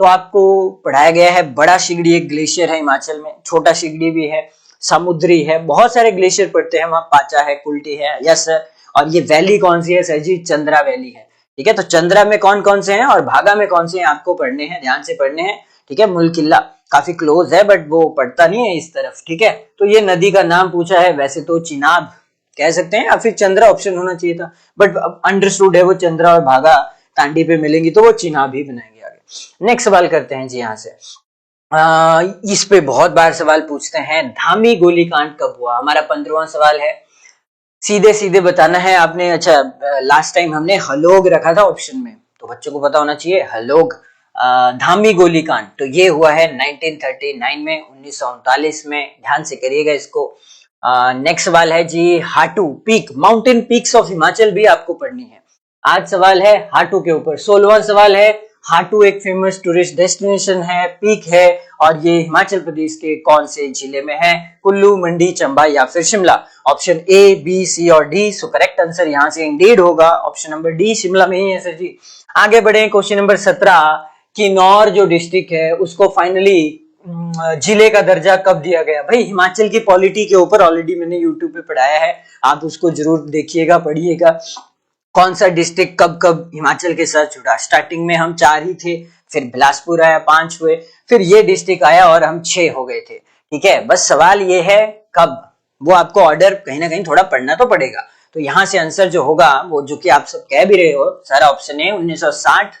तो आपको पढ़ाया गया है, बड़ा शिगड़ी एक ग्लेशियर है हिमाचल में, छोटा शिगड़ी भी है, समुद्री है, बहुत सारे ग्लेशियर पड़ते हैं वहां, पाचा है, कुल्टी है, यस सर। और ये वैली कौन सी है सर जी? चंद्रा वैली है, ठीक है। तो चंद्रा में कौन कौन से हैं और भागा में कौन से हैं आपको पढ़ने हैं, ध्यान से पढ़ने हैं, ठीक है। मुलकिल्ला काफी क्लोज है बट वो पड़ता नहीं है इस तरफ, ठीक है। तो ये नदी का नाम पूछा है, वैसे तो चिनाब कह सकते हैं या फिर चंद्रा ऑप्शन होना चाहिए था, बट अंडरस्टूड है वो चंद्रा और भागा तांडी पे मिलेंगी तो वो चिनाब ही बनाएंगे आगे। नेक्स्ट सवाल करते हैं जी यहाँ से। इस पे बहुत बार सवाल पूछते हैं, धामी गोलीकांड कब हुआ? हमारा 15वां सवाल है, सीधे सीधे बताना है आपने। अच्छा, लास्ट टाइम हमने हलोग रखा था ऑप्शन में, तो बच्चों को पता होना चाहिए हलोग। धामी गोलीकांड तो ये हुआ है 1939 में, 1939 में, ध्यान से करिएगा इसको। नेक्स्ट सवाल है जी, Hatu peak, mountain peaks of Himachal भी आपको पढ़नी है। आज सवाल है हाटू के ऊपर। 16वां सवाल है, हाटू एक फेमस टूरिस्ट डेस्टिनेशन है, पीक है, और ये हिमाचल प्रदेश के कौन से जिले में है? कुल्लू, मंडी, चंबा या फिर Shimla? Option A, B, C और डी। सो करेक्ट आंसर यहाँ से इंडीड होगा ऑप्शन नंबर डी, शिमला में ही है सर जी। आगे बढ़े, क्वेश्चन नंबर 17, किन्नौर जो डिस्ट्रिक्ट है उसको फाइनली जिले का दर्जा कब दिया गया? भाई हिमाचल की पॉलिटी के ऊपर ऑलरेडी मैंने यूट्यूब पे पढ़ाया है, आप उसको जरूर देखिएगा, पढ़िएगा। कौन सा डिस्ट्रिक्ट कब कब हिमाचल के साथ जुड़ा। स्टार्टिंग में हम 4 ही थे, फिर बिलासपुर आया, 5 हुए, फिर ये डिस्ट्रिक्ट आया और हम 6 हो गए थे। ठीक है, बस सवाल ये है कब, वो आपको ऑर्डर कहीं ना कहीं थोड़ा पढ़ना तो पड़ेगा। तो यहाँ से आंसर जो होगा वो, जो कि आप सब कह भी रहे हो, सारा ऑप्शन है 1960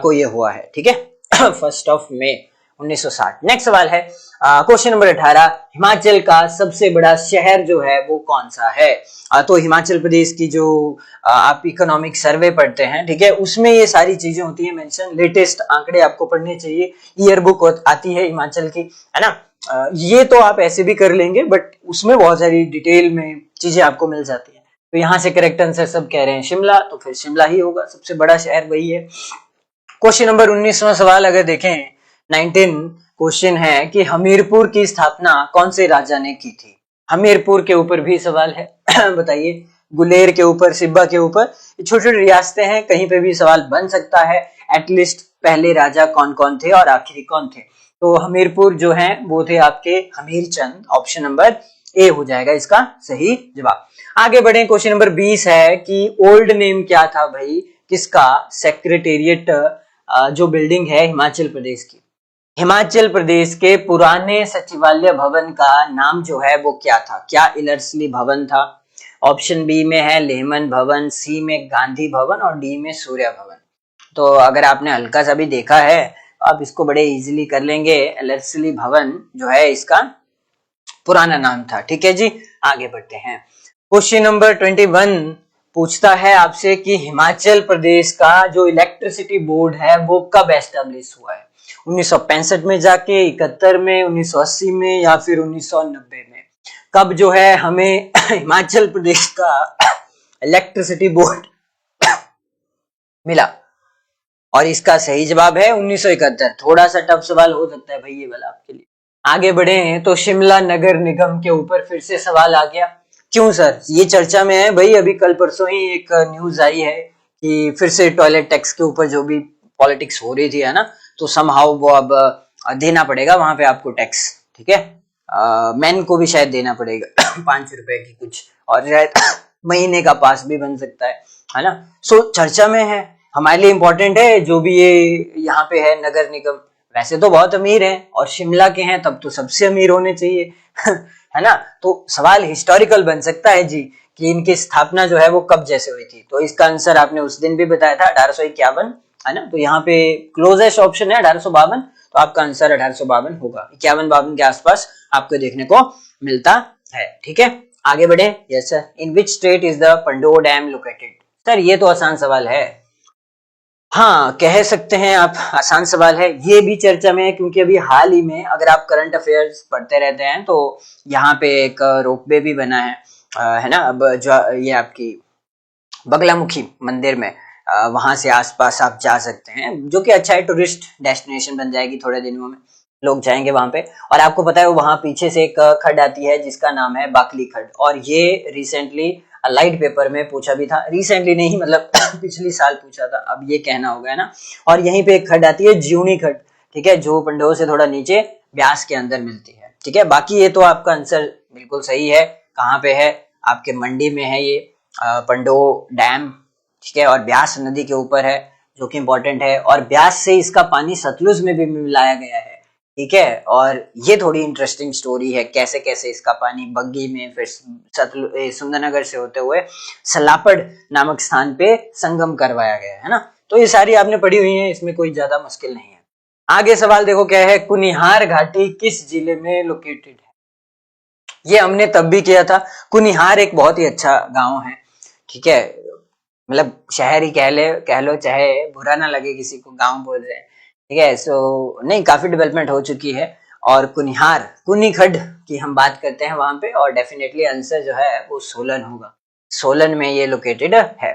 को ये हुआ है। ठीक है 1 मई 1960। नेक्स्ट सवाल है क्वेश्चन नंबर 18, हिमाचल का सबसे बड़ा शहर जो है वो कौन सा है। तो हिमाचल प्रदेश की जो आप इकोनॉमिक सर्वे पढ़ते हैं, ठीक है, उसमें ये सारी चीजें होती है मेंशन। लेटेस्ट आंकड़े आपको पढ़ने चाहिए, ईयर बुक आती है हिमाचल की, है ना। ये तो आप ऐसे भी कर लेंगे, बट उसमें बहुत सारी डिटेल में चीजें आपको मिल जाती है। तो यहाँ से करेक्ट आंसर सब कह रहे हैं शिमला, तो फिर शिमला ही होगा, सबसे बड़ा शहर वही है। क्वेश्चन नंबर 19वां सवाल अगर देखें, 19 क्वेश्चन है कि हमीरपुर की स्थापना कौन से राजा ने की थी। हमीरपुर के ऊपर भी सवाल है बताइए, गुलेर के ऊपर, सिब्बा के ऊपर, छोटी छोटी रियासतें हैं, कहीं पे भी सवाल बन सकता है। एटलीस्ट पहले राजा कौन कौन थे और आखिरी कौन थे। तो हमीरपुर जो है वो थे आपके हमीरचंद, ऑप्शन नंबर ए हो जाएगा इसका सही जवाब। आगे बढ़े, क्वेश्चन नंबर 20 है कि ओल्ड नेम क्या था भाई किसका, सेक्रेटेरिएट जो बिल्डिंग है हिमाचल प्रदेश की, हिमाचल प्रदेश के पुराने सचिवालय भवन का नाम जो है वो क्या था। क्या इलर्सली भवन था, ऑप्शन बी में है लेहमन भवन, सी में गांधी भवन और डी में सूर्य भवन। तो अगर आपने हल्का सा भी देखा है आप इसको बड़े इजीली कर लेंगे। इलर्सली भवन जो है इसका पुराना नाम था। ठीक है जी, आगे बढ़ते हैं। क्वेश्चन नंबर 21 पूछता है आपसे कि हिमाचल प्रदेश का जो इलेक्ट्रिसिटी बोर्ड है वो कब एस्टेब्लिश हुआ है। 1965 में जाके, 71 में, 1980 में या फिर 1990 में, कब जो है हमें हिमाचल प्रदेश का इलेक्ट्रिसिटी बोर्ड मिला। और इसका सही जवाब है 1971। थोड़ा सा टफ सवाल हो सकता है भाई ये वाला आपके लिए। आगे बढ़े तो शिमला नगर निगम के ऊपर फिर से सवाल आ गया। क्यों सर, ये चर्चा में है भाई, अभी कल परसों ही एक न्यूज आई है कि फिर से टॉयलेट टैक्स के ऊपर जो भी पॉलिटिक्स हो रही थी, है ना, तो समहाउ वो अब देना पड़ेगा वहां पे आपको टैक्स। ठीक है, मैन को भी शायद देना पड़ेगा 5 रुपए की कुछ, और शायद महीने का पास भी बन सकता है ना। सो चर्चा में है, हमारे लिए इंपॉर्टेंट है जो भी ये यहाँ पे है नगर निगम। वैसे तो बहुत अमीर हैं और शिमला के हैं, तब तो सबसे अमीर होने चाहिए है ना। तो सवाल हिस्टोरिकल बन सकता है जी कि इनकी स्थापना जो है वो कब जैसे हुई थी। तो इसका आंसर आपने उस दिन भी बताया था 1851, है ना। तो यहाँ पे क्लोजेस्ट ऑप्शन है 1852, तो आपका आंसर 1852 होगा। 51-52 के आसपास आपको देखने को मिलता है। ठीक है, आगे बढ़े। Yes sir, in which state is the पंडोर dam located. Sir ये तो आसान सवाल है, हाँ कह सकते हैं आप, आसान सवाल है। ये भी चर्चा में है क्योंकि अभी हाल ही में अगर आप करंट अफेयर्स पढ़ते रहते हैं तो यहाँ पे एक रोपवे भी बना है ना। अब जो ये आपकी बगलामुखी मंदिर में वहां से आसपास आप जा सकते हैं, जो कि अच्छा है, टूरिस्ट डेस्टिनेशन बन जाएगी, थोड़े दिनों में लोग जाएंगे वहां पे। और आपको पता है वहां पीछे से एक खड्ड आती है जिसका नाम है बाकली खड्ड, और ये रिसेंटली लाइट पेपर में पूछा भी था। रिसेंटली नहीं, मतलब पिछली साल पूछा था, अब ये कहना होगा, है ना। और यहीं पे एक खड्ड आती है ज्यूनी खड्ड, ठीक है, जो पंडोर से थोड़ा नीचे ब्यास के अंदर मिलती है। ठीक है, बाकी ये तो आपका आंसर बिल्कुल सही है। कहाँ पे है, आपके मंडी में है ये पंडोर डैम। ठीक है, और ब्यास नदी के ऊपर है, जो कि इंपॉर्टेंट है, और ब्यास से इसका पानी सतलुज में भी मिलाया गया है। ठीक है, और ये थोड़ी इंटरेस्टिंग स्टोरी है, कैसे कैसे इसका पानी बग्गी में फिर सुंदरनगर से होते हुए सलापड़ नामक स्थान पे संगम करवाया गया है ना। तो ये सारी आपने पढ़ी हुई है, इसमें कोई ज्यादा मुश्किल नहीं है। आगे सवाल देखो क्या है, कुनिहार घाटी किस जिले में लोकेटेड है। ये हमने तब भी किया था। कुनिहार एक बहुत ही अच्छा गाँव है। ठीक है, मतलब शहर ही कह लो, चाहे बुरा ना लगे किसी को, गाँव बोल रहे हैं। ठीक है, सो नहीं, काफी डेवलपमेंट हो चुकी है। और कुनिहार, कुनीखड्ड की हम बात करते हैं वहां पे, और डेफिनेटली आंसर जो है वो सोलन होगा। सोलन में ये लोकेटेड है।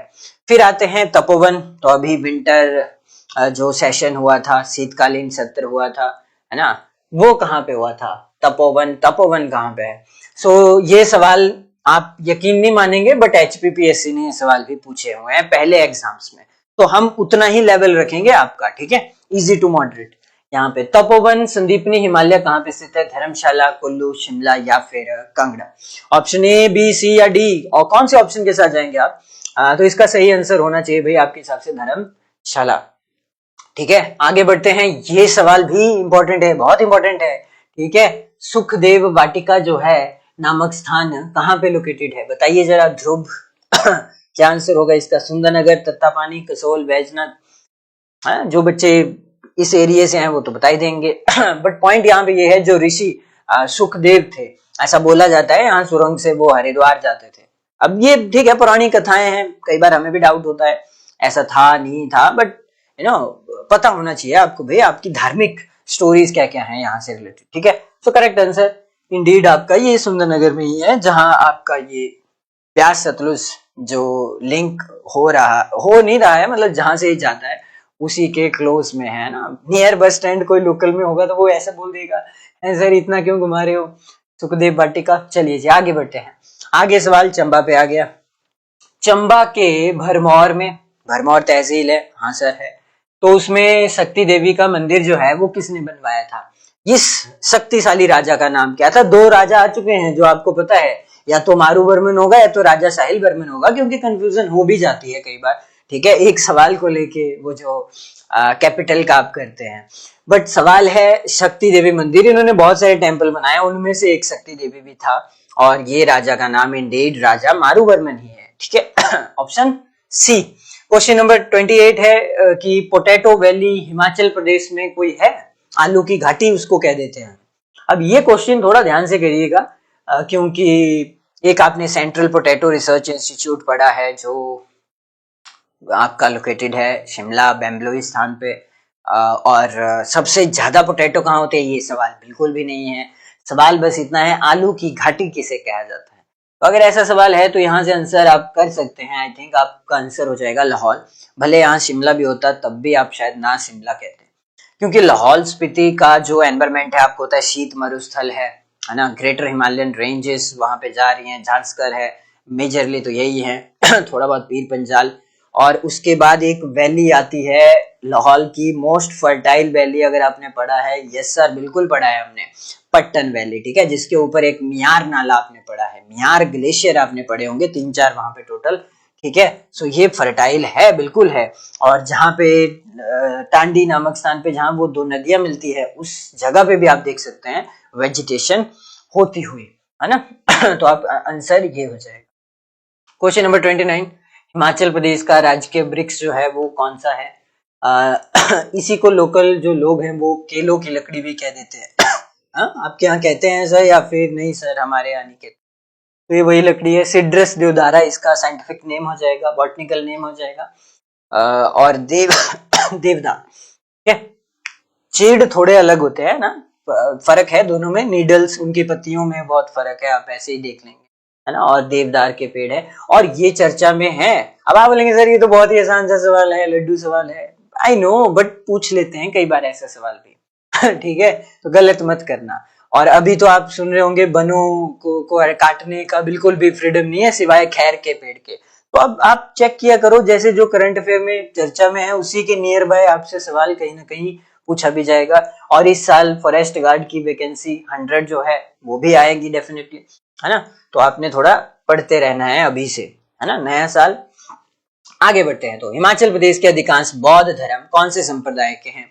फिर आते हैं तपोवन। तो अभी विंटर जो सेशन हुआ था, शीतकालीन सत्र हुआ था, है ना, वो कहाँ पे हुआ था, तपोवन। तपोवन कहाँ पे है। सो ये सवाल आप यकीन नहीं मानेंगे, बट HPPSC ने ये सवाल भी पूछे हुए हैं पहले एग्जाम्स में, तो हम उतना ही लेवल रखेंगे आपका। ठीक है, इजी टू मॉडरेट। यहाँ पे तपोवन संदीपनी हिमालय कहाँ पे स्थित है, धर्मशाला, कुल्लू, शिमला या फिर Kangra. Option A, B, C या D, और कौन से ऑप्शन के साथ जाएंगे आप, तो इसका सही आंसर होना चाहिए भाई आपके हिसाब से धर्मशाला। ठीक है, आगे बढ़ते हैं। ये सवाल भी इंपॉर्टेंट है, बहुत इंपॉर्टेंट है। ठीक है, सुखदेव वाटिका जो है नामक स्थान कहाँ पे लोकेटेड है, बताइए जरा ध्रुव। क्या आंसर होगा इसका? सुंदरनगर, तत्तापानी, कसोल, बैजनाथ। हाँ, जो बच्चे इस एरिया से हैं वो तो बता ही देंगे। बट पॉइंट यहाँ पे ये है, जो ऋषि सुखदेव थे, ऐसा बोला जाता है यहाँ सुरंग से वो हरिद्वार जाते थे। अब ये ठीक है, पुरानी कथाएं हैं, कई बार हमें भी डाउट होता है ऐसा था नहीं था, बट यू नो पता होना चाहिए आपको भाई आपकी धार्मिक स्टोरीज क्या क्या है यहाँ से रिलेटेड। ठीक है, सो करेक्ट आंसर इंडीड आपका ये सुंदरनगर में ही है, जहां आपका ये ब्यास सतलुज जो लिंक हो नहीं रहा है, मतलब जहां से ही जाता है उसी के क्लोज में है ना। नियर बस स्टैंड कोई लोकल में होगा तो वो ऐसे बोल देगा सर इतना क्यों घुमा रहे हो, सुखदेव वाटिका। चलिए जी आगे बढ़ते हैं। आगे सवाल चंबा पे आ गया। चंबा के भरमौर में, भरमौर तहसील है, हाँ सर है, तो उसमें शक्ति देवी का मंदिर जो है वो किसने बनवाया था? इस शक्तिशाली राजा का नाम क्या था? दो राजा आ चुके हैं जो आपको पता है, या तो मारूवर्मन होगा या तो राजा साहिल वर्मन होगा, क्योंकि कंफ्यूजन हो भी जाती है कई बार। ठीक है, एक सवाल को लेके वो जो कैपिटल का आप करते हैं, बट सवाल है शक्ति देवी मंदिर। इन्होंने बहुत सारे टेम्पल बनाए, उनमें से एक शक्ति देवी भी था, और ये राजा का नाम इंडेड राजा मारूवर्मन ही है। ठीक है, ऑप्शन सी। क्वेश्चन नंबर 28 है कि पोटैटो वैली हिमाचल प्रदेश में कोई है? आलू की घाटी उसको कह देते हैं। अब ये क्वेश्चन थोड़ा ध्यान से करिएगा, क्योंकि एक आपने सेंट्रल पोटैटो रिसर्च इंस्टीट्यूट पढ़ा है जो आपका लोकेटेड है शिमला बेम्बलोई स्थान पे, और सबसे ज्यादा पोटैटो कहाँ होते हैं, ये सवाल बिल्कुल भी नहीं है। सवाल बस इतना है आलू की घाटी किसे कहा जाता है। तो अगर ऐसा सवाल है तो यहाँ से आंसर आप कर सकते हैं। आई थिंक आपका आंसर हो जाएगा लाहौल। भले यहाँ शिमला भी होता तब भी आप शायद ना शिमला कहते, क्योंकि लाहौल स्पीति का जो एनवायरमेंट है आपको पता है शीत मरुस्थल है ना। ग्रेटर हिमालयन रेंजेस वहां पे जा रही हैं, झांसकर है मेजरली तो यही है, थोड़ा बहुत पीर पंजाल, और उसके बाद एक वैली आती है लाहौल की मोस्ट फर्टाइल वैली, अगर आपने पढ़ा है, यस सर बिल्कुल पढ़ा है हमने, पट्टन वैली। ठीक है, जिसके ऊपर एक मियार नाला आपने पढ़ा है, मियार ग्लेशियर आपने पढ़े होंगे, 3-4 वहां पे टोटल। ठीक है, सो ये फर्टाइल है, बिल्कुल है। और जहाँ पे टांडी नामक स्थान पे जहाँ वो दो नदियां मिलती है, उस जगह पे भी आप देख सकते हैं वेजिटेशन होती हुई, है ना। तो आप आंसर ये हो जाएगा। क्वेश्चन नंबर 29, हिमाचल प्रदेश का राजकीय वृक्ष जो है वो कौन सा है? इसी को लोकल जो लोग हैं वो केलों की लकड़ी भी कह देते हैं। आपके यहाँ कहते हैं सर या फिर नहीं सर? हमारे यहाँ नहीं कहते। तो ये वही लकड़ी है, सिड्रस देवदारा इसका साइंटिफिक नेम हो जाएगा, बॉटनिकल नेम हो जाएगा। और देवदार। ठीक है, चीड़ थोड़े अलग होते हैं ना, फर्क है दोनों में, नीडल्स उनकी पत्तियों में बहुत फर्क है, आप ऐसे ही देख लेंगे, है ना। और देवदार के पेड़ है और ये चर्चा में है। अब आप बोलेंगे सर ये तो बहुत ही आसान सा सवाल है, लड्डू सवाल है। आई नो, बट पूछ लेते हैं कई बार ऐसा सवाल भी। ठीक है, तो गलत मत करना। और अभी तो आप सुन रहे होंगे बनों को काटने का बिल्कुल भी फ्रीडम नहीं है सिवाय खैर के पेड़ के। तो अब आप चेक किया करो, जैसे जो करंट अफेयर में चर्चा में है उसी के नियर बाय आपसे सवाल कहीं ना कहीं पूछा भी जाएगा। और इस साल फॉरेस्ट गार्ड की वैकेंसी 100 जो है वो भी आएगी डेफिनेटली, है ना। तो आपने थोड़ा पढ़ते रहना है अभी से, है ना, नया साल। आगे बढ़ते हैं। तो हिमाचल प्रदेश के अधिकांश बौद्ध धर्म कौन से संप्रदाय के हैं?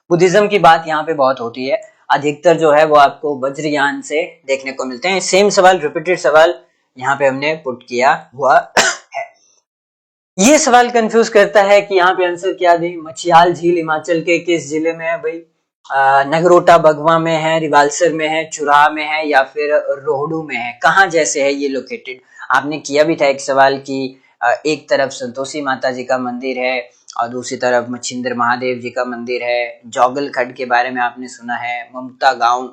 बुद्धिज्म की बात यहाँ पे बहुत होती है, अधिकतर जो है वो आपको वज्रयान से देखने को मिलते हैं। सेम सवाल, रिपीटेड सवाल यहाँ पे हमने पुट किया हुआ है। ये सवाल कंफ्यूज करता है कि यहाँ पे आंसर क्या दे। मछियाल झील हिमाचल के किस जिले में है भाई? नगरोटा बगवा में है, रिवाल्सर में है, चुराह में है, या फिर रोहडू में है? कहाँ जैसे है ये लोकेटेड? आपने किया भी था एक सवाल की एक तरफ संतोषी माता जी का मंदिर है और दूसरी तरफ मच्छिंद्र महादेव जी का मंदिर है। जौगल खड्ड के बारे में आपने सुना है, ममता गांव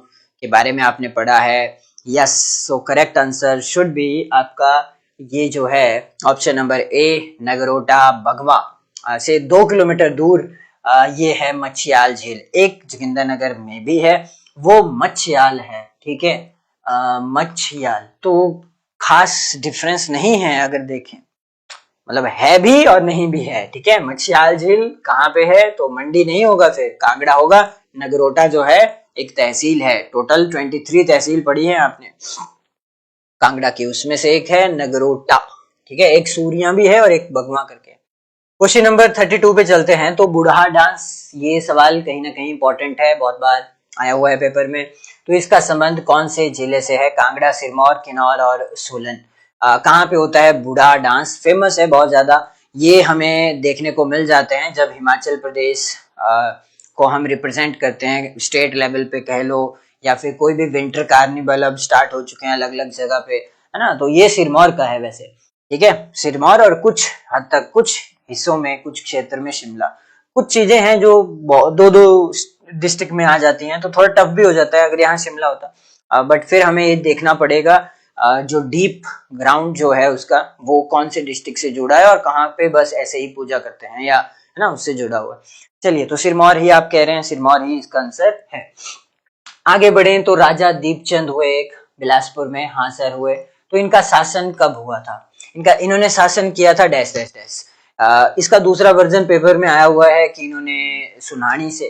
के बारे में आपने पढ़ा है। Yes, so correct answer should B आपका ये जो है ऑप्शन नंबर ए, नगरोटा बगवा से 2 किलोमीटर दूर ये है मछियाल झील। एक जोगिंद्रनगर में भी है, वो मछियाल है। ठीक है, मछियाल तो खास डिफरेंस नहीं है अगर देखें, मतलब है भी और नहीं भी है। ठीक है, मछियाल झील कहाँ पे है? तो मंडी नहीं होगा, फिर कांगड़ा होगा। नगरोटा जो है एक तहसील है, टोटल 23 तहसील पढ़ी है आपने कांगड़ा की, उसमें से एक है नगरोटा। ठीक है, एक सूर्या भी है और एक बगवा करके। क्वेश्चन नंबर 32 पे चलते हैं। तो बुढ़ा डांस, ये सवाल कहीं ना कहीं इंपॉर्टेंट है, बहुत बार आया हुआ है पेपर में। तो इसका संबंध कौन से जिले से है? कांगड़ा, सिरमौर, किन्नौर और सोलन। कहाँ पे होता है बुढ़ा डांस? फेमस है बहुत ज्यादा, ये हमें देखने को मिल जाते हैं जब हिमाचल प्रदेश को हम रिप्रेजेंट करते हैं स्टेट लेवल पे कह लो, या फिर कोई भी विंटर कार्निवल अब स्टार्ट हो चुके हैं अलग अलग जगह पे, है ना। तो ये सिरमौर का है वैसे, ठीक है, सिरमौर, और कुछ हद तक कुछ हिस्सों में, कुछ क्षेत्र में शिमला। कुछ चीजें हैं जो दो दो डिस्ट्रिक्ट में आ जाती हैं, तो थोड़ा टफ भी हो जाता है अगर यहाँ शिमला होता। बट फिर हमें ये देखना पड़ेगा जो डीप ग्राउंड जो है उसका, वो कौन से डिस्ट्रिक्ट से जुड़ा है और कहाँ पे बस ऐसे ही पूजा करते हैं, या है ना, उससे जुड़ा हुआ। चलिए, तो सिरमौर ही आप कह रहे हैं, सिरमौर ही इसका आंसर है। आगे बढ़े तो राजा दीपचंद हुए एक, बिलासपुर में, हाँ सर हुए। तो इनका शासन कब हुआ था? इन्होंने शासन किया था डैश डैश डैश। इसका दूसरा वर्जन पेपर में आया हुआ है कि इन्होंने सुनानी से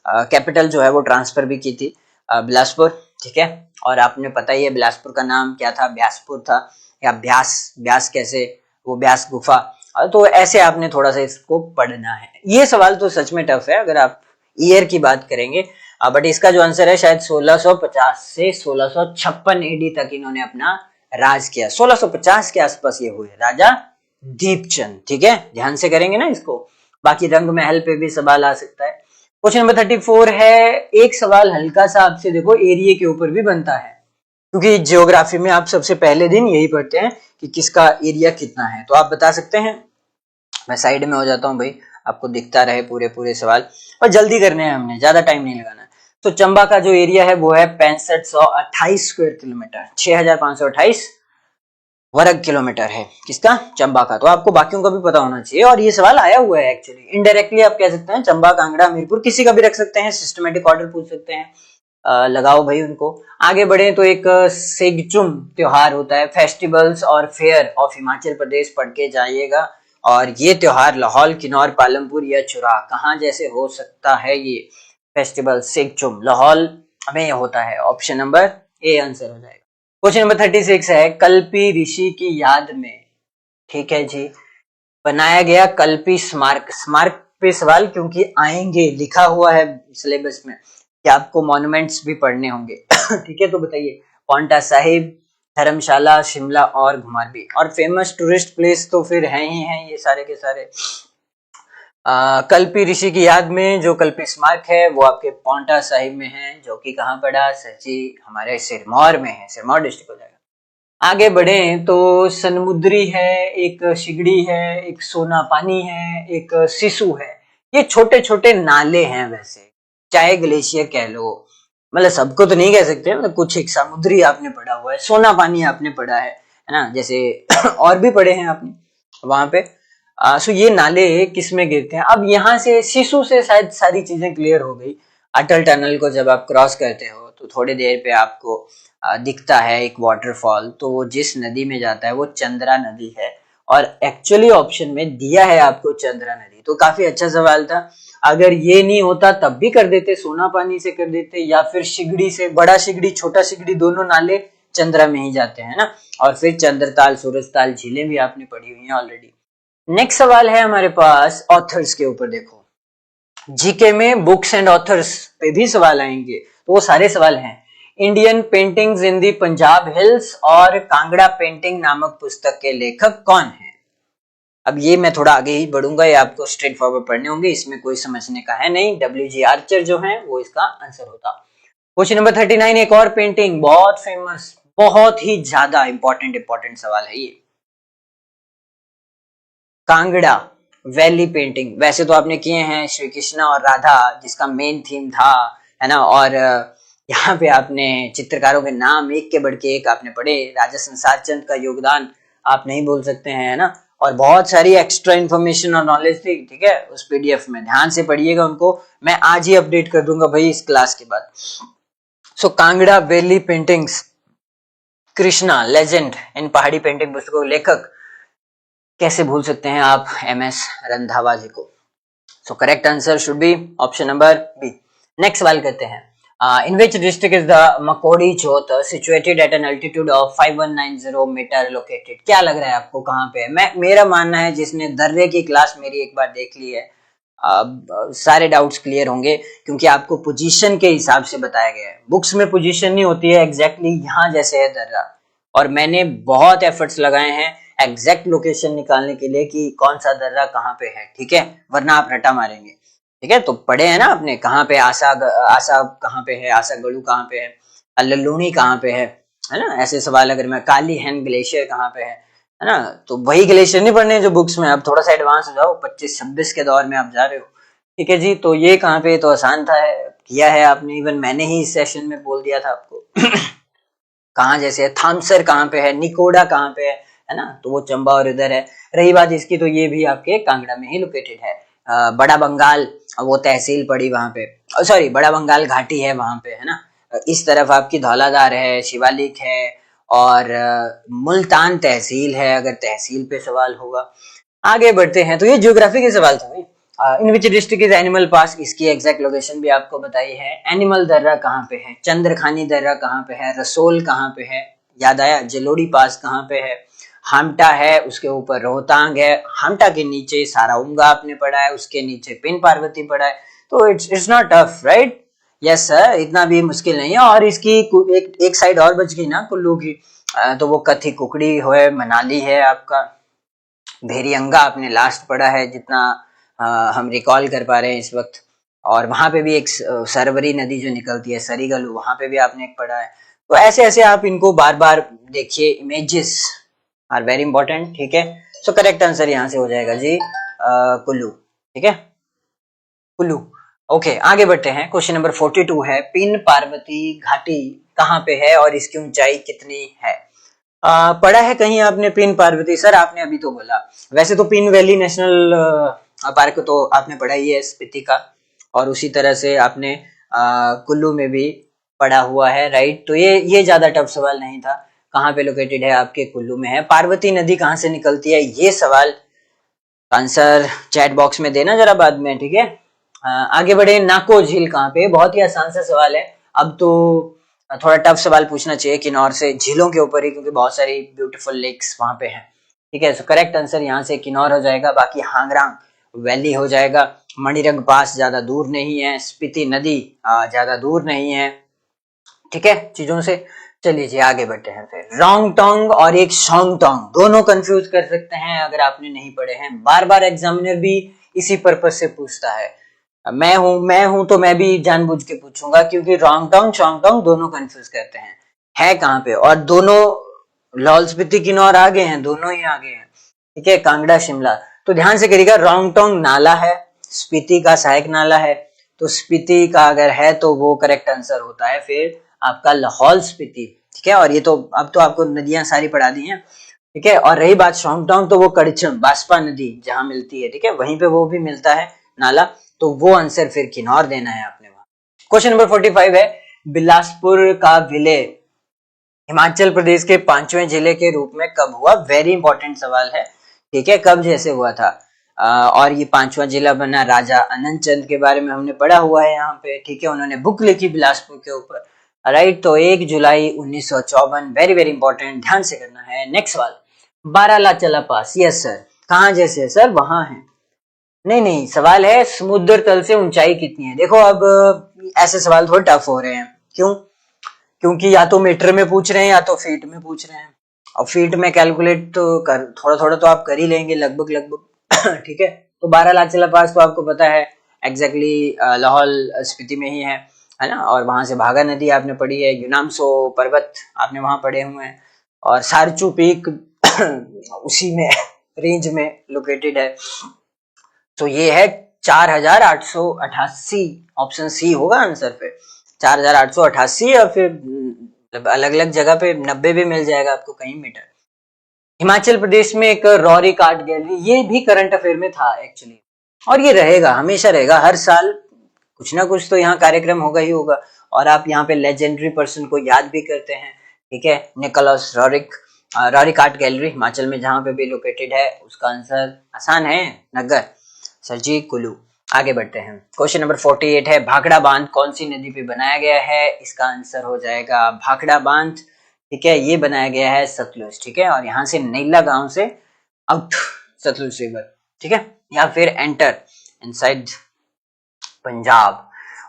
कैपिटल जो है वो ट्रांसफर भी की थी बिलासपुर, ठीक है। और आपने पता ही है बिलासपुर का नाम क्या था? ब्यासपुर था, या ब्यास, ब्यास कैसे, वो ब्यास गुफा। तो ऐसे आपने थोड़ा सा इसको पढ़ना है। ये सवाल तो सच में टफ है अगर आप ईयर की बात करेंगे, बट इसका जो आंसर है शायद 1650 से 1656 एडी तक इन्होंने अपना राज किया। 1650 के आसपास ये हुए राजा दीपचंद, ठीक है, ध्यान से करेंगे ना इसको। बाकी रंग महल पे भी सवाल आ सकता है। क्वेश्चन नंबर 34 है, एक सवाल हल्का सा आपसे देखो एरिया के ऊपर भी बनता है, क्योंकि ज्योग्राफी में आप सबसे पहले दिन यही पढ़ते हैं कि किसका एरिया कितना है। तो आप बता सकते हैं? मैं साइड में हो जाता हूँ भाई, आपको दिखता रहे पूरे पूरे सवाल, और जल्दी करने हैं, हमने ज्यादा टाइम नहीं लगाना है। तो चंबा का जो एरिया है वो है 6528 स्क्वायर किलोमीटर, 6528 वर्ग किलोमीटर है किसका? चंबा का। तो आपको बाकियों का भी पता होना चाहिए, और ये सवाल आया हुआ है एक्चुअली, इनडायरेक्टली आप कह सकते हैं चंबा, कांगड़ा, हमीरपुर, किसी का भी रख सकते हैं, सिस्टमेटिक ऑर्डर पूछ सकते हैं। लगाओ भाई उनको। आगे बढ़े तो एक सेगचुम त्योहार होता है, फेस्टिवल्स और फेयर ऑफ हिमाचल प्रदेश पढ़ के जाइएगा। और ये त्योहार लाहौल, किन्नौर, पालमपुर या चुरा, कहाँ जैसे हो सकता है ये फेस्टिवल? सेगचुम लाहौल में होता है। ऑप्शन नंबर ए आंसर हो जाएगा। क्वेश्चन नंबर 36 है, कल्पी ऋषि की याद में, ठीक है जी, बनाया गया कल्पी स्मारक। स्मारक पे सवाल क्योंकि आएंगे, लिखा हुआ है सिलेबस में कि आपको मॉन्यूमेंट्स भी पढ़ने होंगे ठीक है, तो बताइए, पांवटा साहिब, धर्मशाला, शिमला और घुमारवी। और फेमस टूरिस्ट प्लेस तो फिर हैं ही हैं ये सारे के सारे। कल्पी ऋषि की याद में जो कल्पी स्मारक है वो आपके पांवटा साहिब में है, जो कि कहाँ पड़ा? सर जी, हमारे सिरमौर में है, सिरमौर डिस्ट्रिक्ट हो जाएगा। आगे बढ़े तो सनमुद्री है, एक शिगड़ी है, एक सोना पानी है, एक सिसु है। ये छोटे छोटे नाले हैं वैसे, चाहे ग्लेशियर कह लो, मतलब सबको तो नहीं कह सकते, मतलब कुछ एक समुद्री आपने पढ़ा हुआ है, सोना पानी आपने पढ़ा है ना, जैसे और भी पढ़े हैं आपने वहां पे। सो ये नाले किस में गिरते हैं? अब यहाँ से सिसु से शायद सारी चीजें क्लियर हो गई। अटल टनल को जब आप क्रॉस करते हो तो थोड़ी देर पे आपको दिखता है एक वाटरफॉल, तो वो जिस नदी में जाता है वो चंद्रा नदी है, और एक्चुअली ऑप्शन में दिया है आपको चंद्रा नदी। तो काफी अच्छा सवाल था। अगर ये नहीं होता तब भी कर देते, सोना पानी से कर देते, या फिर शिगड़ी से, बड़ा शिगड़ी छोटा शिगड़ी दोनों नाले चंद्रा में ही जाते हैं ना। और फिर चंद्रताल, सूरजताल झीलें भी आपने पढ़ी हुई हैं ऑलरेडी। नेक्स्ट सवाल है हमारे पास ऑथर्स के ऊपर। देखो, जीके में बुक्स एंड ऑथर्स पे भी सवाल आएंगे, तो वो सारे सवाल हैं। Indian paintings in the Punjab hills और कांगड़ा पेंटिंग नामक पुस्तक के लेखक कौन है? अब ये मैं थोड़ा आगे ही बढ़ूंगा, ये आपको स्ट्रेट फॉरवर्ड पढ़ने होंगे, इसमें कोई समझने का है नहीं। WG आर्चर जो है वो इसका आंसर होता। क्वेश्चन नंबर 39, एक और पेंटिंग बहुत फेमस, बहुत ही ज्यादा इंपॉर्टेंट सवाल है ये, कांगड़ा वैली पेंटिंग। वैसे तो आपने किए हैं श्री कृष्णा और राधा, जिसका मेन थीम था, है ना, और यहाँ पे आपने चित्रकारों के नाम एक के बढ़ के एक आपने पढ़े, राजा संसार चंद का योगदान आप नहीं बोल सकते हैं, है ना, और बहुत सारी एक्स्ट्रा इन्फॉर्मेशन और नॉलेज थी, ठीक है, उस PDF में ध्यान से पढ़िएगा उनको, मैं आज ही अपडेट कर दूंगा भाई इस क्लास के बाद। So Kangra valley paintings, Krishna legend in Pahari painting पुस्तकों, लेखक कैसे भूल सकते हैं आप? MS रंधावा जी को। So correct answer should be option number B. Next सवाल करते हैं, In which district is the Makodi Chowth situated at an altitude of 5190 metre located? क्या लग रहा है आपको कहाँ पे है? मेरा मानना है जिसने दर्रे की क्लास मेरी एक बार देख ली है, सारे डाउट्स क्लियर होंगे, क्योंकि आपको पोजीशन के हिसाब से बताया गया है। बुक्स में पोजीशन नहीं होती है एग्जैक्टली यहाँ जैसे है दर्रा, और मैंने बहुत एफर्ट्स लगाए हैं एग्जैक्ट लोकेशन निकालने के लिए कि कौन सा दर्रा कहाँ पे है, ठीक है, वरना आप रटा मारेंगे, ठीक है। तो पढ़े हैं ना आपने कहाँ पे आसा कहाँ पे है, आसा गड़ू कहाँ पे है, लल्लूनी कहाँ पे है ना, ऐसे सवाल। अगर मैं काली हैन ग्लेशियर कहाँ पे है ना, तो वही ग्लेशियर नहीं पढ़ने जो बुक्स में, अब थोड़ा सा एडवांस हो जाओ, 25-26 के दौर में आप जा रहे हो, ठीक है जी। तो ये कहाँ पे, तो आसान था, किया है आपने, इवन मैंने ही इस सेशन में बोल दिया था आपको कहाँ जैसे है, थामसर कहाँ पे है, निकोड़ा कहाँ पे है ना, तो वो चंबा और इधर है। रही बात इसकी, तो ये भी आपके कांगड़ा में ही लोकेटेड है। बड़ा बंगाल वो तहसील पड़ी वहां पे, सॉरी बड़ा बंगाल घाटी है वहां पे, है ना। इस तरफ आपकी धौलाधार है, शिवालिक है, और मुल्तान तहसील है, अगर तहसील पे सवाल होगा। आगे बढ़ते हैं, तो ये ज्योग्राफी के सवाल थे। इन विच डिस्ट्रिक्ट इज एनिमल पास, इसकी एग्जैक्ट लोकेशन भी आपको बताई है। एनिमल दर्रा कहाँ पे है, चंद्रखानी दर्रा कहाँ पे है, रसोल कहाँ पे है, याद आया, जलोड़ी पास कहाँ पे है, हामटा है, उसके ऊपर रोहतांग है, हामटा के नीचे साराउंगा आपने पढ़ा है, उसके नीचे पिन पार्वती पढ़ा है, तो it's not tough, right? Yes sir, इतना भी मुश्किल नहीं है। और इसकी एक साइड और बच गई ना कुल्लू की, तो वो कथी कुकड़ी है, मनाली है आपका, भेरियंगा आपने लास्ट पढ़ा है जितना हम रिकॉल कर पा रहे हैं इस वक्त, और वहां पे भी एक सरवरी नदी जो निकलती है सरीगलू, वहां पे भी आपने एक पढ़ा है। तो ऐसे ऐसे आप इनको बार बार देखिए, इमेजेस आर वेरी इंपॉर्टेंट, ठीक है। सो करेक्ट आंसर यहाँ से हो जाएगा जी कुल्लू, ठीक है, कुल्लू। ओके, आगे बढ़ते हैं। क्वेश्चन नंबर 42 है, पिन पार्वती घाटी कहाँ पे है और इसकी ऊंचाई कितनी है? पढ़ा है कहीं आपने पिन पार्वती? सर आपने अभी तो बोला, वैसे तो पिन वैली नेशनल पार्क तो आपने पढ़ा ही है स्पीति का, और उसी तरह से आपने कुल्लू में भी पढ़ा हुआ है, राइट। तो ये ज्यादा टफ सवाल नहीं था। कहाँ पे लोकेटेड है आपके? कुल्लू में है। पार्वती नदी कहाँ से निकलती है, ये सवाल आंसर चैट बॉक्स में देना जरा बाद में, ठीक है। आगे बढ़े, नाको झील कहाँ पे? बहुत ही आसान सा सवाल है। अब तो थोड़ा टफ सवाल पूछना चाहिए किन्नौर से, झीलों के ऊपर ही, क्योंकि बहुत सारी ब्यूटीफुल लेक्स वहां पे हैं, ठीक है। सो करेक्ट आंसर यहाँ से किन्नौर हो जाएगा। बाकी हांगरांग वैली हो जाएगा, मणिरंग पास ज्यादा दूर नहीं है, स्पीति नदी ज्यादा दूर नहीं है, ठीक है चीजों से। चलिए जी आगे बढ़ते हैं। फिर रोंगटोंग और एक शोंगटोंग, दोनों कंफ्यूज कर सकते हैं अगर आपने नहीं पढ़े हैं। बार बार एग्जामिनर भी इसी पर्पज से पूछता है। मैं हूं तो मैं भी जानबूझ के पूछूंगा, क्योंकि रोंगटोंग शोंगटोंग दोनों कंफ्यूज करते हैं। है कहाँ पे? और दोनों लाहौल स्पीति किन्नौर आगे हैं, दोनों ही आगे हैं, ठीक है, कांगड़ा शिमला। तो ध्यान से करिएगा, रोंगटोंग नाला है, स्पीति का सहायक नाला है, तो स्पीति का अगर है तो वो करेक्ट आंसर होता है फिर आपका लाहौल स्पीति, ठीक है। और ये तो अब तो आपको नदियां सारी पढ़ा दी हैं, ठीक है। और रही बात शोंगटोंग, तो वो कड़छम बास्पा नदी जहां मिलती है, ठीक है, वहीं पे वो भी मिलता है नाला, तो वो आंसर फिर किन्नौर देना है आपने वहां। क्वेश्चन नंबर 45 है, बिलासपुर का विलय हिमाचल प्रदेश के 5वें जिले के रूप में कब हुआ? वेरी इंपॉर्टेंट सवाल है, ठीक है, कब जैसे हुआ था। और ये 5वां जिला बना राजा अनंत चंद के बारे में हमने पढ़ा हुआ है यहाँ पे, ठीक है, उन्होंने बुक लिखी बिलासपुर के ऊपर, राइट। तो 1 जुलाई 1954, वेरी वेरी इंपॉर्टेंट, ध्यान से करना है। नेक्स्ट सवाल, बारालाचला पास, यस सर, कहाँ जैसे है सर? वहां है? नहीं, सवाल है समुद्र तल से ऊंचाई कितनी है। देखो अब ऐसे सवाल थोड़े टफ हो रहे हैं, क्यों? क्योंकि या तो मीटर में पूछ रहे हैं या तो फीट में पूछ रहे हैं, और फीट में कैलकुलेट तो कर थोड़ा थोड़ा तो आप कर ही लेंगे लगभग ठीक है। तो बारालाचला पास तो आपको पता है एग्जैक्टली लाहौल स्पीति में ही है ना। और वहां से भागा नदी आपने पढ़ी है, यूनामसो पर्वत आपने वहां पढ़े हुए हैं, और सारचू पीक उसी में रेंज में लोकेटेड है। तो ये है 4888, ऑप्शन सी होगा आंसर पे, 4888, या फिर अलग अलग जगह पे 90 भी मिल जाएगा आपको कहीं मीटर। हिमाचल प्रदेश में एक रॉरिक आर्ट गैलरी, ये भी करंट अफेयर में था एक्चुअली, और ये रहेगा, हमेशा रहेगा, हर साल कुछ ना कुछ तो यहाँ कार्यक्रम होगा ही होगा। और आप यहाँ पे लेजेंडरी पर्सन को याद भी करते हैं, ठीक है, Nicholas Roerich. Roerich art gallery Himachal में जहाँ पे भी लोकेटेड है, उसका आंसर आसान है, नगर, सर जी कुल्लू। आगे बढ़ते हैं। क्वेश्चन नंबर 48 है, भाखड़ा बांध कौन सी नदी पे बनाया गया है? इसका आंसर हो जाएगा भाखड़ा बांध, ठीक है, ये बनाया गया है सतलुज, ठीक है, और यहाँ से नैला गांव से आउट सतलुज रिवर, ठीक है, या फिर एंटर इनसाइड पंजाब।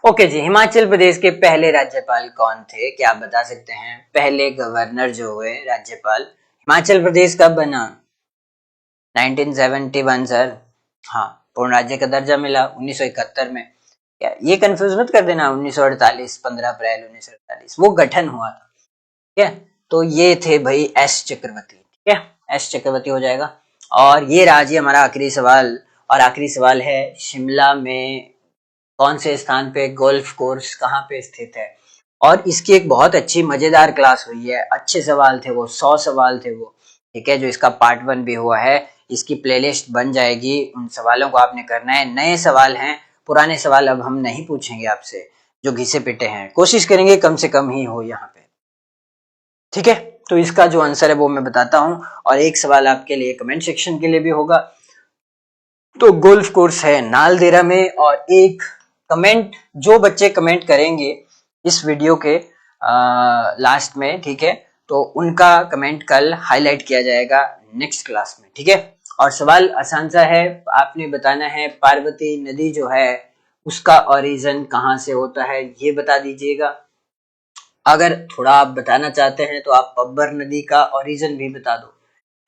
ओके जी, हिमाचल प्रदेश के पहले राज्यपाल कौन थे? क्या आप बता सकते हैं? पहले गवर्नर जो हुए राज्यपाल हिमाचल प्रदेश कब बना? 1971 सर। हाँ, पूर्ण राज्य का दर्जा मिला 1971 में। ये कंफ्यूज मत कर देना, 1948 15 अप्रैल 1948 वो गठन हुआ था, ठीक है। तो ये थे भाई एस चक्रवर्ती, ठीक है, एस चक्रवर्ती हो जाएगा। और ये राज्य हमारा आखिरी सवाल, और आखिरी सवाल है, शिमला में कौन से स्थान पे गोल्फ कोर्स कहाँ पे स्थित है? और इसकी एक बहुत अच्छी मजेदार क्लास हुई है, अच्छे सवाल थे वो, 100 सवाल थे वो, ठीक है, जो इसका पार्ट 1 भी हुआ है, इसकी प्लेलिस्ट बन जाएगी, उन सवालों को आपने करना है। नए सवाल हैं, पुराने सवाल अब हम नहीं पूछेंगे आपसे जो घिसे पिटे हैं, कोशिश करेंगे कम से कम ही हो यहाँ पे, ठीक है। तो इसका जो आंसर है वो मैं बताता हूँ, और एक सवाल आपके लिए कमेंट सेक्शन के लिए भी होगा। तो गोल्फ कोर्स है नालदेहरा में, और एक कमेंट, जो बच्चे कमेंट करेंगे इस वीडियो के लास्ट में, ठीक है, तो उनका कमेंट कल हाईलाइट किया जाएगा नेक्स्ट क्लास में, ठीक है। और सवाल आसान सा है, आपने बताना है पार्वती नदी जो है उसका ओरिजिन कहाँ से होता है, ये बता दीजिएगा। अगर थोड़ा आप बताना चाहते हैं तो आप पब्बर नदी का ओरिजिन भी बता दो,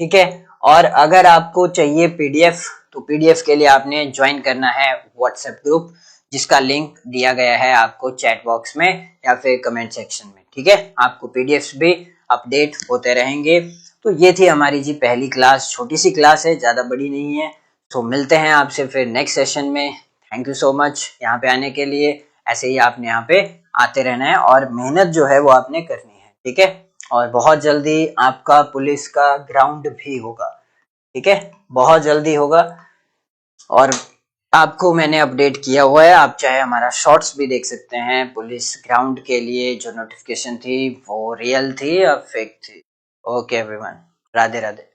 ठीक है। और अगर आपको चाहिए पीडीएफ, तो पीडीएफ के लिए आपने ज्वाइन करना है व्हाट्सएप ग्रुप, जिसका लिंक दिया गया है आपको चैट बॉक्स में या फिर कमेंट सेक्शन में, ठीक है। आपको पीडीएफ भी अपडेट होते रहेंगे। तो ये थी हमारी जी पहली क्लास, छोटी सी क्लास है, ज्यादा बड़ी नहीं है। तो मिलते हैं आपसे फिर नेक्स्ट सेशन में। थैंक यू सो मच यहाँ पे आने के लिए। ऐसे ही आपने यहाँ पे आते रहना है, और मेहनत जो है वो आपने करनी है, ठीक है। और बहुत जल्दी आपका पुलिस का ग्राउंड भी होगा, ठीक है, बहुत जल्दी होगा। और आपको मैंने अपडेट किया हुआ है, आप चाहे हमारा शॉर्ट्स भी देख सकते हैं। पुलिस ग्राउंड के लिए जो नोटिफिकेशन थी वो रियल थी या फेक थी। Okay everyone, Radhe Radhe.